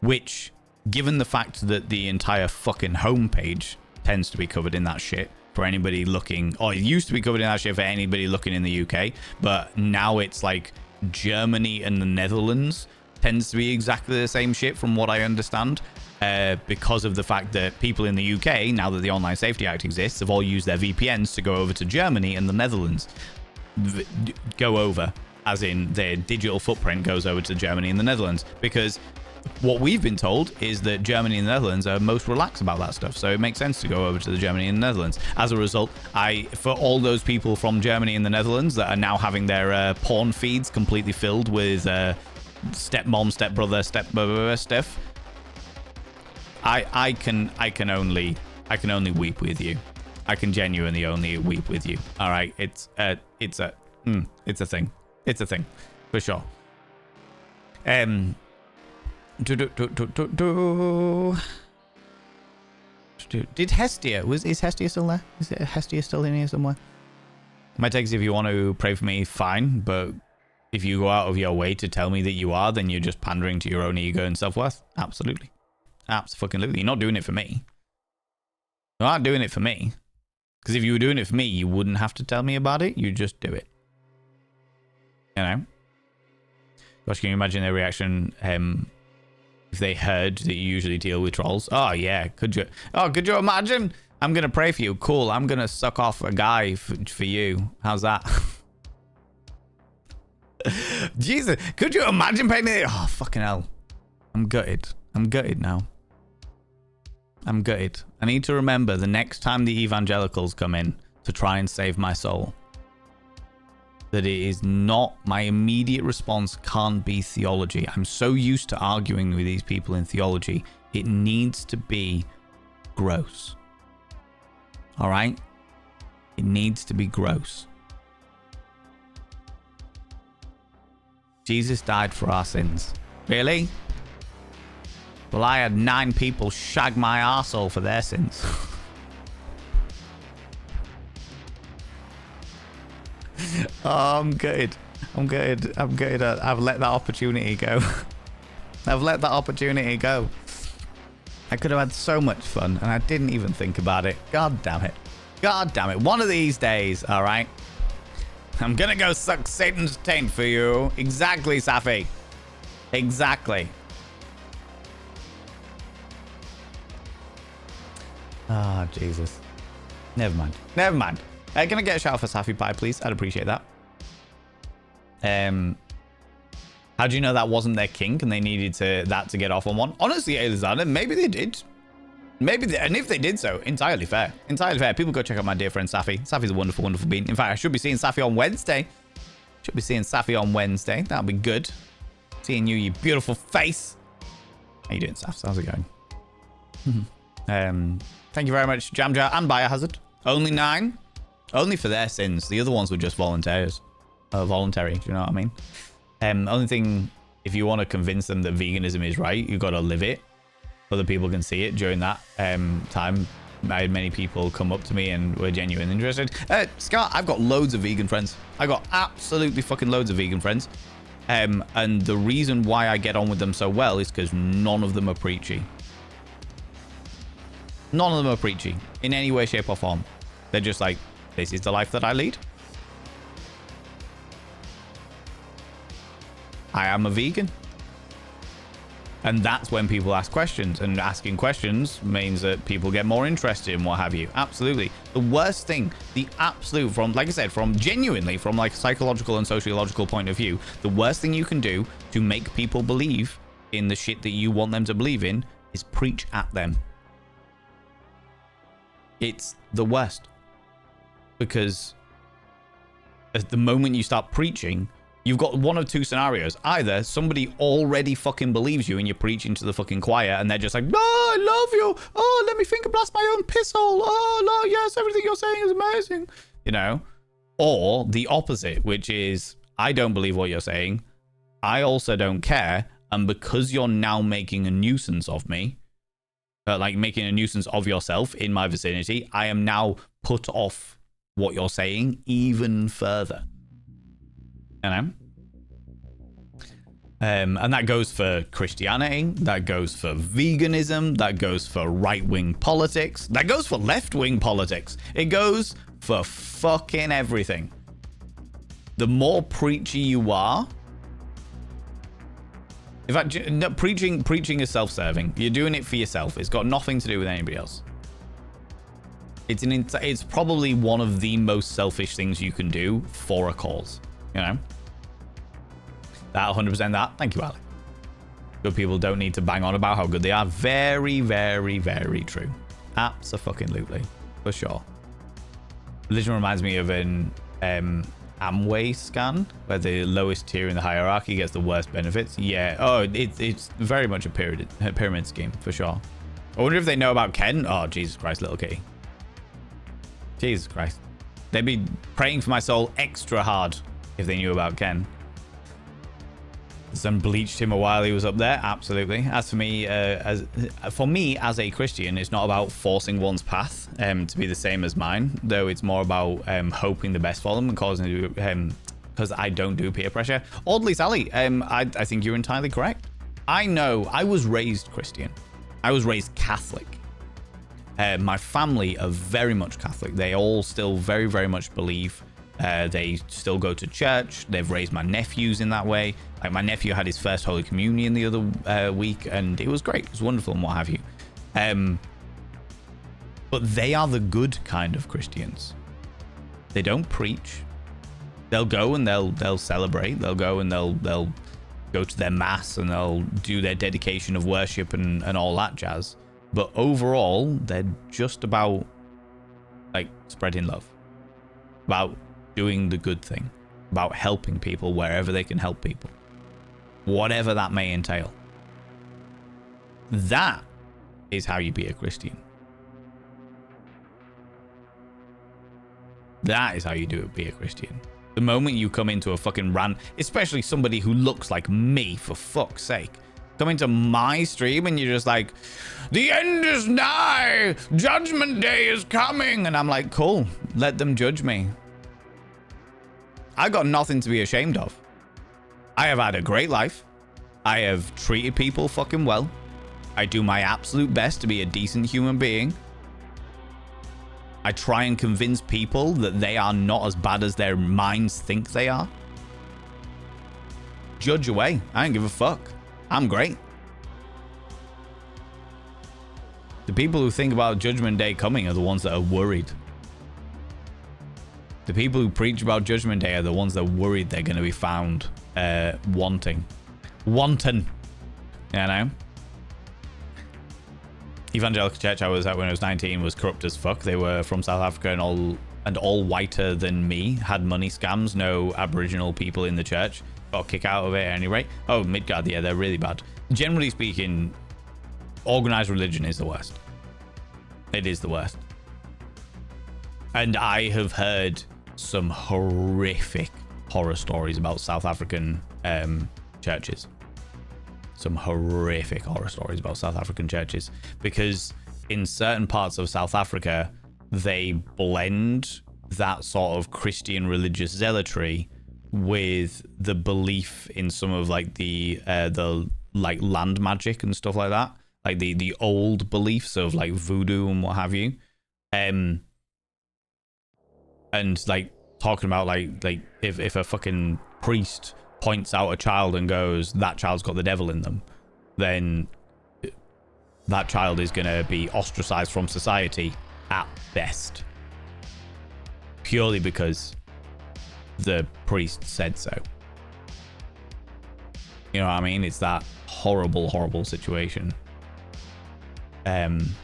which, given the fact that the entire fucking homepage tends to be covered in that shit for anybody looking, or it used to be covered in that shit for anybody looking in the UK, but now it's like Germany and the Netherlands tends to be exactly the same shit from what I understand, because of the fact that people in the UK, now that the Online Safety Act exists, have all used their VPNs to go over to Germany and the Netherlands. Go over, as in their digital footprint goes over to Germany and the Netherlands, because what we've been told is that Germany and the Netherlands are most relaxed about that stuff, so it makes sense to go over to the Germany and the Netherlands. As a result, for all those people from Germany and the Netherlands that are now having their porn feeds completely filled with stepmom, stepbrother, stuff, I can only weep with you. I can genuinely only weep with you. All right, it's a thing. It's a thing for sure. Did Hestia, is Hestia still there? Is Hestia still in here somewhere? My take is, if you want to pray for me, fine, but if you go out of your way to tell me that you are, then you're just pandering to your own ego and self-worth. Absolutely. Absolutely. You're not doing it for me. You aren't doing it for me. Because if you were doing it for me, you wouldn't have to tell me about it. You just do it. You know? Gosh, can you imagine their reaction if they heard that you usually deal with trolls? Oh, yeah. Could you imagine? I'm going to pray for you. Cool. I'm going to suck off a guy for you. How's that? Jesus. Could you imagine paying it? Oh, fucking hell. I'm gutted. I'm gutted now. I'm gutted. I need to remember the next time the evangelicals come in to try and save my soul, that it is not, my immediate response can't be theology. I'm so used to arguing with these people in theology. It needs to be gross. All right? It needs to be gross. Jesus died for our sins. Really? Well, I had 9 people shag my arsehole for their sins. Oh, I'm good. I've let that opportunity go. I've let that opportunity go. I could have had so much fun, and I didn't even think about it. God damn it. God damn it. One of these days, all right? I'm gonna go suck Satan's taint for you. Exactly, Safi. Exactly. Ah, oh, Jesus. Never mind. Can I get a shout out for Safi Pie, please? I'd appreciate that. How do you know that wasn't their kink and they needed that to get off on one? Honestly, Elizada, maybe they did. And if they did so, entirely fair. Entirely fair. People go check out my dear friend Safi. Safi's a wonderful, wonderful being. In fact, I should be seeing Safi on Wednesday. That'll be good. Seeing you, you beautiful face. How you doing, Saf? How's it going? Thank you very much, Jamjar and Biohazard. Only 9. Only for their sins. The other ones were just voluntary. Do you know what I mean? Only thing, if you want to convince them that veganism is right, you've got to live it. Other people can see it. During that time, I had many people come up to me and were genuinely interested. Scott, I've got loads of vegan friends. I got absolutely fucking loads of vegan friends. And the reason why I get on with them so well is because none of them are preachy. None of them are preachy in any way, shape, or form. They're just like, this is the life that I lead. I am a vegan. And that's when people ask questions, and asking questions means that people get more interested in what have you. Absolutely. The worst thing, the absolute, from, like I said, from genuinely, from like a psychological and sociological point of view, the worst thing you can do to make people believe in the shit that you want them to believe in is preach at them. It's the worst. Because at the moment you start preaching, you've got one of two scenarios. Either somebody already fucking believes you and you're preaching to the fucking choir and they're just like, oh, I love you. Oh, let me finger blast my own piss hole. Oh, no, yes, everything you're saying is amazing. You know? Or the opposite, which is, I don't believe what you're saying. I also don't care. And because you're now making a nuisance of me, like making a nuisance of yourself in my vicinity, I am now put off what you're saying even further. You know? And that goes for Christianity, that goes for veganism, that goes for right-wing politics, that goes for left-wing politics. It goes for fucking everything. The more preachy you are, in fact, no, preaching is self-serving. You're doing it for yourself. It's got nothing to do with anybody else. It's probably one of the most selfish things you can do for a cause. You know? That 100% that. Thank you, Alec. Good people don't need to bang on about how good they are. Very, very, very true. Abso-fucking-lutely. For sure. Religion reminds me of an Amway scan, where the lowest tier in the hierarchy gets the worst benefits. Yeah. Oh, it's very much a pyramid scheme, for sure. I wonder if they know about Ken. Oh, Jesus Christ, little kitty. Jesus Christ. They'd be praying for my soul extra hard if they knew about Ken. Some bleached him a while he was up there. Absolutely. As for me, as a Christian, it's not about forcing one's path to be the same as mine, though it's more about hoping the best for them and causing because I don't do peer pressure. Oddly, Sally, I think you're entirely correct. I know I was raised Christian. I was raised Catholic. My family are very much Catholic. They all still very, very much believe. They still go to church. They've raised my nephews in that way. Like, my nephew had his first Holy Communion the other week, and it was great. It was wonderful and what have you. But they are the good kind of Christians. They don't preach. They'll go and they'll celebrate. They'll go and they'll go to their mass and they'll do their dedication of worship and all that jazz. But overall, they're just about, like, spreading love. About doing the good thing. About helping people wherever they can help people. Whatever that may entail. That is how you be a Christian. That is how you do it, be a Christian. The moment you come into a fucking rant, especially somebody who looks like me, for fuck's sake, come into my stream and you're just like, the end is nigh, judgment day is coming, and I'm like, cool, let them judge me. I got nothing to be ashamed of. I have had a great life. I have treated people fucking well. I do my absolute best to be a decent human being. I try and convince people that they are not as bad as their minds think they are. Judge away. I don't give a fuck. I'm great. The people who think about Judgment Day coming are the ones that are worried. The people who preach about Judgment Day are the ones that are worried they're going to be found wanting. Wanton. You know? Evangelical church I was at when I was 19 was corrupt as fuck. They were from South Africa and all whiter than me. Had money scams. No Aboriginal people in the church. Got a kick out of it at any rate. Oh, Midgard, yeah, they're really bad. Generally speaking, organized religion is the worst. It is the worst. And I have heard some horrific horror stories about South African churches. Some horrific horror stories about South African churches, because in certain parts of South Africa, they blend that sort of Christian religious zealotry with the belief in some of like the like land magic and stuff like that, like the old beliefs of like voodoo and what have you, and like talking about like if a fucking priest points out a child and goes, that child's got the devil in them, then that child is going to be ostracized from society at best. Purely because the priest said so. You know what I mean? It's that horrible, horrible situation. Van's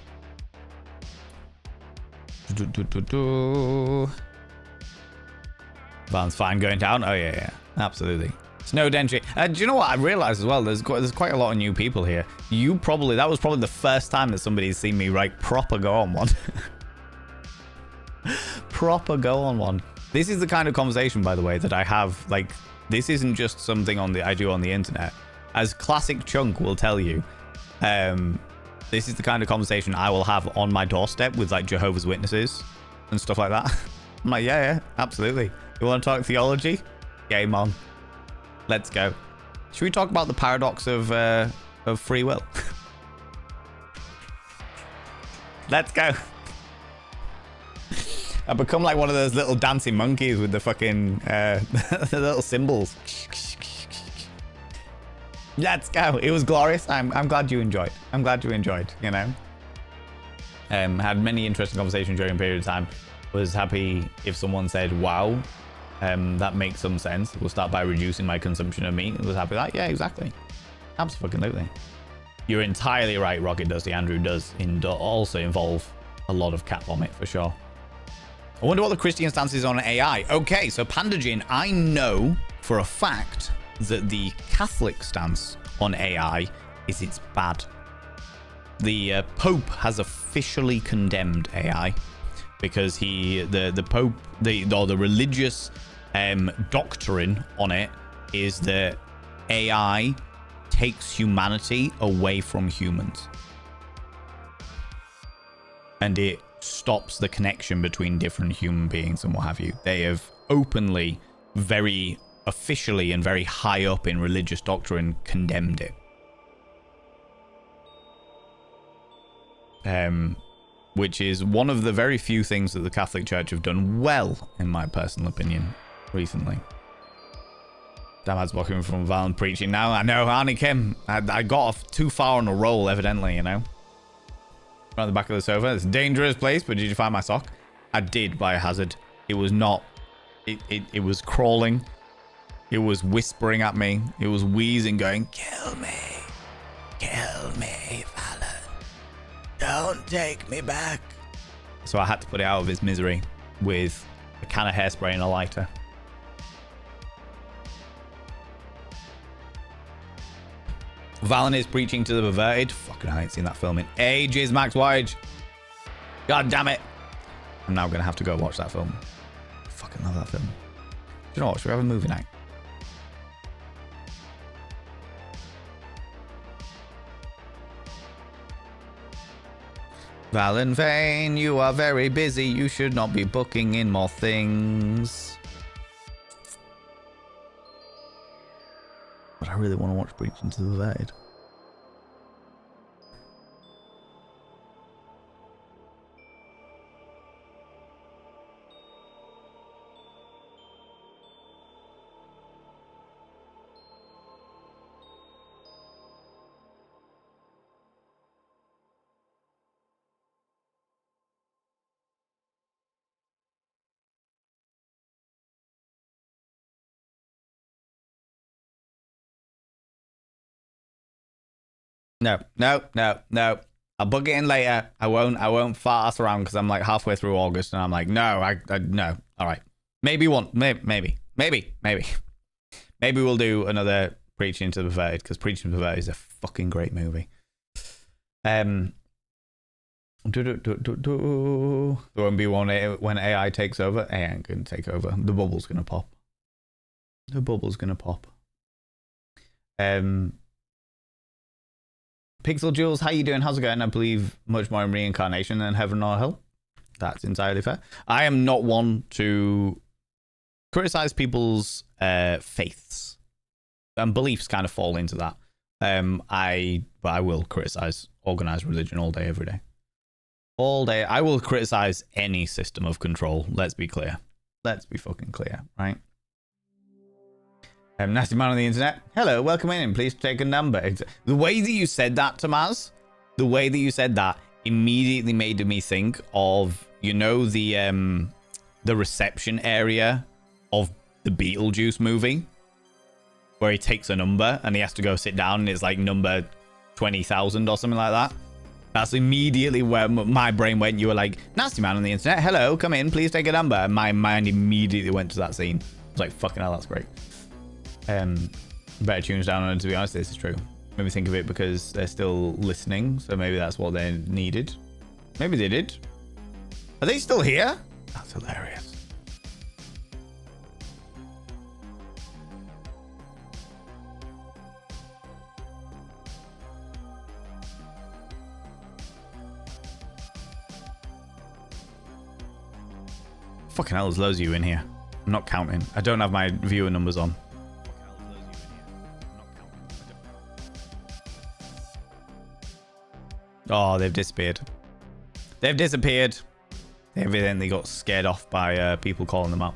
fine going down. Oh yeah, absolutely. Snow Dentry. Do you know what I realized as well? There's quite a lot of new people here. That was probably the first time that somebody's seen me proper go on one. Proper go on one. This is the kind of conversation, by the way, that I have. Like, this isn't just something I do on the internet. As Classic Chunk will tell you, this is the kind of conversation I will have on my doorstep with like Jehovah's Witnesses and stuff like that. I'm like, yeah, absolutely. You want to talk theology? Game on. Let's go. Should we talk about the paradox of free will? Let's go. I become like one of those little dancing monkeys with the fucking the little cymbals. Let's go. It was glorious. I'm glad you enjoyed. I'm glad you enjoyed, you know. Had many interesting conversations during a period of time. Was happy if someone said, wow, that makes some sense. We'll start by reducing my consumption of meat. I was happy with that. Yeah, exactly. Absolutely. You're entirely right, Rocket Dusty. Andrew does also involve a lot of cat vomit for sure. I wonder what the Christian stance is on AI. Okay, so Pandagin, I know for a fact that the Catholic stance on AI is it's bad. The Pope has officially condemned AI because the Pope, the religious doctrine on it is that AI takes humanity away from humans. And it stops the connection between different human beings and what have you. They have openly, very officially and very high up in religious doctrine condemned it. Which is one of the very few things that the Catholic Church have done well, in my personal opinion, recently. Damad's walking from Val and preaching now. I know, Arnie Kim. I got off too far on a roll, evidently, you know. Around the back of the sofa. It's a dangerous place, but did you find my sock? I did, by a hazard. It was not... It was crawling. It was whispering at me. It was wheezing, going, kill me. Kill me, Fallon. Don't take me back. So I had to put it out of its misery with a can of hairspray and a lighter. Valen is preaching to the perverted. Fucking I ain't seen that film in ages, Max Wage. God damn it. I'm now going to have to go watch that film. I fucking love that film. Do you know what? Should we have a movie night? Valen Vane, you are very busy. You should not be booking in more things. But I really want to watch Preaching to the Perverted. No. I'll book it in later. I won't fart ass around because I'm like halfway through August and I'm like, no, no. All right. Maybe we'll do another Preaching to the Perverted because Preaching to the Perverted is a fucking great movie. There won't be one when AI takes over. AI ain't going to take over. The bubble's going to pop. Pixel Jules, how you doing? How's it going? I believe much more in reincarnation than heaven or hell. That's entirely fair. I am not one to criticize people's faiths. And beliefs kind of fall into that. But I will criticize organized religion all day, every day. All day. I will criticize any system of control. Let's be clear. Let's be fucking clear, right? Nasty man on the internet. Hello, welcome in. Please take a number. The way that you said that, Tamaz, the way that you said that immediately made me think of, you know, the reception area of the Beetlejuice movie, where he takes a number and he has to go sit down and it's like number 20,000 or something like that. That's immediately where my brain went. You were like, nasty man on the internet. Hello, come in. Please take a number. And my mind immediately went to that scene. I was like, fucking hell, that's great. Better tunes down on it, to be honest. This is true. Maybe think of it because they're still listening. So maybe that's what they needed. Maybe they did. Are they still here? That's hilarious. Fucking hell, there's loads of you in here. I'm not counting. I don't have my viewer numbers on. Oh, they've disappeared. They've disappeared. They evidently got scared off by people calling them out.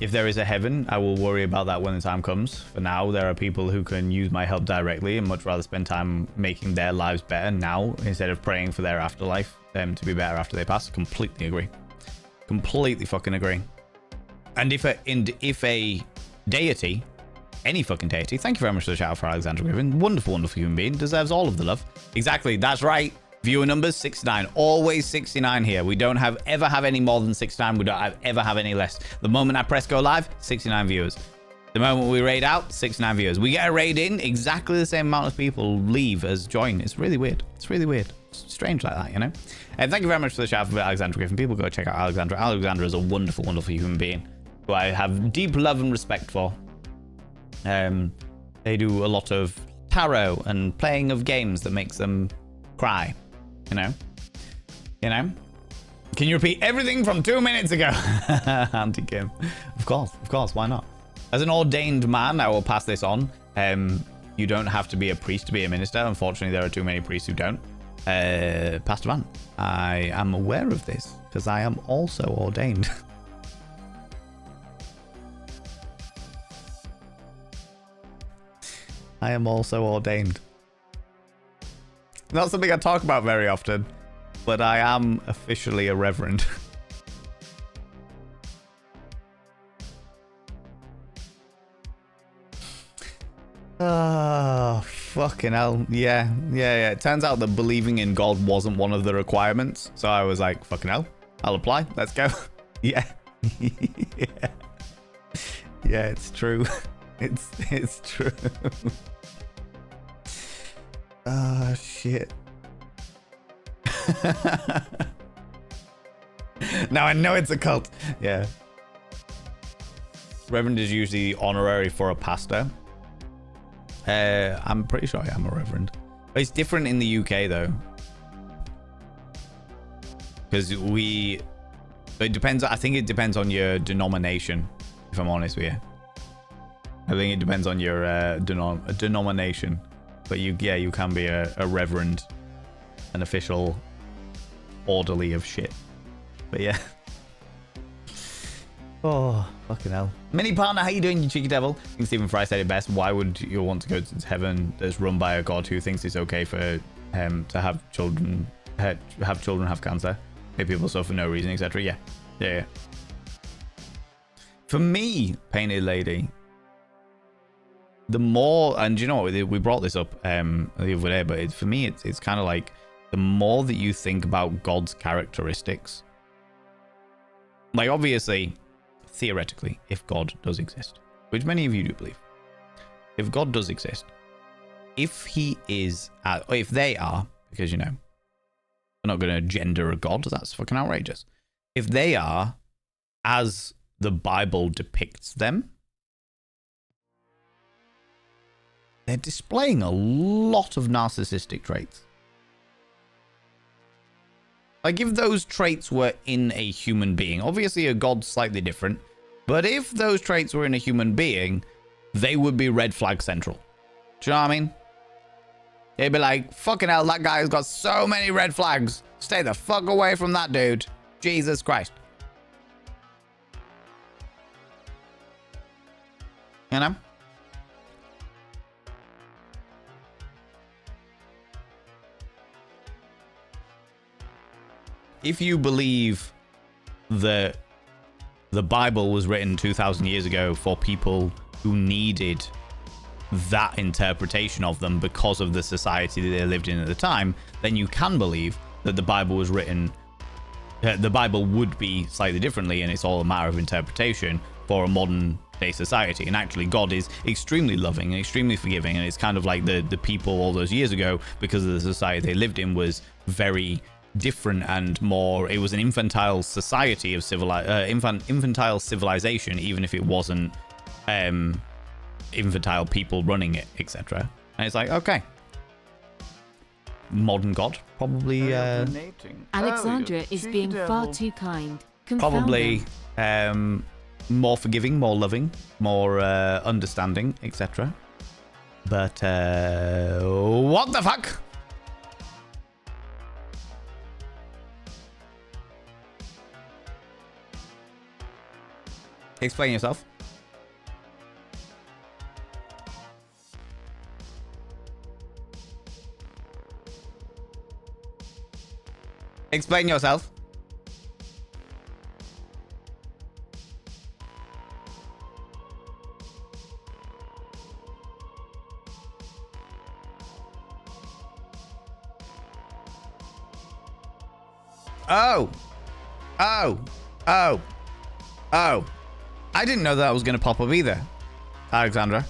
If there is a heaven, I will worry about that when the time comes. For now, there are people who can use my help directly and much rather spend time making their lives better now instead of praying for their afterlife to be better after they pass. Completely agree. Completely fucking agree. And if a deity, any fucking deity, thank you very much for the shout out for Alexander Griffin, wonderful, wonderful human being, deserves all of the love. Exactly, that's right. Viewer numbers 69, always 69 here. We don't ever have any more than 69. We don't ever have any less. The moment I press go live, 69 viewers. The moment we raid out, 69 viewers. We get a raid in, exactly the same amount of people leave as join. It's really weird. It's really weird. It's strange like that, you know? And thank you very much for the shout out for Alexander Griffin. People go check out Alexander. Alexander is a wonderful, wonderful human being who I have deep love and respect for. They do a lot of tarot and playing of games that makes them cry. You know? Can you repeat everything from 2 minutes ago? Auntie Kim. Of course, why not? As an ordained man, I will pass this on. You don't have to be a priest to be a minister. Unfortunately, there are too many priests who don't. Pastor Van, I am aware of this because I am also ordained. I am also ordained. Not something I talk about very often, but I am officially a reverend. Oh, fucking hell. Yeah. It turns out that believing in God wasn't one of the requirements. So I was like, fucking hell, I'll apply. Let's go. Yeah. Yeah. Yeah, it's true. It's true. Oh, shit. Now I know it's a cult. Yeah. Reverend is usually honorary for a pastor. I'm pretty sure I am a reverend. But it's different in the UK though. Because it depends. I think it depends on your denomination, if I'm honest with you. I think it depends on your denomination. But you can be a reverend, an official orderly of shit. But yeah. Oh, fucking hell. Mini partner, how you doing, you cheeky devil? I think Stephen Fry said it best. Why would you want to go to heaven that's run by a god who thinks it's okay for him to have children have cancer? Make people suffer for no reason, etc. Yeah. For me, Painted Lady, the more, and you know what, we brought this up the other day, but for me, it's kind of like the more that you think about God's characteristics, like obviously, theoretically, if God does exist, which many of you do believe, if God does exist, if he is, or if they are, because you know, we're not going to gender a God, that's fucking outrageous. If they are as the Bible depicts them, they're displaying a lot of narcissistic traits. Like if those traits were in a human being, obviously a god's slightly different, but if those traits were in a human being, they would be red flag central. Do you know what I mean? They'd be like, fucking hell, that guy has got so many red flags. Stay the fuck away from that dude. Jesus Christ. You know? If you believe that the Bible was written 2,000 years ago for people who needed that interpretation of them because of the society that they lived in at the time, then you can believe that the Bible was written, the Bible would be slightly differently, and it's all a matter of interpretation for a modern day society. And actually, God is extremely loving and extremely forgiving, and it's kind of like the people all those years ago, because of the society they lived in was very different and more, it was an infantile society of infantile civilization, even if it wasn't infantile people running it, etc. And it's like, okay, modern God probably Alexandra is being far too kind. Confound probably them. more forgiving, more loving, more understanding, etc. But what the fuck? Explain yourself. Explain yourself. Oh. Oh. Oh. Oh. I didn't know that was going to pop up either, Alexandra.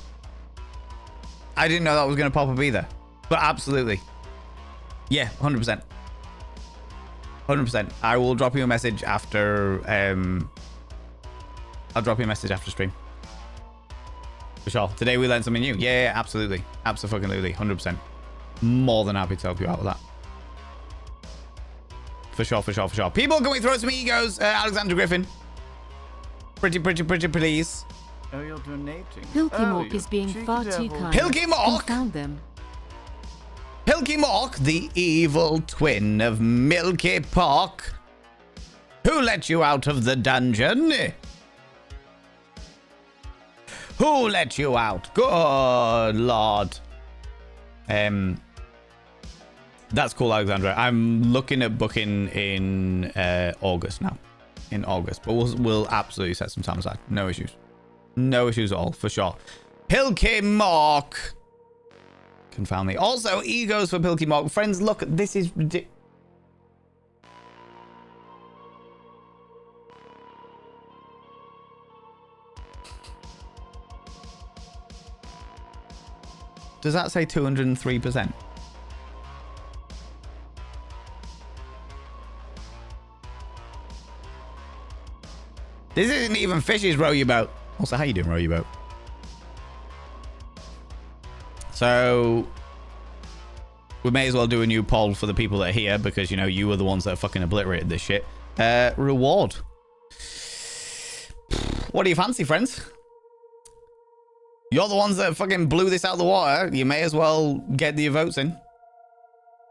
I didn't know that was going to pop up either. But absolutely. Yeah, 100%. 100%. I will drop you a message after... I'll drop you a message after stream. For sure. Today we learned something new. Yeah, absolutely. Absolutely. 100%. More than happy to help you out with that. For sure. People, can we throw some egos? Alexander Griffin. Pretty, please. Oh, you're donating. Pilkymork is being far too kind. Pilkymork! Confound them. Pilkymork, the evil twin of Milky Pork. Who let you out of the dungeon? Who let you out? Good Lord. That's cool, Alexandra. I'm looking at booking in August now. In August, but we'll absolutely set some time aside. No issues at all, for sure. Pilkymork, confound me. Also, egos for Pilkymork. Friends, look, this is ridiculous. Does that say 203%? This isn't even Fish's row your boat. Also, how you doing, row your boat? So we may as well do a new poll for the people that are here, because, you know, you were the ones that fucking obliterated this shit. Reward. What do you fancy, friends? You're the ones that fucking blew this out of the water. You may as well get your votes in.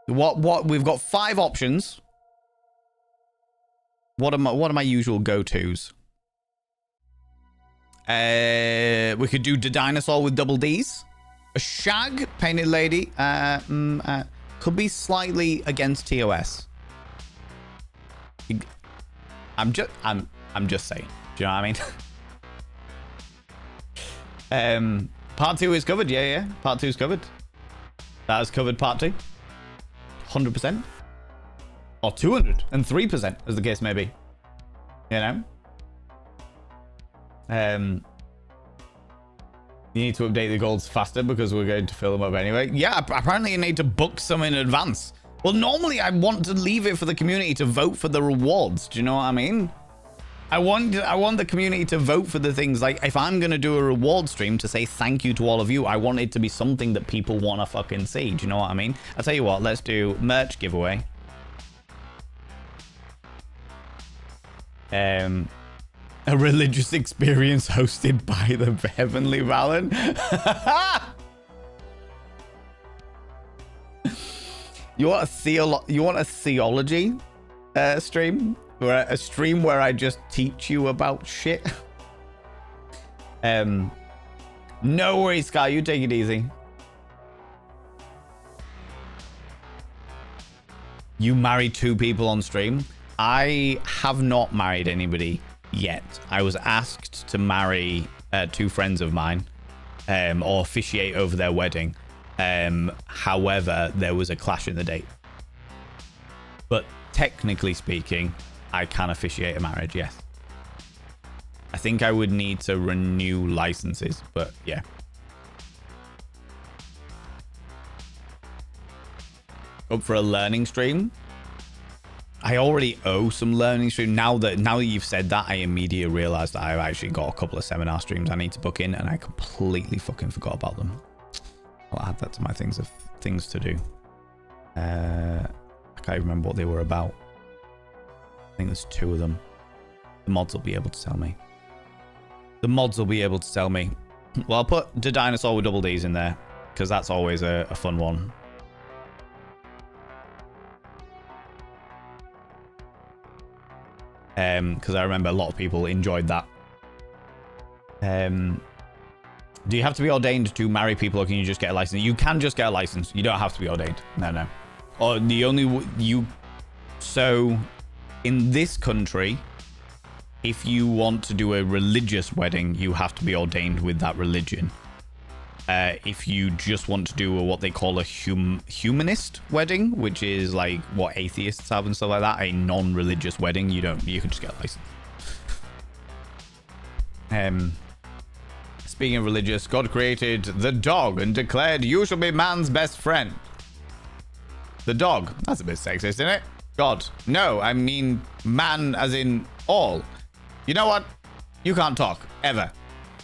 What? We've got 5 options. What are my usual go-tos? We could do the dinosaur with double D's. A shag, painted lady. Could be slightly against TOS. I'm just saying. Do you know what I mean? Part 2 is covered. Yeah. Part 2 is covered. That has covered part 2. 100%. Or 203%, as the case may be. You know? You need to update the golds faster because we're going to fill them up anyway. Yeah, apparently you need to book some in advance. Well, normally I want to leave it for the community to vote for the rewards. Do you know what I mean? I want the community to vote for the things. Like, if I'm going to do a reward stream to say thank you to all of you, I want it to be something that people want to fucking see. Do you know what I mean? I'll tell you what, let's do merch giveaway. A religious experience hosted by the Heavenly Valen. You want a theology stream? Or a stream where I just teach you about shit? No worries, Sky. You take it easy. You married 2 people on stream? I have not married anybody yet. I was asked to marry 2 friends of mine or officiate over their wedding. However, there was a clash in the date. But technically speaking, I can officiate a marriage, yes. I think I would need to renew licenses, but yeah. Up for a learning stream? I already owe some learning stream. Now that you've said that, I immediately realized that I've actually got a couple of seminar streams I need to book in, and I completely fucking forgot about them. I'll add that to my things to do. I can't remember what they were about. I think there's 2 of them. The mods will be able to tell me. Well, I'll put the dinosaur with double D's in there, because that's always a fun one. Because I remember a lot of people enjoyed that. Do you have to be ordained to marry people, or can you just get a license? You can just get a license. You don't have to be ordained. No. Or the only so in this country, if you want to do a religious wedding, you have to be ordained with that religion. If you just want to do what they call a humanist wedding, which is like what atheists have and stuff like that, a non-religious wedding, you can just get a license. Speaking of religious, God created the dog and declared, "You shall be man's best friend." The dog. That's a bit sexist, isn't it? God. No, I mean man as in all. You know what? You can't talk. Ever.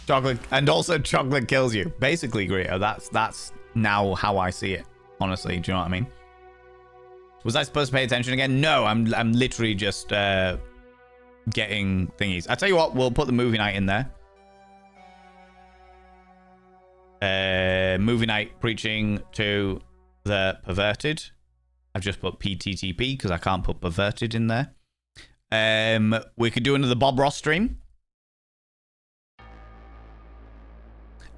Chocolate. And also chocolate kills you. Basically, Greta, that's now how I see it. Honestly, do you know what I mean? Was I supposed to pay attention again? No, I'm literally just getting thingies. I tell you what, we'll put the movie night in there. Movie night preaching to the perverted. I've just put PTTP because I can't put perverted in there. We could do another Bob Ross stream.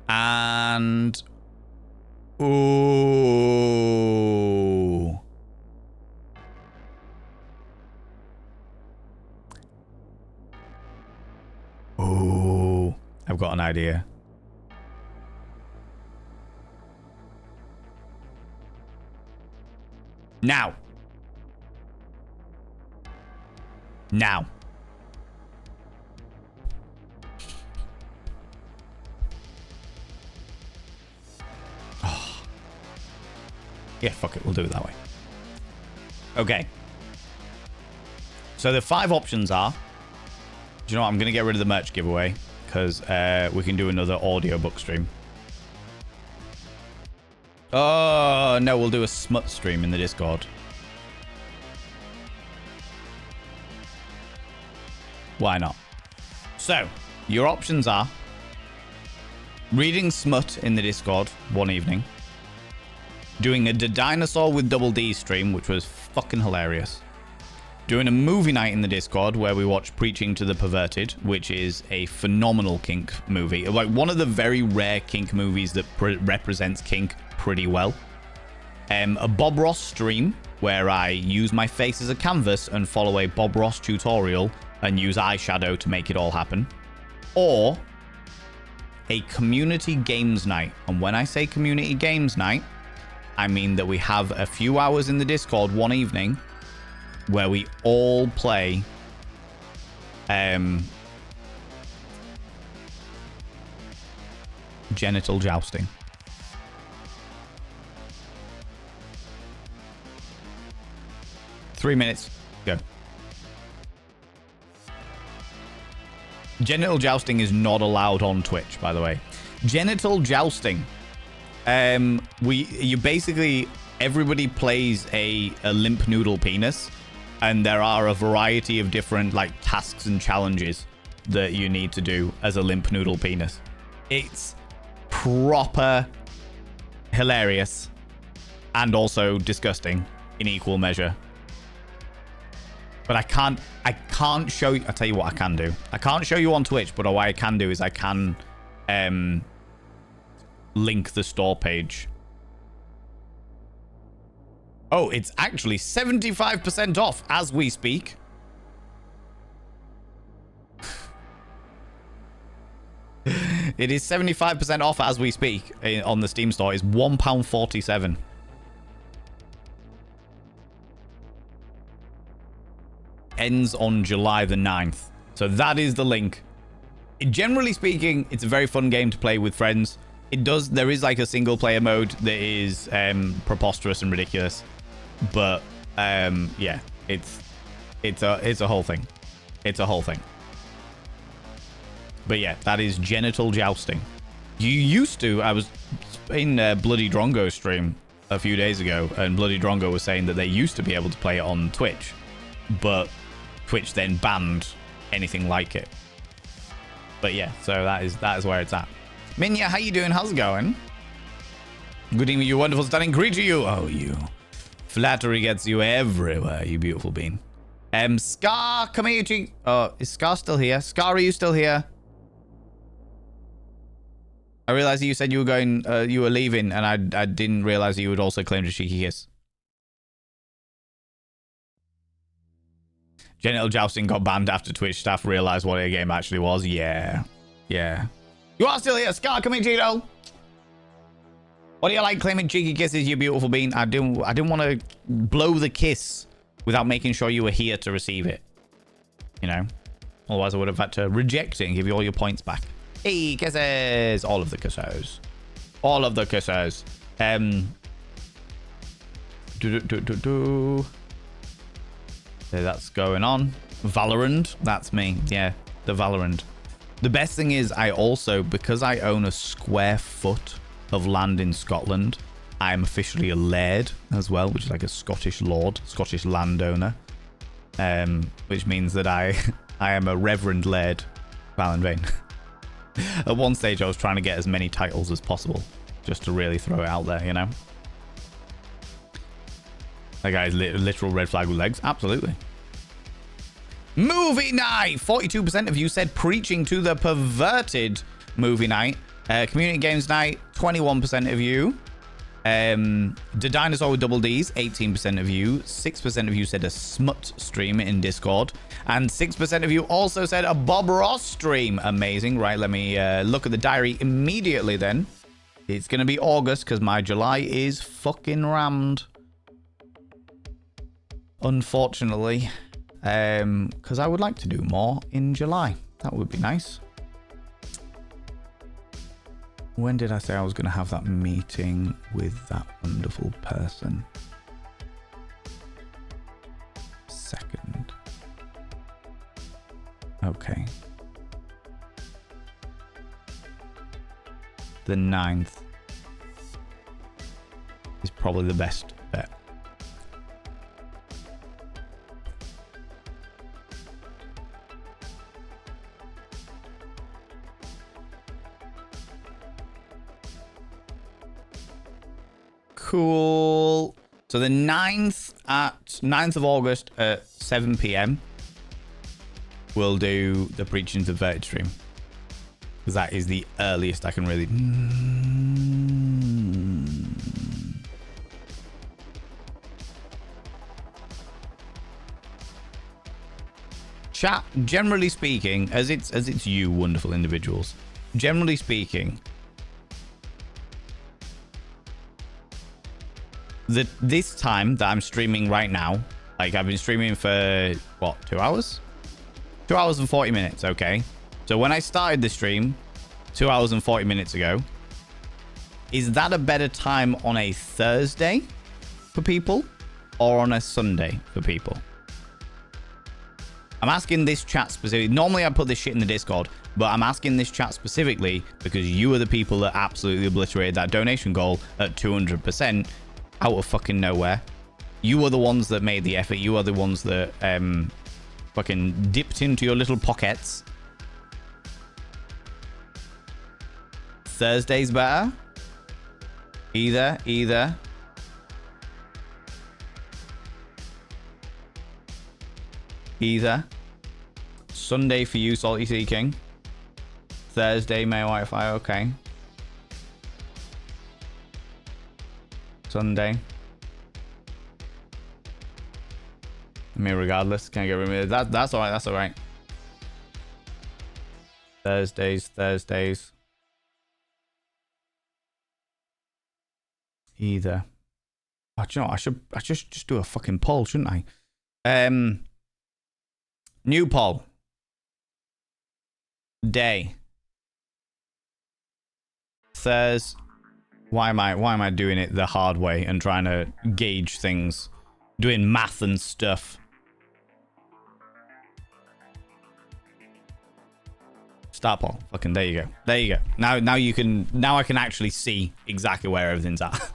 And ooh. Ooh. I've got an idea. Now. Oh. Yeah, fuck it. We'll do it that way. Okay. So the 5 options are... Do you know what? I'm going to get rid of the merch giveaway because we can do another audiobook stream. Oh, no, we'll do a smut stream in the Discord. Why not? So, your options are reading smut in the Discord one evening, doing a dinosaur with double D stream, which was fucking hilarious, doing a movie night in the Discord where we watch Preaching to the Perverted, which is a phenomenal kink movie, like one of the very rare kink movies that represents kink pretty well. A Bob Ross stream where I use my face as a canvas and follow a Bob Ross tutorial and use eyeshadow to make it all happen. Or a community games night. And when I say community games night, I mean that we have a few hours in the Discord one evening where we all play genital jousting. Three minutes, go. Genital jousting is not allowed on Twitch, by the way. Genital jousting. You basically, everybody plays a limp noodle penis, and there are a variety of different like tasks and challenges that you need to do as a limp noodle penis. It's proper hilarious and also disgusting in equal measure. But I can't show you. I'll tell you what I can do. I can't show you on Twitch, but what I can do is I can link the store page. Oh, it's actually 75% off as we speak. It is 75% off as we speak on the Steam store. It's £1.47. Ends on July the 9th. So that is the link. Generally speaking, it's a very fun game to play with friends. There is like a single player mode that is preposterous and ridiculous. But yeah, it's a whole thing. It's a whole thing. But yeah, that is genital jousting. I was in Bloody Drongo's stream a few days ago, and Bloody Drongo was saying that they used to be able to play it on Twitch, but Twitch then banned anything like it. But yeah, so that is where it's at. Minya, how you doing? How's it going? Good evening, you wonderful, stunning creature, you. Oh, you. Flattery gets you everywhere, you beautiful bean. Scar, come here, G. Oh, is Scar still here? Scar, are you still here? I realized you said you were going, you were leaving, and I didn't realize you would also claim a cheeky kiss. Genital jousting got banned after Twitch staff realized what a game actually was. Yeah. Yeah. You are still here, Scar, come in, Cheeto. What do you like claiming cheeky kisses, you beautiful bean? I didn't want to blow the kiss without making sure you were here to receive it. You know? Otherwise, I would have had to reject it and give you all your points back. Hey, kisses! All of the kisses. All of the kisses. So that's going on. Valorant. That's me. Yeah, the Valorant. The best thing is I also, because I own a square foot of land in Scotland, I'm officially a laird as well, which is like a Scottish lord, Scottish landowner. Which means that I am a Reverend Laird Valenvain. At one stage, I was trying to get as many titles as possible, just to really throw it out there, you know? That guy's literal red flag with legs. Absolutely. Movie night! 42% of you said preaching to the perverted movie night. Community games night, 21% of you. The dinosaur with double D's, 18% of you. 6% of you said a smut stream in Discord. And 6% of you also said a Bob Ross stream. Amazing. Right, let me look at the diary immediately then. It's going to be August because my July is fucking rammed. Unfortunately. Because I would like to do more in July. That would be nice. When did I say I was going to have that meeting with that wonderful person? Second. Okay. The 9th is probably the best bet. Cool. So the 9th of August at 7 p.m. we'll do the Preaching to the Verted stream. Because that is the earliest I can really... Chat, generally speaking, as it's you wonderful individuals, generally speaking, this time that I'm streaming right now, like I've been streaming for, what, 2 hours? 2 hours and 40 minutes, okay. So when I started the stream 2 hours and 40 minutes ago, is that a better time on a Thursday for people or on a Sunday for people? I'm asking this chat specifically. Normally I put this shit in the Discord, but I'm asking this chat specifically because you are the people that absolutely obliterated that donation goal at 200%. Out of fucking nowhere. You are the ones that made the effort. You are the ones that fucking dipped into your little pockets. Thursday's better. Either. Sunday for you, Salty Sea King. Thursday, May Wi-Fi, okay. Sunday. I mean, regardless, can't get rid of it. That's all right. That's all right. Thursdays. Either. Oh, do you know what? I just do a fucking poll, shouldn't I? New poll. Day. Says, why am I doing it the hard way and trying to gauge things, doing math and stuff? Start poll. Fucking there you go. There you go. Now I can actually see exactly where everything's at.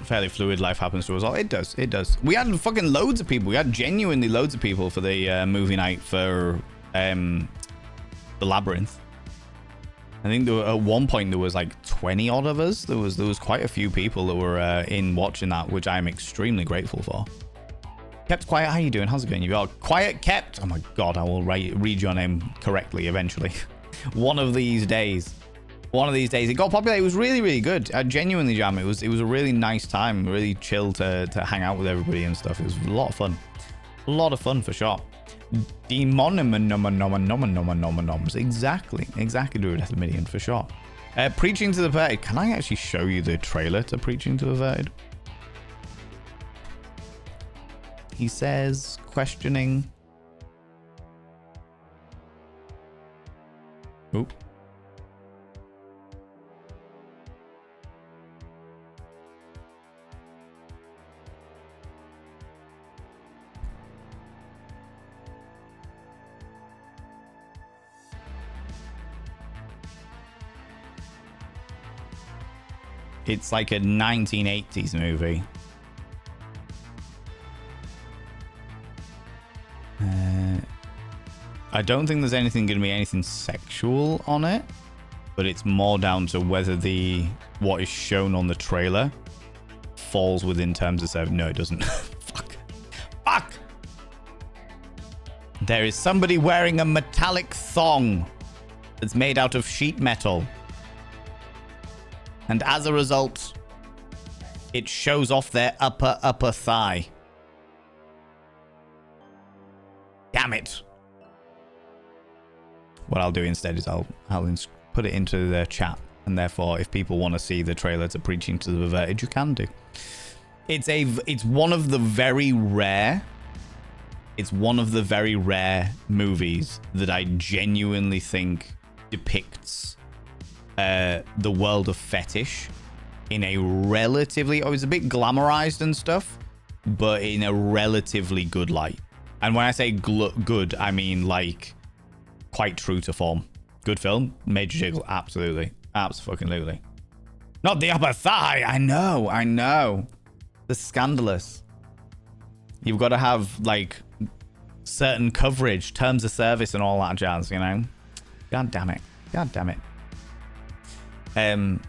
Fairly fluid life happens to us all. It does. We had fucking loads of people. We had genuinely loads of people for the movie night for the Labyrinth. I think at one point there was like 20 odd of us. There was quite a few people that were in watching that, which I am extremely grateful for. Kept Quiet, how you doing? How's it going? You got Quiet Kept. Oh my god, I will read your name correctly eventually. One of these days. It got popular. It was really, really good. I genuinely jam. It was a really nice time. Really chill to hang out with everybody and stuff. It was a lot of fun. A lot of fun for sure. Demoninoms. Exactly, Druid Death Million for sure. Preaching to the Verted. Can I actually show you the trailer to Preaching to the Verted? He says, questioning. Oop. It's like a 1980s movie. I don't think there's going to be anything sexual on it, but it's more down to whether what is shown on the trailer falls within terms of service. No, it doesn't. Fuck. There is somebody wearing a metallic thong that's made out of sheet metal. And as a result, it shows off their upper thigh. Damn it. What I'll do instead is I'll put it into the chat, and therefore if people want to see the trailer to Preaching to the Perverted, you can do. It's one of the very rare movies that I genuinely think depicts the world of fetish in a relatively, it's a bit glamorized and stuff, but in a relatively good light. And when I say good, I mean like quite true to form. Good film, major jiggle, absolutely, absolutely. Not the upper thigh. I know. The scandalous. You've got to have like certain coverage, terms of service, and all that jazz. You know. God damn it. The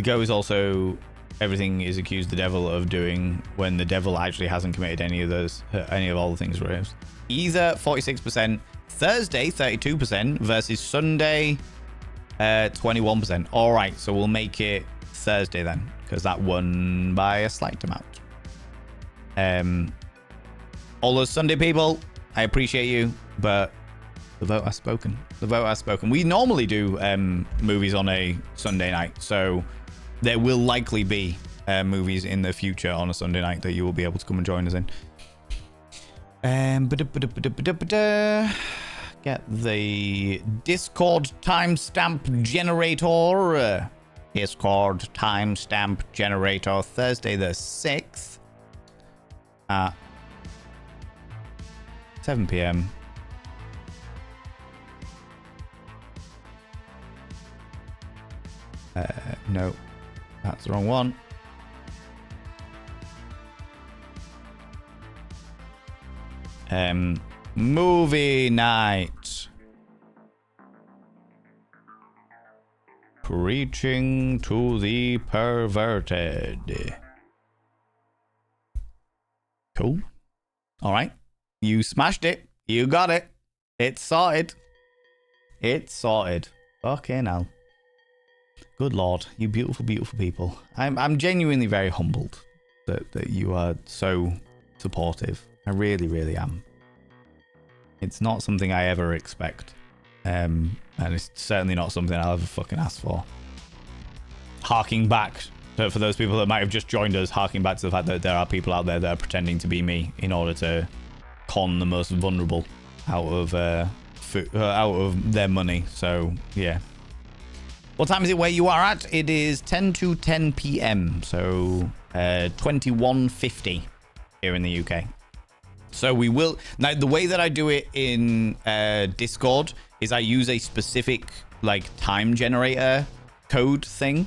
go is also everything is accused the devil of doing when the devil actually hasn't committed any of all the things raised. Either 46%, Thursday 32% versus Sunday 21%. All right, so we'll make it Thursday then, because that won by a slight amount. All those Sunday people, I appreciate you, but the vote has spoken. We normally do movies on a Sunday night, so there will likely be movies in the future on a Sunday night that you will be able to come and join us in. Get the Discord timestamp generator. Discord timestamp generator. Thursday the 6th at 7 p.m. No, that's the wrong one. Movie night. Preaching to the Perverted. Cool. All right. You smashed it. You got it. It's sorted. It's sorted. Fucking hell. Good Lord, you beautiful, beautiful people. I'm genuinely very humbled that you are so supportive. I really, really am. It's not something I ever expect. And it's certainly not something I'll ever fucking ask for. Harking back, for those people that might have just joined us, harking back to the fact that there are people out there that are pretending to be me in order to con the most vulnerable out of their money. So, yeah. What time is it where you are at? It is 10 to 10 p.m. So 21:50 here in the UK. So we will now. The way that I do it in Discord is I use a specific like time generator code thing,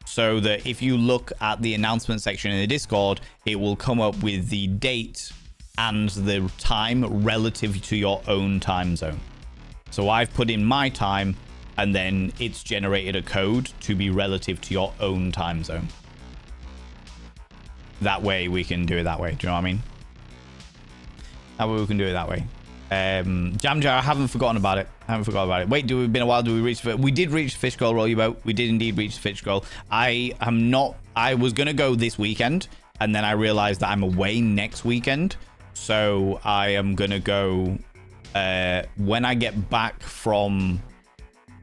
so that if you look at the announcement section in the Discord, it will come up with the date and the time relative to your own time zone. So I've put in my time, and then it's generated a code to be relative to your own time zone. That way we can do it that way. Do you know what I mean? That way we can do it that way. Jam Jar, I haven't forgotten about it. Wait, been a while? Do we reach? We did reach the fish goal, roll you out. We did indeed reach the fish goal. I was gonna go this weekend, and then I realized that I'm away next weekend. So I am gonna go when I get back from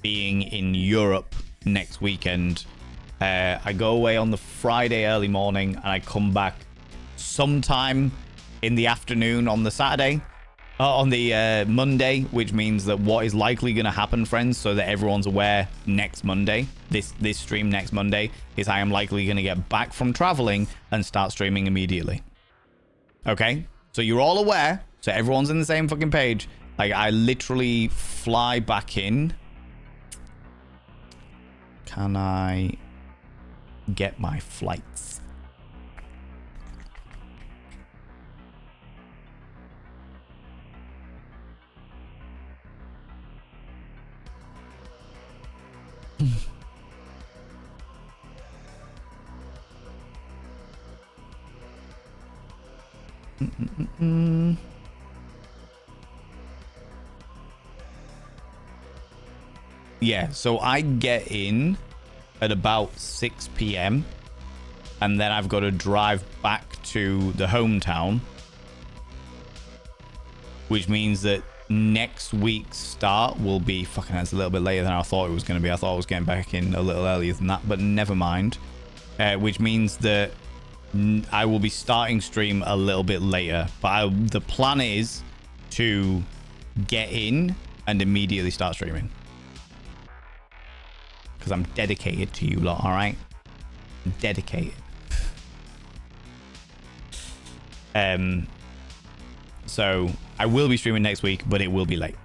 being in Europe next weekend. I go away on the Friday early morning, and I come back sometime in the afternoon on the Saturday, on the Monday, which means that what is likely going to happen, friends, so that everyone's aware, next Monday, this stream next Monday, is I am likely going to get back from traveling and start streaming immediately. Okay? So you're all aware, so everyone's in the same fucking page. Like, I literally fly back in. Can I get my flights? Yeah, so I get in at about 6 p.m. and then I've got to drive back to the hometown, which means that next week's start will be fucking, that's a little bit later than I thought it was going to be. I thought I was getting back in a little earlier than that, but never mind. Which means that I will be starting stream a little bit later, but the plan is to get in and immediately start streaming, because I'm dedicated to you lot. All right, I'm dedicated. So I will be streaming next week, but it will be late.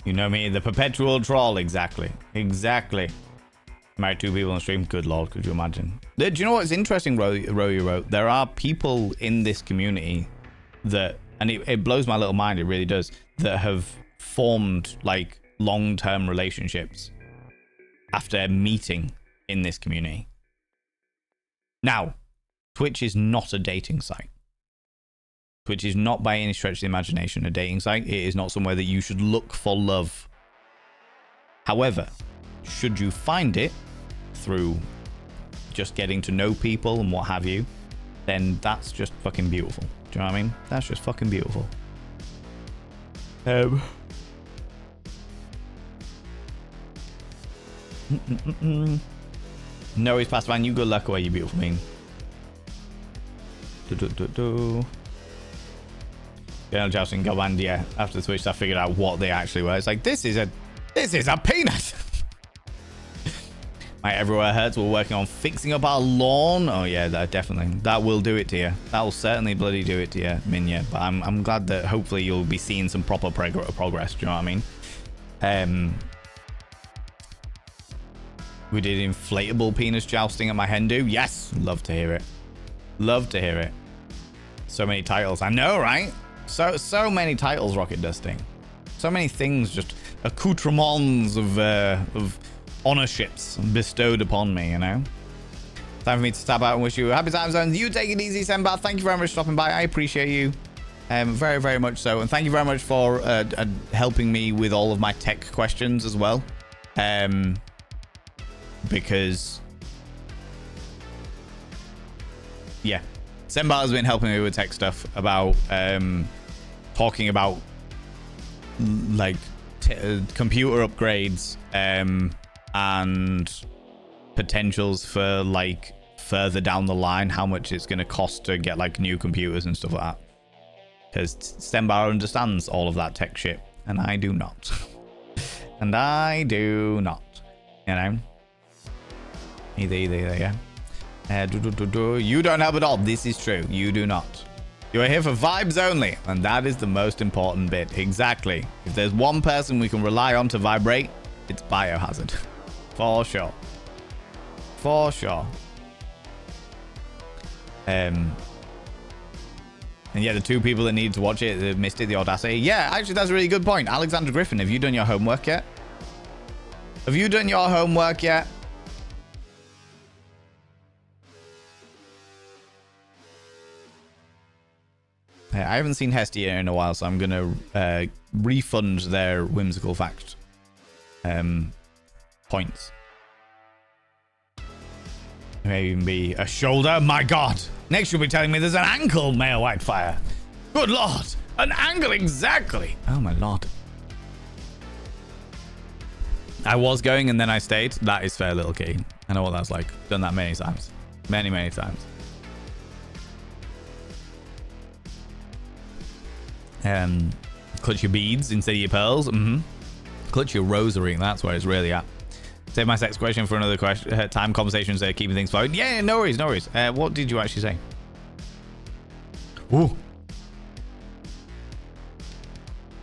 You know me, the perpetual troll. Exactly. Married 2 people on stream. Good Lord, could you imagine? Do you know what's interesting, Roy wrote? There are people in this community that, and it blows my little mind, it really does, that have formed like long-term relationships after meeting in this community. Now, Twitch is not a dating site. Twitch is not by any stretch of the imagination a dating site. It is not somewhere that you should look for love. However, should you find it through just getting to know people and what have you, then that's just fucking beautiful. Do you know what I mean? That's just fucking beautiful. No, he's past man. You good luck away, you beautiful mean. General Jousting Goband, yeah. After the Switch, I figured out what they actually were. It's like, this is a peanut. My everywhere hurts. We're working on fixing up our lawn. Oh yeah, that will do it to you. That will certainly bloody do it to you, Minya. But I'm glad that hopefully you'll be seeing some proper progress. Do you know what I mean? We did inflatable penis jousting at my hen do. Yes, love to hear it. So many titles. I know, right? So many titles rocket dusting. So many things, just accoutrements of ownerships bestowed upon me, you know. Time for me to stab out and wish you a happy time zones. You take it easy, Sembar. Thank you very much for stopping by. I appreciate you. Very, very much so. And thank you very much for helping me with all of my tech questions as well. Because, yeah, Sembar has been helping me with tech stuff about talking about like computer upgrades and potentials for like further down the line, how much it's going to cost to get like new computers and stuff like that. Because Sembar understands all of that tech shit, and I do not. And I do not. You know? Either, yeah. You don't help at all. This is true. You do not. You are here for vibes only, and that is the most important bit. Exactly. If there's one person we can rely on to vibrate, it's Biohazard. For sure. For sure. And yeah, the two people that needed to watch it, they missed it, the audacity. Yeah, actually, that's a really good point. Alexander Griffin, have you done your homework yet? Have you done your homework yet? I haven't seen Hestia in a while, so I'm going to refund their whimsical fact points. Maybe even be a shoulder. My God. Next you'll be telling me there's an ankle, Mayor Whitefire. Good Lord. An ankle exactly. Oh, my Lord. I was going and then I stayed. That is fair, little key. I know what that's like. Done that many times. Many, many times. Clutch your beads instead of your pearls. Clutch your rosary. That's where it's really at. Save my sex question for another question. Time conversations there, keeping things flowing. Yeah, no worries, no worries. What did you actually say? Ooh.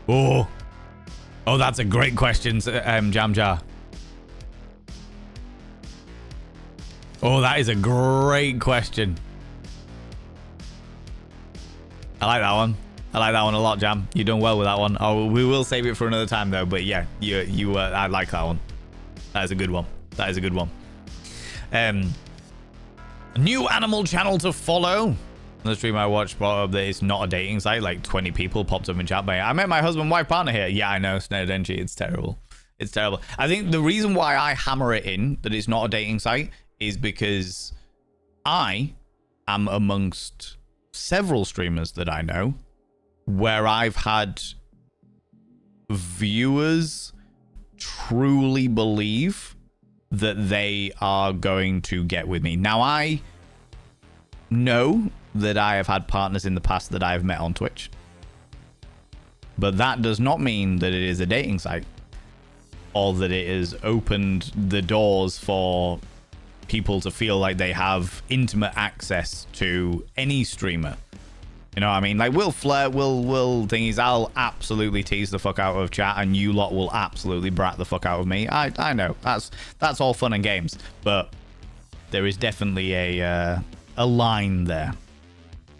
Oh. Oh, that's a great question, Jam Jar. Oh, that is a great question. I like that one. I like that one a lot, Jam. You're doing well with that one. Oh, we will save it for another time, though. But yeah, I like that one. That is a good one. That is a good one. New animal channel to follow. The stream I watched brought up that it's not a dating site. Like 20 people popped up in chat. I met my husband, wife, partner here. Yeah, I know, Snowdenchi. It's terrible. It's terrible. I think the reason why I hammer it in that it's not a dating site is because I am amongst several streamers that I know where I've had viewers truly believe that they are going to get with me. Now, I know that I have had partners in the past that I've met on Twitch, but that does not mean that it is a dating site or that it has opened the doors for people to feel like they have intimate access to any streamer. You know what I mean? Like, we'll flirt, we'll thingies. I'll absolutely tease the fuck out of chat, and you lot will absolutely brat the fuck out of me. I know. That's all fun and games. But there is definitely a line there.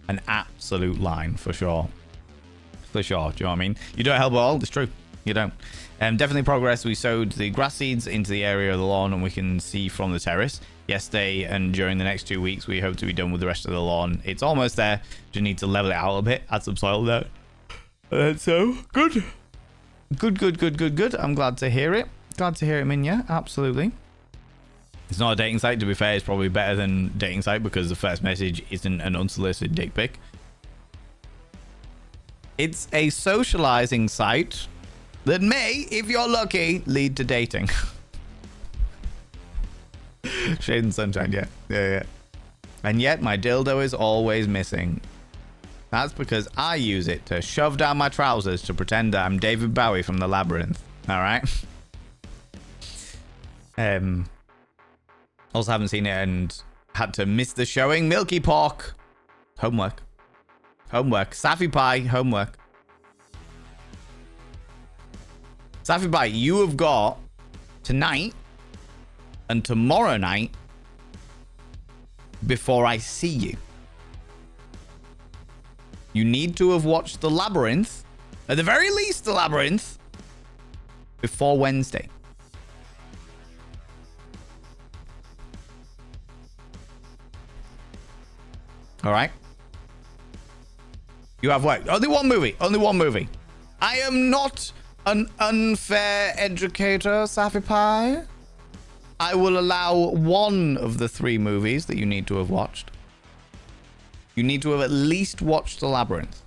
An absolute line, for sure. For sure. Do you know what I mean? You don't help at all. It's true. You don't. Definitely progress. We sowed the grass seeds into the area of the lawn, and we can see from the terrace. Yesterday and during the next 2 weeks, we hope to be done with the rest of the lawn. It's almost there. Just need to level it out a bit, add some soil there. So, good. Good. I'm glad to hear it. Glad to hear it, Minya. Absolutely. It's not a dating site, to be fair. It's probably better than dating site because the first message isn't an unsolicited dick pic. It's a socializing site that may, if you're lucky, lead to dating. Shade and sunshine, yeah. And yet my dildo is always missing. That's because I use it to shove down my trousers to pretend that I'm David Bowie from the Labyrinth. All right. Also haven't seen it and had to miss the showing. Milky Pork. Homework. Safi Pie. Homework. Safi Pie, you have got tonight and tomorrow night before I see you. You need to have watched The Labyrinth, at the very least The Labyrinth, before Wednesday. All right. You have what? Only one movie. Only one movie. I am not an unfair educator, Safi Pie. I will allow one of the 3 movies that you need to have watched. You need to have at least watched The Labyrinth.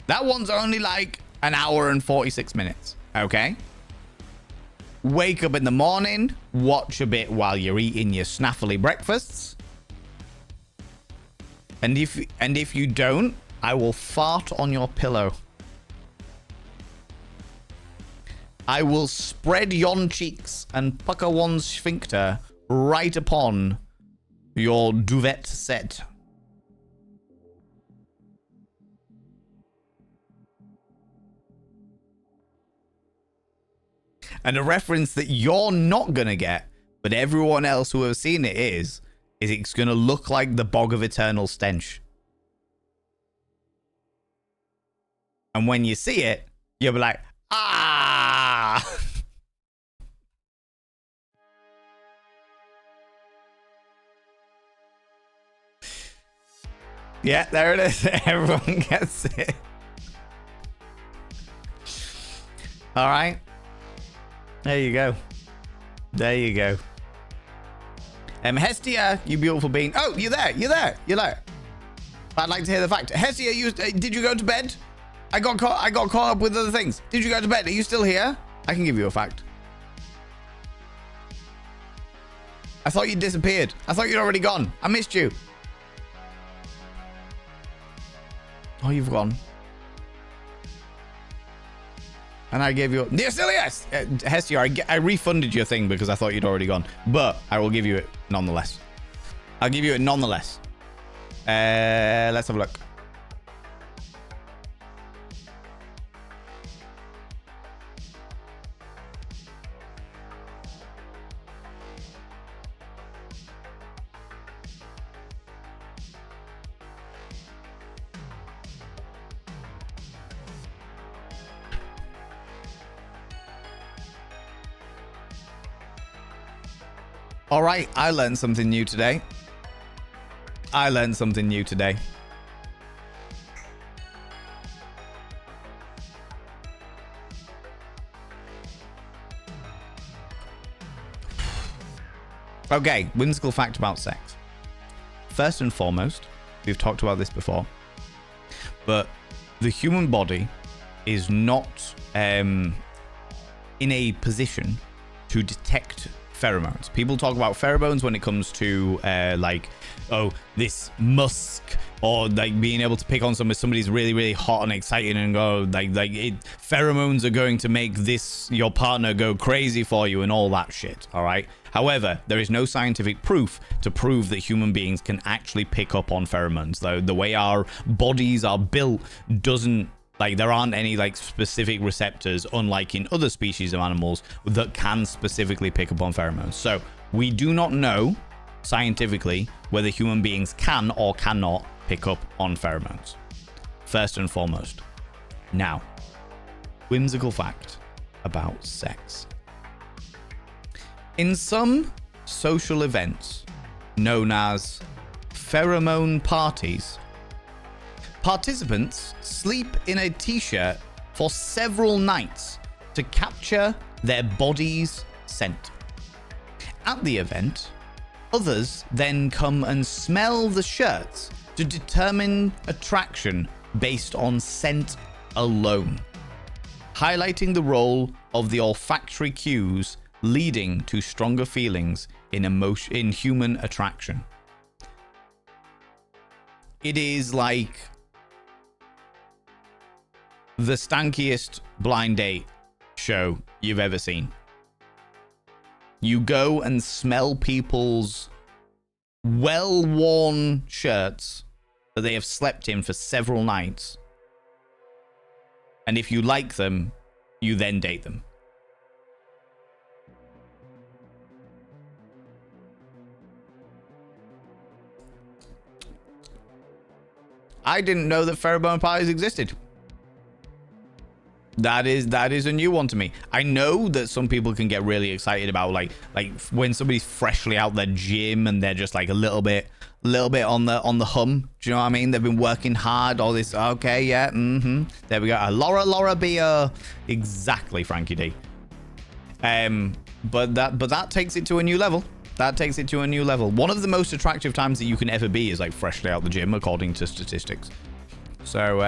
That one's only like an hour and 46 minutes. Okay? Wake up in the morning, watch a bit while you're eating your snaffly breakfasts. And if you don't, I will fart on your pillow. I will spread yon cheeks and pucker one's sphincter right upon your duvet set. And a reference that you're not going to get, but everyone else who has seen it is it's going to look like the Bog of Eternal Stench. And when you see it, you'll be like, ah! Yeah, there it is. Everyone gets it. All right. There you go. There you go. Hestia, you beautiful being. Oh, you're there. You're there. You're there. I'd like to hear the fact. Hestia, did you go to bed? I got caught up with other things. Did you go to bed? Are you still here? I can give you a fact. I thought you disappeared. I thought you'd already gone. I missed you. Oh, you've gone. And I gave you... You're still yes! Hestia, I refunded your thing because I thought you'd already gone. But I will give you it nonetheless. I'll give you it nonetheless. Let's have a look. All right, I learned something new today. Okay, whimsical fact about sex. First and foremost, we've talked about this before, but the human body is not in a position to detect pheromones. People talk about pheromones when it comes to like, oh, this musk, or like being able to pick on somebody's really, really hot and exciting and go pheromones are going to make your partner go crazy for you and all that shit. All right. However, there is no scientific proof to prove that human beings can actually pick up on pheromones. Though the way our bodies are built doesn't, like, there aren't any like specific receptors, unlike in other species of animals, that can specifically pick up on pheromones. So we do not know scientifically whether human beings can or cannot pick up on pheromones. First and foremost. Now, whimsical fact about sex. In some social events known as pheromone parties, participants sleep in a t-shirt for several nights to capture their body's scent. At the event, others then come and smell the shirts to determine attraction based on scent alone, highlighting the role of the olfactory cues leading to stronger feelings in human attraction. It is like the stankiest blind date show you've ever seen. You go and smell people's well-worn shirts that they have slept in for several nights. And if you like them, you then date them. I didn't know that pheromone parties existed. That is a new one to me. I know that some people can get really excited about like when somebody's freshly out their gym and they're just like a little bit on the hum. Do you know what I mean? They've been working hard. All this. Okay, yeah. There we go. Laura Beer. Exactly, Frankie D. But that takes it to a new level. That takes it to a new level. One of the most attractive times that you can ever be is like freshly out the gym, according to statistics. So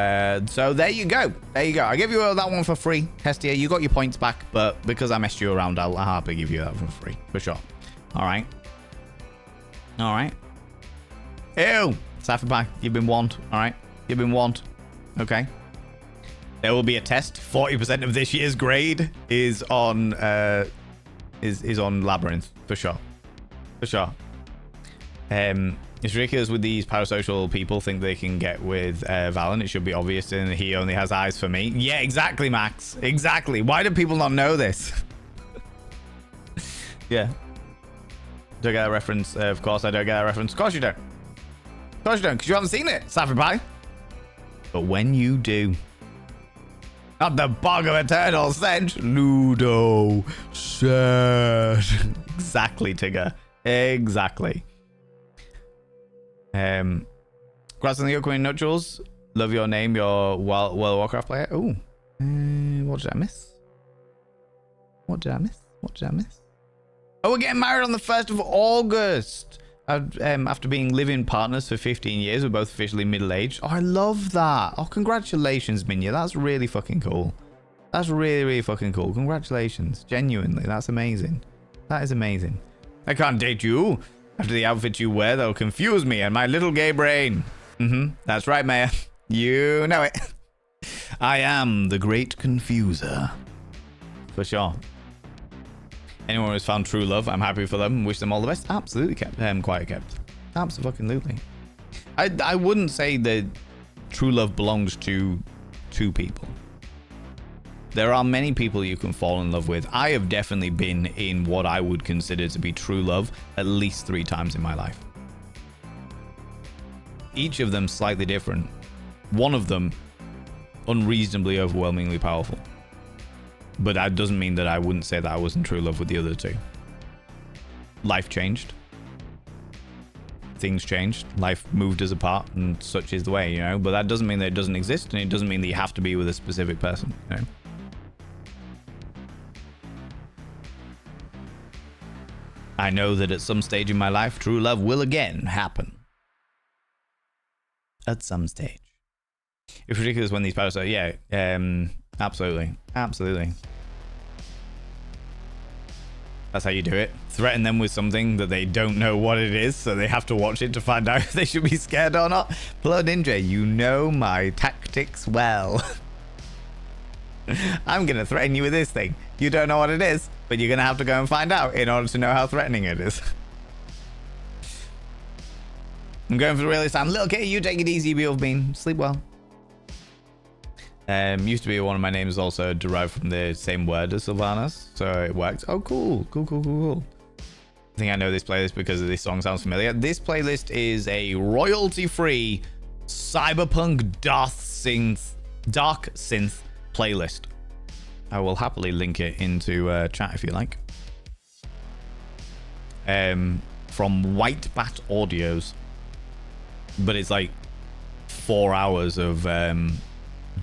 there you go. There you go. I give you that one for free, Hestia. You got your points back, but because I messed you around, I'll happily give you that for free, for sure. All right. Ew. Sapphire, you've been warned. All right. You've been warned. Okay. There will be a test. 40% of this year's grade is on Labyrinth, for sure. For sure. It's ridiculous with these parasocial people think they can get with Valen. It should be obvious, and he only has eyes for me. Yeah, exactly, Max. Exactly. Why do people not know this? Yeah. Do I get a reference? Of course I don't get a reference. Of course you don't. Of course you don't, because you haven't seen it, Sapphire Pie. But when you do... Not the bog of eternal stench. Ludo. Sad. Exactly, Tigger. Exactly. Congrats on the upcoming nuptials. Love your name. You're World of Warcraft player. Ooh. What did I miss? Oh, we're getting married on the 1st of August. After being living partners for 15 years, we're both officially middle-aged. Oh, I love that. Oh, congratulations, Minya. That's really fucking cool. That's really, really fucking cool. Congratulations. Genuinely. That's amazing. That is amazing. I can't date you. After the outfit you wear, they'll confuse me and my little gay brain. That's right, Maya. You know it. I am the great confuser. For sure. Anyone who's found true love, I'm happy for them. Wish them all the best. Absolutely quiet kept. Absolutely. I wouldn't say that true love belongs to two people. There are many people you can fall in love with. I have definitely been in what I would consider to be true love at least 3 times in my life. Each of them slightly different. One of them unreasonably overwhelmingly powerful. But that doesn't mean that I wouldn't say that I was in true love with the other 2. Life changed. Things changed. Life moved us apart, and such is the way, you know. But that doesn't mean that it doesn't exist, and it doesn't mean that you have to be with a specific person, you know. I know that at some stage in my life, true love will again happen. At some stage. It's ridiculous when these powers are, yeah, absolutely. That's how you do it. Threaten them with something that they don't know what it is, so they have to watch it to find out if they should be scared or not. Blood Ninja, you know my tactics well. I'm going to threaten you with this thing. You don't know what it is, but you're going to have to go and find out in order to know how threatening it is. I'm going for the really sound. Little kid, you take it easy, Beal Bean. Sleep well. Used to be one of my names also derived from the same word as Sylvanas, so it worked. Oh, cool. I think I know this playlist because this song sounds familiar. This playlist is a royalty-free cyberpunk dark synth playlist. I will happily link it into chat if you like. From White Bat Audios, but it's like 4 hours of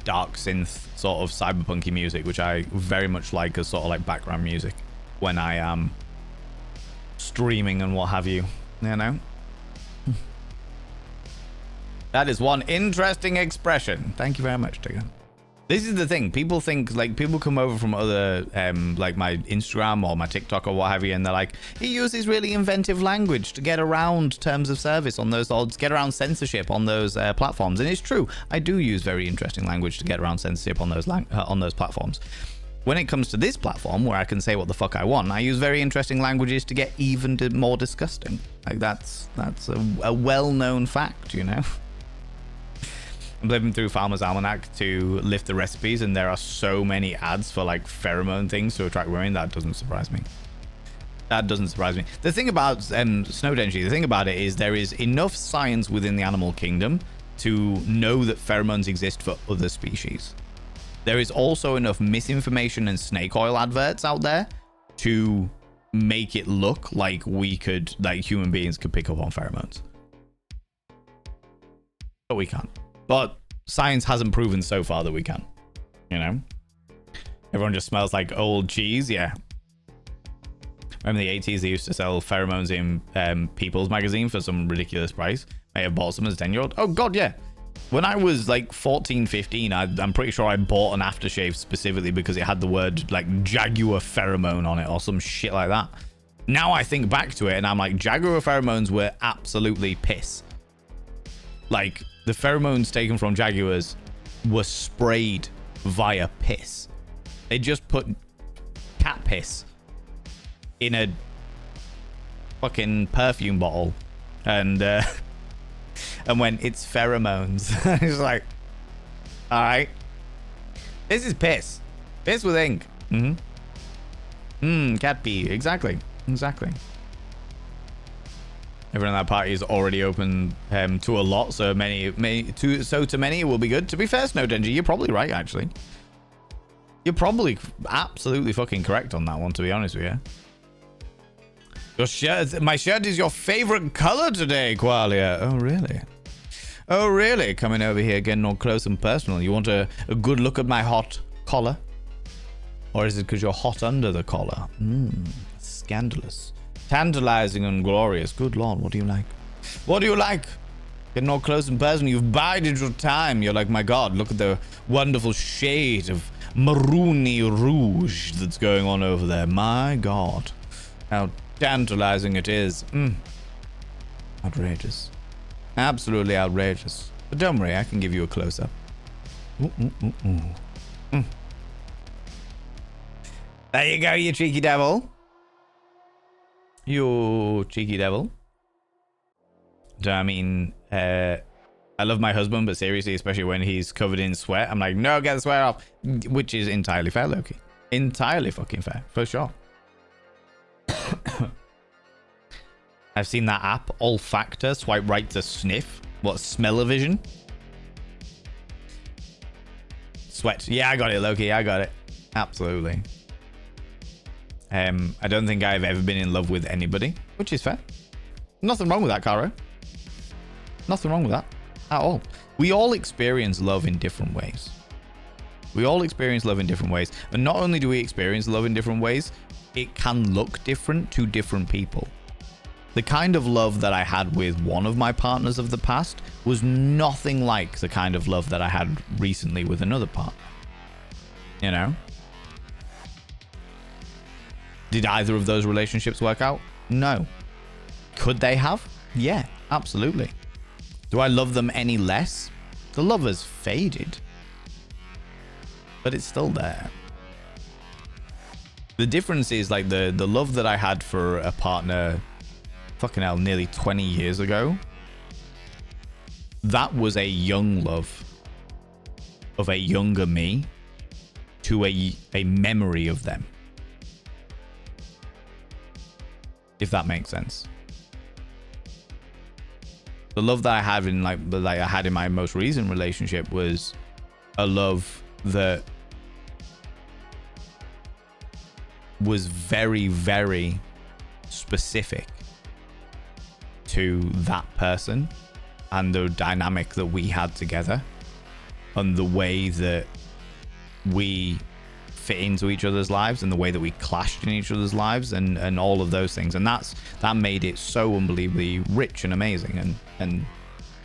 dark synth sort of cyberpunky music, which I very much like as sort of like background music when I am streaming and what have you, you know. That is one interesting expression. Thank you very much, Tigger. This is the thing. People think, like, people come over from other, like my Instagram or my TikTok or what have you, and they're like, he uses really inventive language to get around terms of service on those, or to get around censorship on those platforms. And it's true. I do use very interesting language to get around censorship on those platforms. When it comes to this platform, where I can say what the fuck I want, I use very interesting languages to get even more disgusting. Like, that's a well-known fact, you know? I'm living through Farmer's Almanac to lift the recipes, and there are so many ads for like pheromone things to attract women. That doesn't surprise me. The thing about Snow Denji, the thing about it is there is enough science within the animal kingdom to know that pheromones exist for other species. there is also enough misinformation and snake oil adverts out there to make it look like human beings could pick up on pheromones. But we can't. But science hasn't proven so far that we can. You know? Everyone just smells like old cheese. Yeah. Remember the 80s, they used to sell pheromones in People's magazine for some ridiculous price. I have bought some as a 10-year-old. Oh, God, yeah. When I was like 14, 15, I'm pretty sure I bought an aftershave specifically because it had the word like Jaguar pheromone on it or some shit like that. Now I think back to it and I'm like, Jaguar pheromones were absolutely piss. Like, the pheromones taken from Jaguars were sprayed via piss. They just put cat piss in a fucking perfume bottle and when it's pheromones. It's like, all right, this is piss with ink. Cat pee. Exactly. Everyone at that party is already open to a lot, so to many it will be good. To be fair, Snow Denji, you're probably right, actually. You're probably absolutely fucking correct on that one, to be honest with you. Your shirt, my shirt is your favorite color today, Qualia. Oh, really? Oh, really? Coming over here, getting all close and personal. You want a good look at my hot collar? Or is it because you're hot under the collar? Scandalous. Tantalizing and glorious. Good Lord, what do you like? What do you like? Getting all close and personal. You've bided your time. You're like, my God, look at the wonderful shade of maroony rouge that's going on over there. My God. How tantalizing it is. Outrageous. Absolutely outrageous. But don't worry, I can give you a close-up. There you go, you cheeky devil. You cheeky devil. I mean, I love my husband, but seriously, especially when he's covered in sweat, I'm like, no, get the sweat off. Which is entirely fair, Loki. Entirely fucking fair, for sure. I've seen that app, Olfactor, swipe right to sniff. What, smell-o-vision? Sweat. Yeah, I got it, Loki. I got it. Absolutely. I don't think I've ever been in love with anybody, which is fair. Nothing wrong with that, Caro. Nothing wrong with that at all. We all experience love in different ways. We all experience love in different ways. And not only do we experience love in different ways, it can look different to different people. The kind of love that I had with one of my partners of the past was nothing like the kind of love that I had recently with another partner. You know? Did either of those relationships work out? No. Could they have? Yeah, absolutely. Do I love them any less? The love has faded. But it's still there. The difference is like the love that I had for a partner, fucking hell, nearly 20 years ago. That was a young love of a younger me to a memory of them. If that makes sense. The love that I had in I had in my most recent relationship was a love that was very, very specific to that person and the dynamic that we had together and the way that we fit into each other's lives and the way that we clashed in each other's lives and all of those things. And that made it so unbelievably rich and amazing. And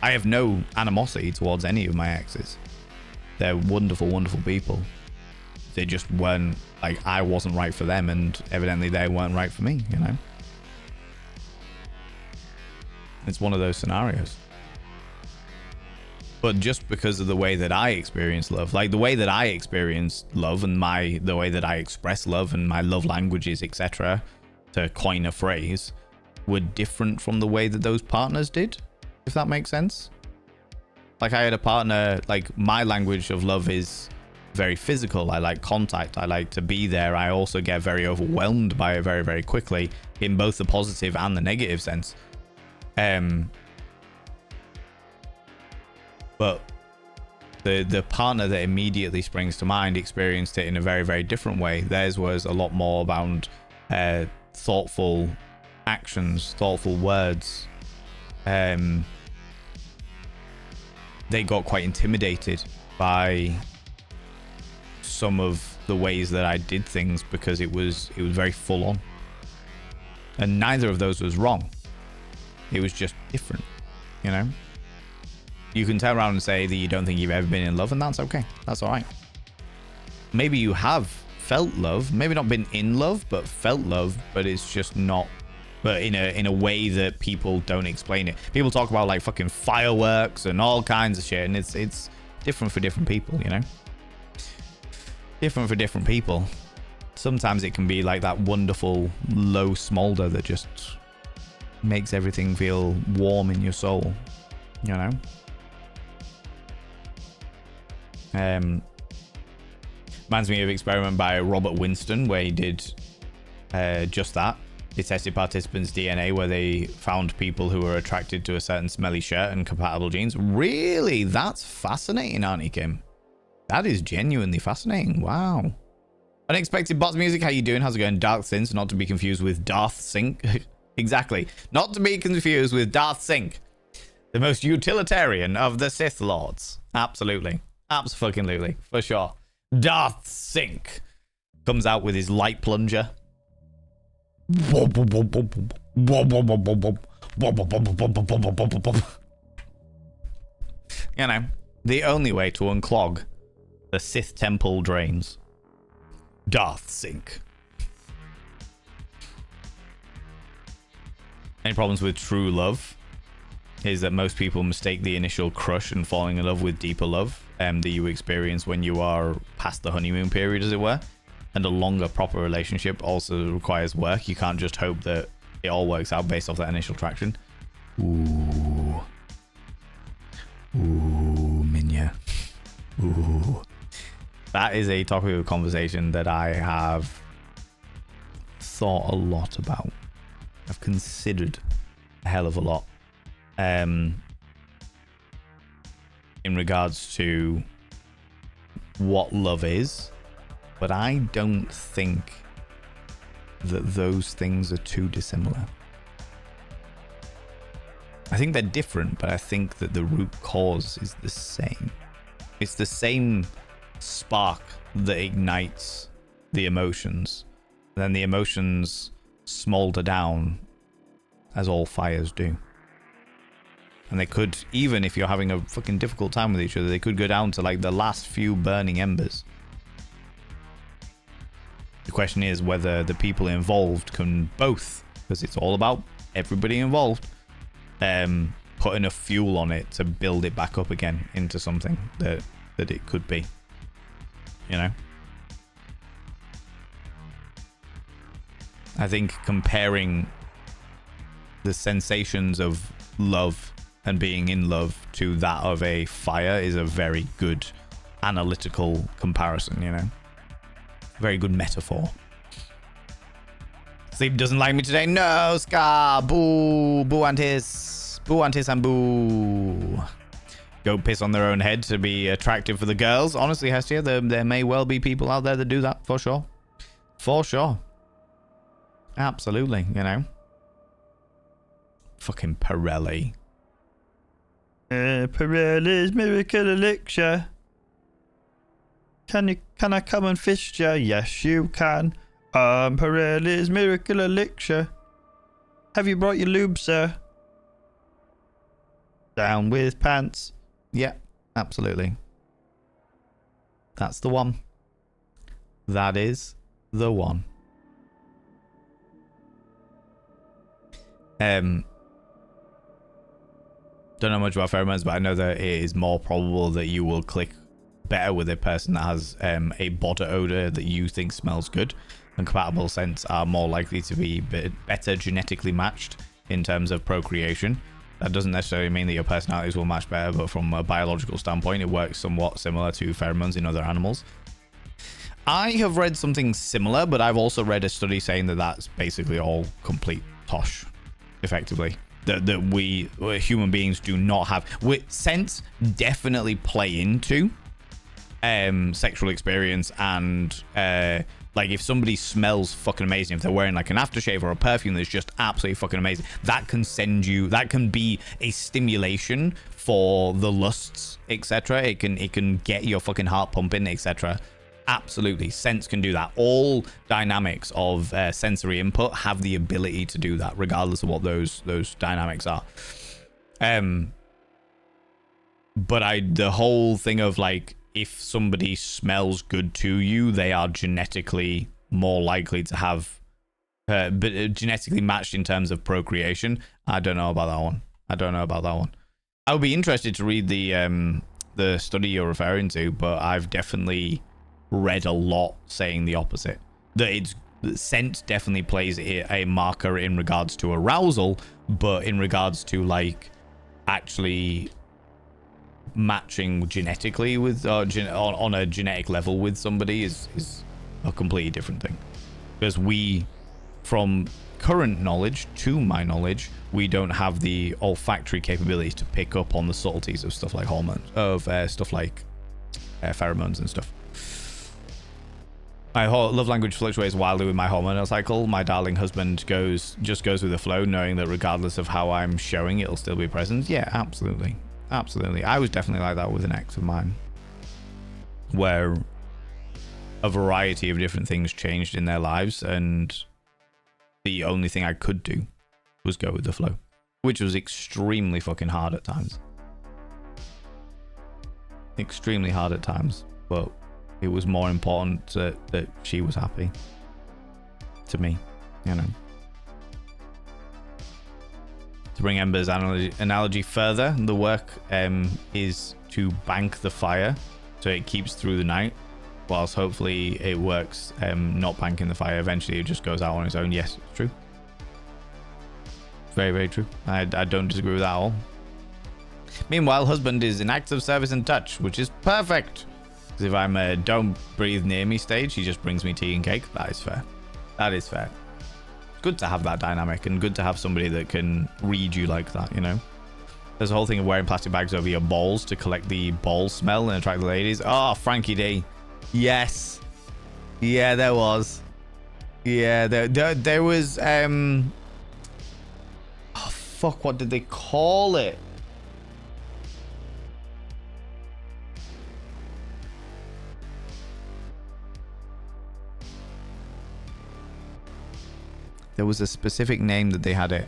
I have no animosity towards any of my exes. They're wonderful, wonderful people. They just weren't, like, I wasn't right for them, and evidently they weren't right for me, you know? It's one of those scenarios. But just because of the way that I experience love, like the way that I experience love and the way that I express love and my love languages, etc., to coin a phrase, were different from the way that those partners did, if that makes sense. Like I had a partner, like my language of love is very physical. I like contact. I like to be there. I also get very overwhelmed by it very, very quickly in both the positive and the negative sense. But The partner that immediately springs to mind experienced it in a very, very different way. Theirs was a lot more about thoughtful actions, thoughtful words. They got quite intimidated by some of the ways that I did things because it was very full on. And neither of those was wrong. It was just different, you know? You can turn around and say that you don't think you've ever been in love, and that's okay. That's all right. Maybe you have felt love, maybe not been in love, but felt love, but it's just not, but in a way that people don't explain it. People talk about like fucking fireworks and all kinds of shit, and it's different for different people, you know? Different for different people. Sometimes it can be like that wonderful low smolder that just makes everything feel warm in your soul, you know? Reminds me of an experiment by Robert Winston where he did just that. He tested participants' DNA where they found people who were attracted to a certain smelly shirt and compatible jeans. Really? That's fascinating, Auntie Kim. That is genuinely fascinating. Wow. Unexpected bots music. How you doing? How's it going? Dark Synth, not to be confused with Darth Sync. Exactly. Not to be confused with Darth Sync. The most utilitarian of the Sith Lords. Absolutely. Absolutely. For sure. Darth Sync comes out with his light plunger. You know, the only way to unclog the Sith temple drains. Darth Sync. Any problems with true love is that most people mistake the initial crush and falling in love with deeper love that you experience when you are past the honeymoon period, as it were. And a longer, proper relationship also requires work. You can't just hope that it all works out based off that initial attraction. Ooh. Ooh, Minya. Ooh. That is a topic of conversation that I have thought a lot about. I've considered a hell of a lot. In regards to what love is, but I don't think that those things are too dissimilar. I think they're different, but I think that the root cause is the same. It's the same spark that ignites the emotions. Then the emotions smolder down, as all fires do. And they could, even if you're having a fucking difficult time with each other, they could go down to like the last few burning embers. The question is whether the people involved can both, because it's all about everybody involved, put enough fuel on it to build it back up again into something that it could be. You know? I think comparing the sensations of love and being in love to that of a fire is a very good analytical comparison, you know? Very good metaphor. Sleep doesn't like me today. No, Scar. Boo. Boo Antis. Boo Antis and boo. Go piss on their own head to be attractive for the girls. Honestly, Hestia, there may well be people out there that do that, for sure. For sure. Absolutely, you know. Fucking Pirelli. Pirelli's Miracle Elixir. Can I come and fist ya? Yes, you can. Pirelli's Miracle Elixir. Have you brought your lube, sir? Down with pants. Yeah, absolutely. That's the one. That is the one. Don't know much about pheromones, but I know that it is more probable that you will click better with a person that has a body odor that you think smells good, and compatible scents are more likely to be better genetically matched in terms of procreation. That doesn't necessarily mean that your personalities will match better, but from a biological standpoint, it works somewhat similar to pheromones in other animals. I have read something similar, but I've also read a study saying that that's basically all complete tosh, effectively. that we human beings do not have. Scents definitely play into sexual experience, and like if somebody smells fucking amazing, if they're wearing like an aftershave or a perfume that's just absolutely fucking amazing, that can be a stimulation for the lusts, etc. It can get your fucking heart pumping, etc. Absolutely, scents can do that. All dynamics of sensory input have the ability to do that, regardless of what those dynamics are. But the whole thing of like, if somebody smells good to you, they are genetically more likely to have genetically matched in terms of procreation. I don't know about that one. I would be interested to read the study you're referring to, but I've definitely read a lot saying the opposite. That scent definitely plays a marker in regards to arousal, but in regards to like actually matching genetically with on a genetic level with somebody is a completely different thing. Because we, from current knowledge to my knowledge, we don't have the olfactory capabilities to pick up on the subtleties of stuff like hormones, of stuff like pheromones and stuff. My love language fluctuates wildly with my hormonal cycle. My darling husband just goes with the flow, knowing that regardless of how I'm showing, it'll still be present. Yeah, absolutely. Absolutely. I was definitely like that with an ex of mine, where a variety of different things changed in their lives, and the only thing I could do was go with the flow, which was extremely fucking hard at times. Extremely hard at times, but it was more important that she was happy to me, you know. To bring Ember's analogy further, the work is to bank the fire so it keeps through the night, whilst hopefully it works not banking the fire. Eventually it just goes out on its own. Yes, it's true. Very, very true. I don't disagree with that at all. Meanwhile, husband is in acts of service and touch, which is perfect. Because if I'm a don't breathe near me stage, he just brings me tea and cake. That is fair. That is fair. Good to have that dynamic, and good to have somebody that can read you like that, you know. There's a whole thing of wearing plastic bags over your balls to collect the ball smell and attract the ladies. Oh, Frankie D. Yes. Yeah, there was. Yeah, there was oh fuck, what did they call it? There was a specific name that they had it.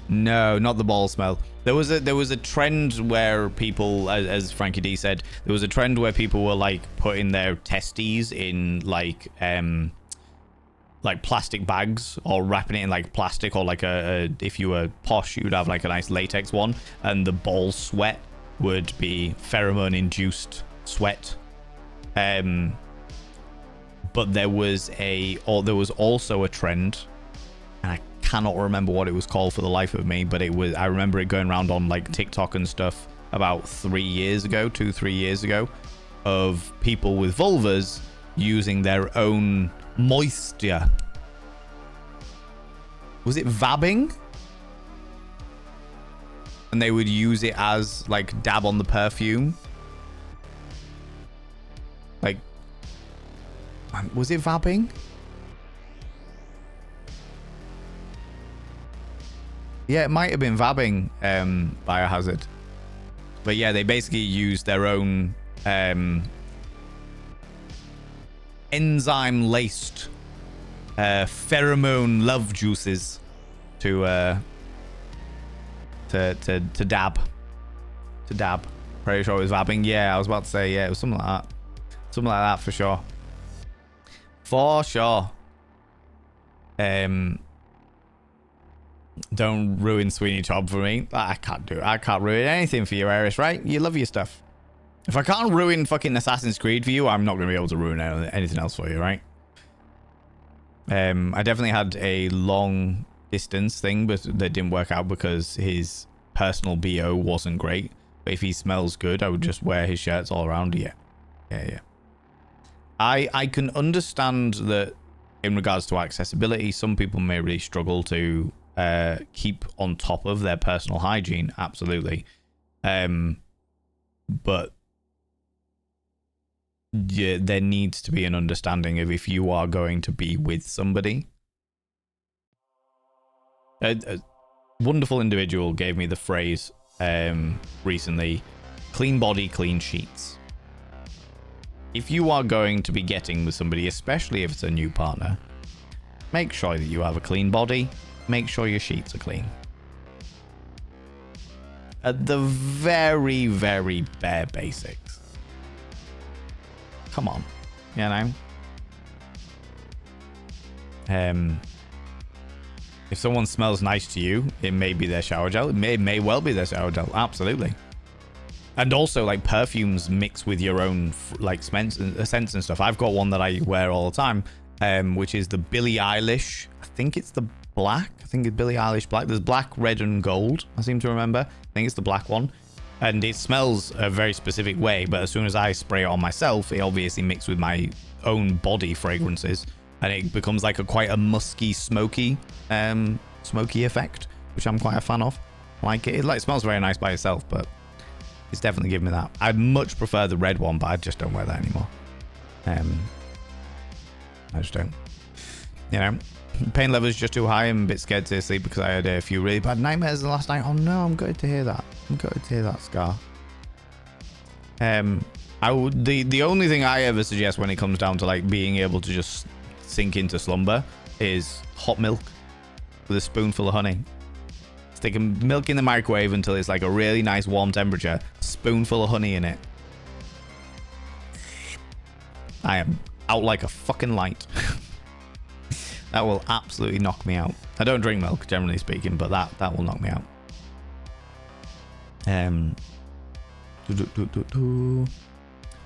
No, not the ball smell. There was a trend where people, as Frankie D said, there was a trend where people were like putting their testes in like plastic bags, or wrapping it in like plastic, or like if you were posh, you'd have like a nice latex one, and the ball sweat would be pheromone induced sweat. But there was also a trend, and I cannot remember what it was called for the life of me, but I remember it going around on like TikTok and stuff about 3 years ago, 2-3 years ago, of people with vulvas using their own moisture. Was it vabbing? And they would use it as like dab on the perfume. Like, was it vabbing? Yeah, it might have been vabbing, Biohazard. But yeah, they basically used their own enzyme-laced pheromone love juices to dab. To dab. Pretty sure it was vabbing. Yeah, I was about to say, yeah, it was something like that. Something like that for sure. For sure. Don't ruin Sweeney Todd for me. I can't do it. I can't ruin anything for you, Eris, right? You love your stuff. If I can't ruin fucking Assassin's Creed for you, I'm not going to be able to ruin anything else for you, right? I definitely had a long distance thing, but that didn't work out because his personal BO wasn't great. But if he smells good, I would just wear his shirts all around. Yeah. I can understand that in regards to accessibility, some people may really struggle to keep on top of their personal hygiene. Absolutely. But yeah, there needs to be an understanding of if you are going to be with somebody. A wonderful individual gave me the phrase recently, clean body, clean sheets. If you are going to be getting with somebody, especially if it's a new partner, make sure that you have a clean body. Make sure your sheets are clean. At the very, very bare basics. Come on, you know? If someone smells nice to you, it may be their shower gel. It may well be their shower gel. Absolutely. And also, like, perfumes mix with your own, like, scents and stuff. I've got one that I wear all the time, which is the Billie Eilish. I think it's the black. I think it's Billie Eilish black. There's black, red, and gold, I seem to remember. I think it's the black one. And it smells a very specific way, but as soon as I spray it on myself, it obviously mixes with my own body fragrances. And it becomes like quite a musky, smoky effect, which I'm quite a fan of. Like it smells very nice by itself, but it's definitely giving me that. I'd much prefer the red one, but I just don't wear that anymore. I just don't. You know, pain level is just too high. I'm a bit scared to sleep because I had a few really bad nightmares the last night. Oh no, I'm gutted to hear that. I'm gutted to hear that, Scar. The only thing I ever suggest when it comes down to like being able to just sink into slumber is hot milk with a spoonful of honey. Stick milk in the microwave until it's like a really nice warm temperature. Spoonful of honey in it. I am out like a fucking light. That will absolutely knock me out. I don't drink milk, generally speaking, but that will knock me out. On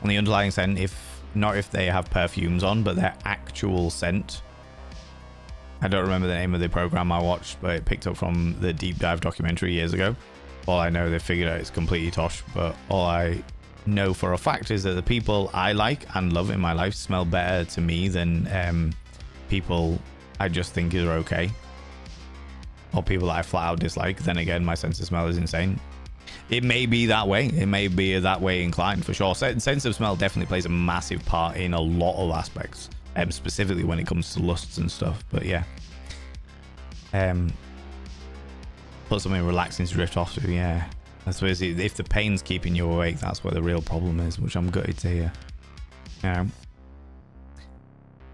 the underlying scent, if they have perfumes on, but their actual scent. I don't remember the name of the program I watched, but it picked up from the deep dive documentary years ago. All I know, they figured out it's completely tosh, but all I know for a fact is that the people I like and love in my life smell better to me than people I just think are okay, or people that I flat out dislike. Then again, my sense of smell is insane. It may be that way. It may be that way inclined for sure. Sense of smell definitely plays a massive part in a lot of aspects, specifically when it comes to lusts and stuff. But yeah, put something relaxing to drift off to. Yeah, I suppose if the pain's keeping you awake, that's where the real problem is, which I'm gutted to hear. Yeah.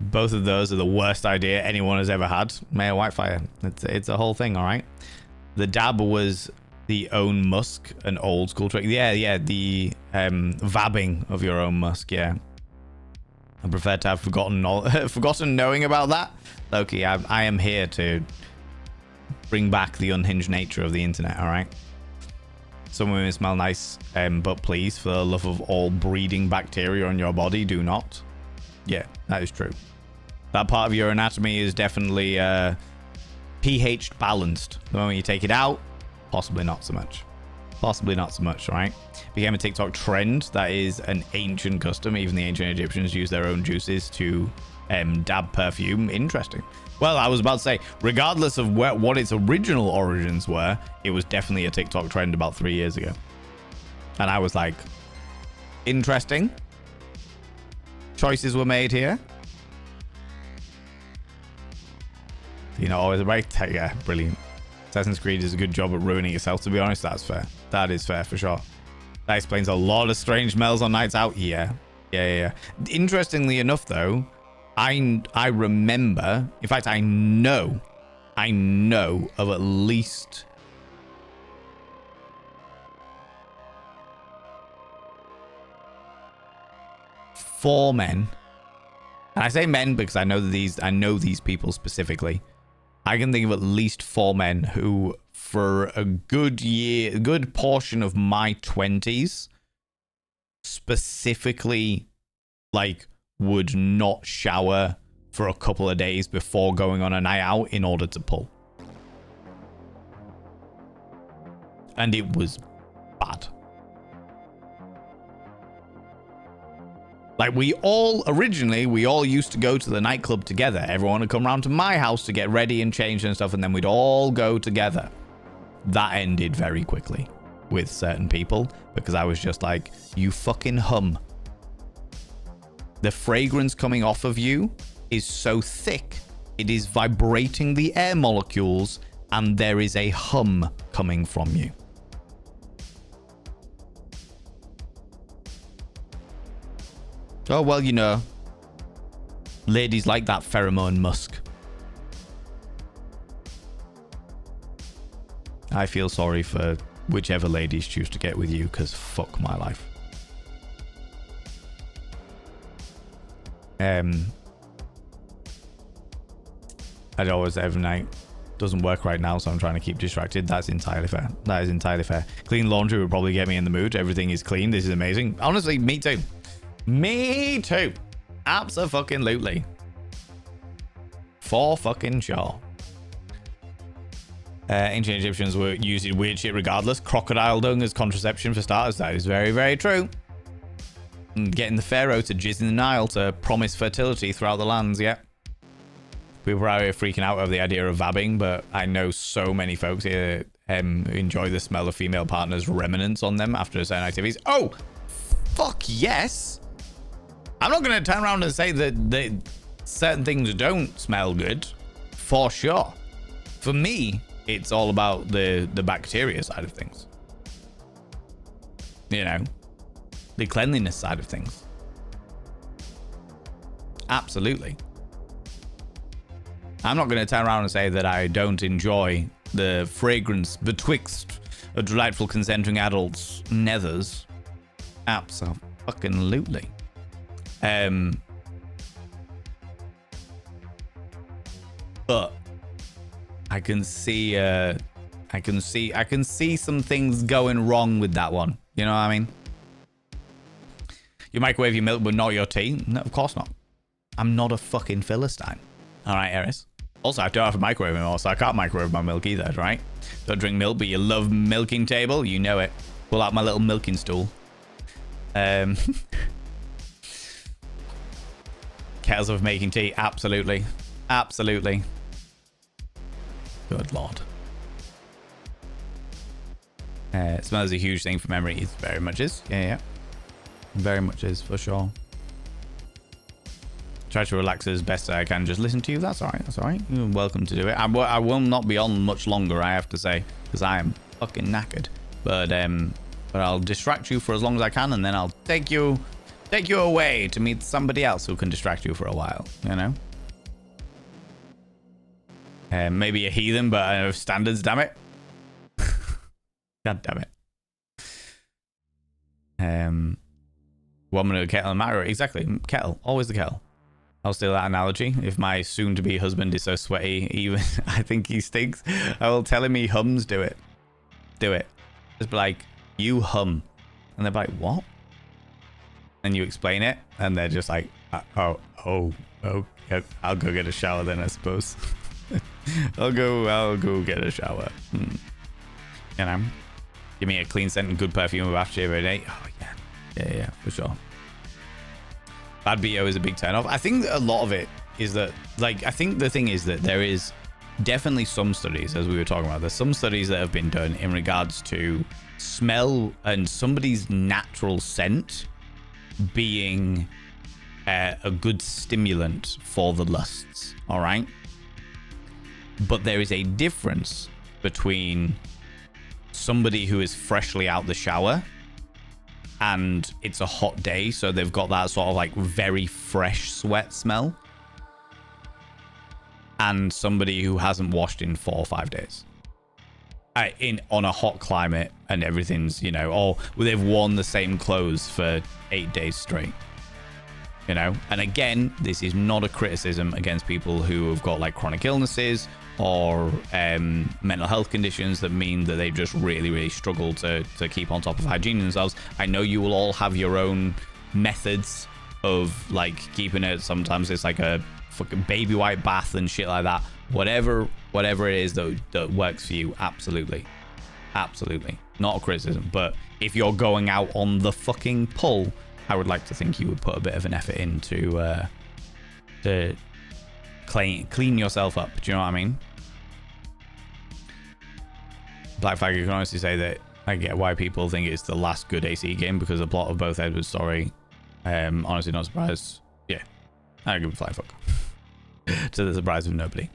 Both of those are the worst idea anyone has ever had. Mayor Whitefire. It's a whole thing, all right? The dab was the own musk, an old school trick. Yeah, the vabbing of your own musk, yeah. I prefer to have forgotten knowing about that. Loki, I am here to bring back the unhinged nature of the internet, all right? Some women smell nice, but please, for the love of all breeding bacteria on your body, do not. Yeah, that is true. That part of your anatomy is definitely pH balanced. The moment you take it out, possibly not so much. Possibly not so much, right? Became a TikTok trend. That is an ancient custom. Even the ancient Egyptians used their own juices to dab perfume. Interesting. Well, I was about to say, regardless of what its original origins were, it was definitely a TikTok trend about 3 years ago. And I was like, interesting. Choices were made here. You know, always right. Yeah, brilliant. Assassin's Creed does a good job at ruining itself, to be honest. That's fair. That is fair for sure. That explains a lot of strange smells on nights out. Yeah. Interestingly enough, though, I remember, in fact, I know of at least 4 men. And I say men because I know these people specifically. I can think of at least 4 men who, for a good portion of my 20s, specifically, like, would not shower for a couple of days before going on a night out in order to pull. And it was bad. Like we all used to go to the nightclub together. Everyone would come around to my house to get ready and change and stuff, and then we'd all go together. That ended very quickly with certain people because I was just like, you fucking hum. The fragrance coming off of you is so thick, it is vibrating the air molecules, and there is a hum coming from you. Oh, well, you know, ladies like that pheromone musk. I feel sorry for whichever ladies choose to get with you, because fuck my life. I'd always every night. Doesn't work right now, so I'm trying to keep distracted. That's entirely fair. That is entirely fair. Clean laundry would probably get me in the mood. Everything is clean. This is amazing. Honestly, me too. Me too. Abso-fucking-lutely. For fucking sure. Ancient Egyptians were using weird shit regardless. Crocodile dung as contraception for starters. That is very, very true. And getting the pharaoh to jizz in the Nile to promise fertility throughout the lands, yeah. People are out here freaking out over the idea of vabbing, but I know so many folks here who enjoy the smell of female partners' remnants on them after certain activities. Oh, fuck yes. I'm not going to turn around and say that certain things don't smell good, for sure. For me, it's all about the bacteria side of things. You know, the cleanliness side of things. Absolutely. I'm not going to turn around and say that I don't enjoy the fragrance betwixt a delightful consenting adult's nethers. Abso-fucking-lutely. But I can see some things going wrong with that one. You know what I mean? You microwave your milk but not your tea? No, of course not. I'm not a fucking Philistine. All right, Eris. Also, I don't have a microwave anymore, so I can't microwave my milk either, right? Don't drink milk, but you love milking table. You know it. Pull out my little milking stool. Kettles of making tea. Absolutely. Absolutely. Good lord. Smell is a huge thing for memory. It very much is. Yeah. Very much is, for sure. Try to relax as best I can. Just listen to you. That's all right. That's all right. You're welcome to do it. I will not be on much longer, I have to say, because I am fucking knackered. But I'll distract you for as long as I can, and then I'll take you away to meet somebody else who can distract you for a while. You know. Maybe a heathen, but I have standards. Damn it. God damn it. Woman of kettle and matter. Exactly. Kettle. Always the kettle. I'll steal that analogy. If my soon-to-be husband is so sweaty, even I think he stinks, I will tell him he hums. Do it. Do it. Just be like, you hum. And they're like, what? And you explain it, and they're just like, oh, yeah, I'll go get a shower then, I suppose. I'll go get a shower. You know, give me a clean scent and good perfume of aftershave every day. Oh yeah, for sure. Bad BO is a big turn off. I think a lot of it is that, like, I think the thing is that there is definitely some studies, as we were talking about, there's some studies that have been done in regards to smell and somebody's natural scent being a good stimulant for the lusts. All right. But there is a difference between somebody who is freshly out the shower and it's a hot day, so they've got that sort of like very fresh sweat smell, and somebody who hasn't washed in 4 or 5 days on a hot climate and everything's, you know, or they've worn the same clothes for 8 days straight. You know, and again, this is not a criticism against people who have got like chronic illnesses or mental health conditions that mean that they just really, really struggle to keep on top of hygiene themselves. I know you will all have your own methods of like keeping it. Sometimes it's like a fucking baby white bath and shit like that. Whatever it is that works for you, absolutely. Not a criticism, but if you're going out on the fucking pull I would like to think you would put a bit of an effort into to clean yourself up. Do you know what I mean? Black Flag, you can honestly say that I get why people think it's the last good AC game because the plot of both Edward's story. Honestly, not surprised. Yeah, I don't give a flying fuck. To the surprise of nobody.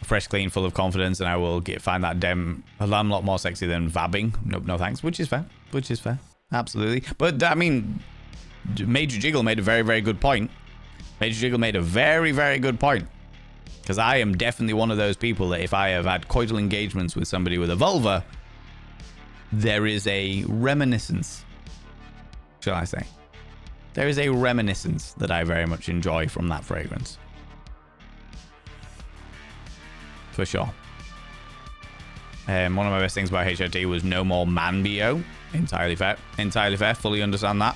Fresh, clean, full of confidence, and I will find that dem a lot more sexy than vabbing. Nope, no thanks. Which is fair. Absolutely. But I mean, Major Jiggle made a very, very good point. Major Jiggle made a very, very good point. Because I am definitely one of those people that if I have had coital engagements with somebody with a vulva, there is a reminiscence, shall I say. There is a reminiscence that I very much enjoy from that fragrance. For sure. One of my best things about HOT was no more man BO. Entirely fair. Entirely fair. Fully understand that.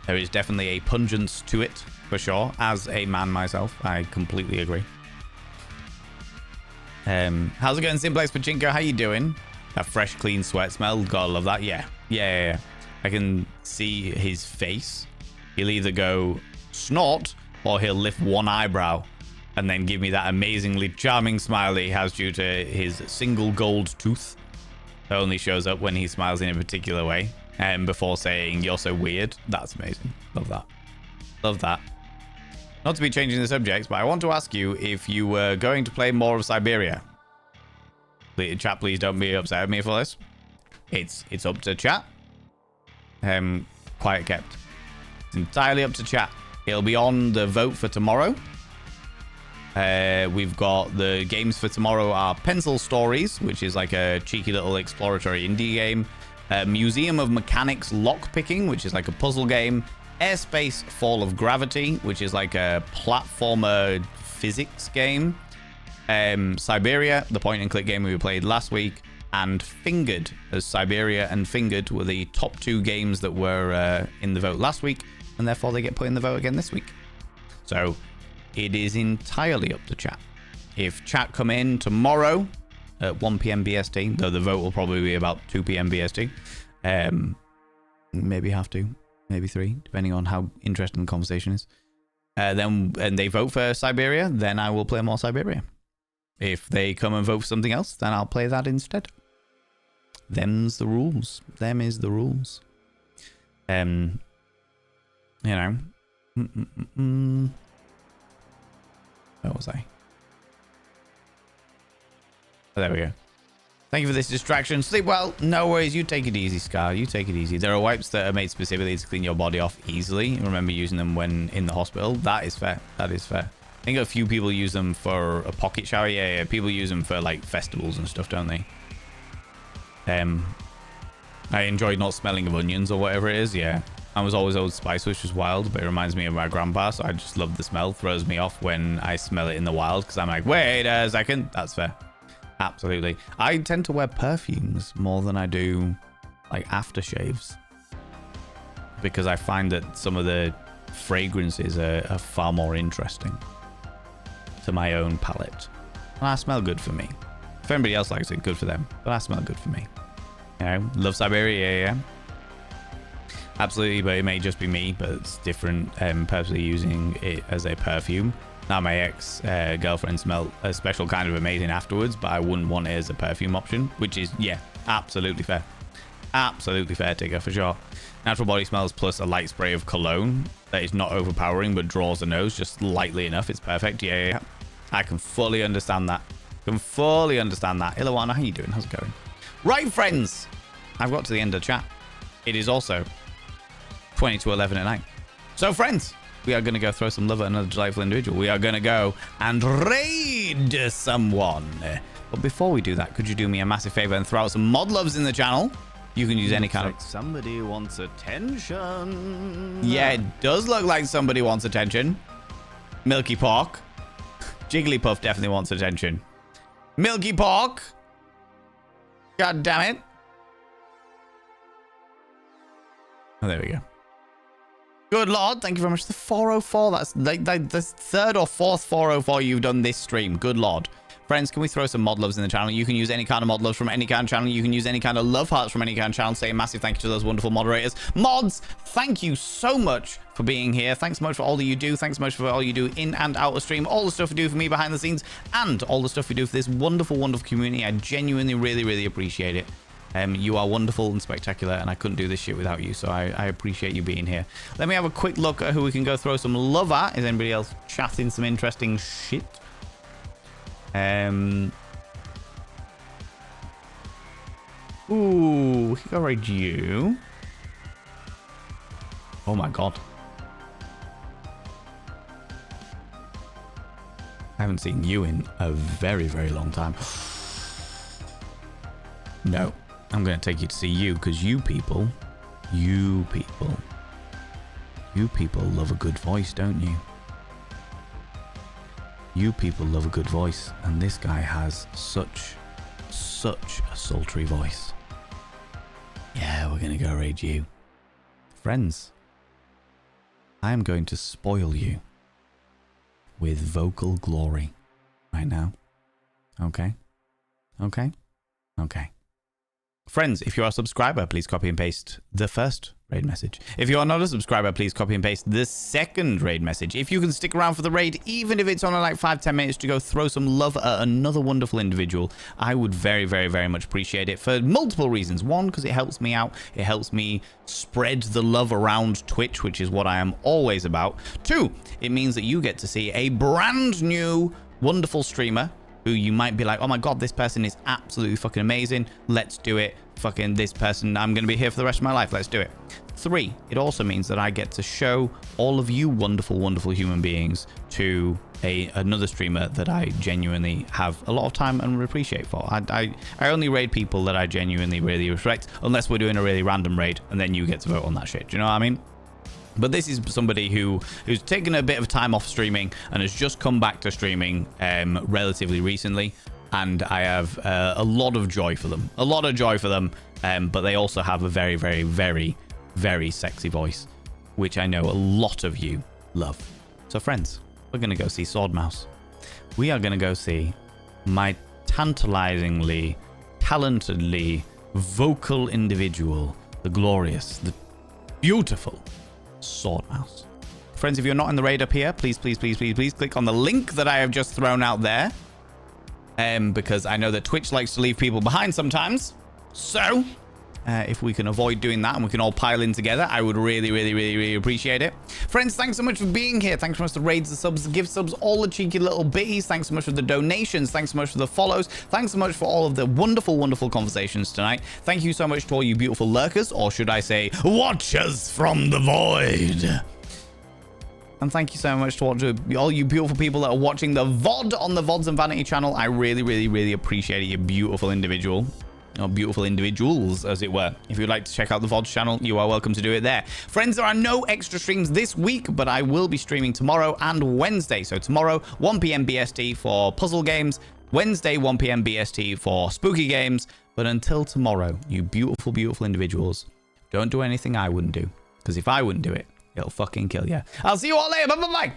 There is definitely a pungence to it, for sure. As a man myself, I completely agree. How's it going, Simplex Pachinko? How you doing? That fresh, clean sweat smell. Gotta love that. Yeah. I can see his face. He'll either go snort or he'll lift one eyebrow and then give me that amazingly charming smile that he has due to his single gold tooth that only shows up when he smiles in a particular way. And before saying, "You're so weird." That's amazing. Love that. Love that. Not to be changing the subject, but I want to ask you if you were going to play more of Siberia. Chat, please don't be upset at me for this. It's up to chat. Quiet kept. It's entirely up to chat. It'll be on the vote for tomorrow. We've got the games for tomorrow are Pencil Stories, which is like a cheeky little exploratory indie game. Museum of Mechanics Lockpicking, which is like a puzzle game. Airspace Fall of Gravity, which is like a platformer physics game. Siberia, the point and click game we played last week. And Fingered, as Siberia and Fingered were the top two games that were in the vote last week, and therefore they get put in the vote again this week. So it is entirely up to chat. If chat come in tomorrow at 1 p.m. BST, though the vote will probably be about 2 p.m. BST, maybe have to, maybe 3, depending on how interesting the conversation is. And they vote for Siberia, then I will play more Siberia. If they come and vote for something else, then I'll play that instead. Them's the rules. Them is the rules. You know. Where was I? Oh, there we go. Thank you for this distraction. Sleep well. No worries. You take it easy, Scar. You take it easy. There are wipes that are made specifically to clean your body off easily. Remember using them when in the hospital. That is fair. That is fair. I think a few people use them for a pocket shower. Yeah. People use them for like festivals and stuff, don't they? I enjoyed not smelling of onions or whatever it is. Yeah. I was always Old Spice, which was wild, but it reminds me of my grandpa, so I just love the smell. Throws me off when I smell it in the wild because I'm like, wait a second. That's fair. Absolutely. I tend to wear perfumes more than I do like aftershaves because I find that some of the fragrances are far more interesting to my own palate. And I smell good for me. If anybody else likes it, good for them. But I smell good for me. You know, love Siberia, yeah. Absolutely, but it may just be me, but it's different. Purposely using it as a perfume. Now my ex-girlfriend smelled a special kind of amazing afterwards, but I wouldn't want it as a perfume option, which is, yeah, absolutely fair. Absolutely fair, Tigger, for sure. Natural body smells plus a light spray of cologne that is not overpowering, but draws the nose just lightly enough. It's perfect. Yeah. I can fully understand that. Ilawana, how you doing? How's it going? Right, friends. I've got to the end of the chat. It is also 20 to 11 at night. So, friends, we are going to go throw some love at another delightful individual. We are going to go and raid someone. But before we do that, could you do me a massive favor and throw out some mod loves in the channel? You can use any kind of... Somebody wants attention. Yeah, it does look like somebody wants attention. Milky Pork. Jigglypuff definitely wants attention. Milky Pork. God damn it. Oh, there we go. Good Lord, thank you very much. The 404, that's like the third or fourth 404 you've done this stream. Good Lord. Friends, can we throw some mod loves in the channel? You can use any kind of mod loves from any kind of channel. You can use any kind of love hearts from any kind of channel. Say a massive thank you to those wonderful moderators. Mods, thank you so much for being here. Thanks so much for all that you do. Thanks so much for all you do in and out of stream. All the stuff you do for me behind the scenes and all the stuff you do for this wonderful, wonderful community. I genuinely really, really appreciate it. You are wonderful and spectacular, and I couldn't do this shit without you, so I appreciate you being here. Let me have a quick look at who we can go throw some love at. Is anybody else chatting some interesting shit? Ooh, we can go raid you. Oh my god. I haven't seen you in a very, very long time. No, I'm going to take you to see you because you people love a good voice, don't you? You people love a good voice, and this guy has such a sultry voice. Yeah, we're going to go raid you. Friends, I am going to spoil you with vocal glory right now. Okay? Okay? Okay. Friends, if you're a subscriber, please copy and paste the first raid message. If you are not a subscriber, please copy and paste the second raid message. If you can stick around for the raid, even if it's only like 5-10 minutes to go throw some love at another wonderful individual, I would very, very, very much appreciate it for multiple reasons. One, because it helps me out. It helps me spread the love around Twitch, which is what I am always about. Two, it means that you get to see a brand new wonderful streamer who you might be like, oh my god, this person is absolutely fucking amazing. Let's do it. Fucking this person, I'm going to be here for the rest of my life. Let's do it. 3, it also means that I get to show all of you wonderful, wonderful human beings to another streamer that I genuinely have a lot of time and appreciate for. I only raid people that I genuinely really respect, unless we're doing a really random raid, and then you get to vote on that shit. Do you know what I mean? But this is somebody who's taken a bit of time off streaming and has just come back to streaming relatively recently. And I have a lot of joy for them. A lot of joy for them. But they also have a very, very, very, very sexy voice, which I know a lot of you love. So friends, we're going to go see Swordmouse. We are going to go see my tantalizingly, talentedly vocal individual, the glorious, the beautiful Swordmouse. Friends, if you're not in the raid up here, please, please, please, please, please click on the link that I have just thrown out there. Because I know that Twitch likes to leave people behind sometimes. So, if we can avoid doing that and we can all pile in together, I would really, really, really, really appreciate it. Friends, thanks so much for being here. Thanks so much for the raids, the subs, the gift subs, all the cheeky little bitties. Thanks so much for the donations. Thanks so much for the follows. Thanks so much for all of the wonderful, wonderful conversations tonight. Thank you so much to all you beautiful lurkers, or should I say, watchers from the void. And thank you so much to all you beautiful people that are watching the VOD on the VODs and Vanity channel. I really, really, really appreciate it, you beautiful individual. Or beautiful individuals, as it were. If you'd like to check out the VODs channel, you are welcome to do it there. Friends, there are no extra streams this week, but I will be streaming tomorrow and Wednesday. So tomorrow, 1 p.m. BST for puzzle games. Wednesday, 1 p.m. BST for spooky games. But until tomorrow, you beautiful, beautiful individuals, don't do anything I wouldn't do. Because if I wouldn't do it, it'll fucking kill you. I'll see you all later. Bye-bye.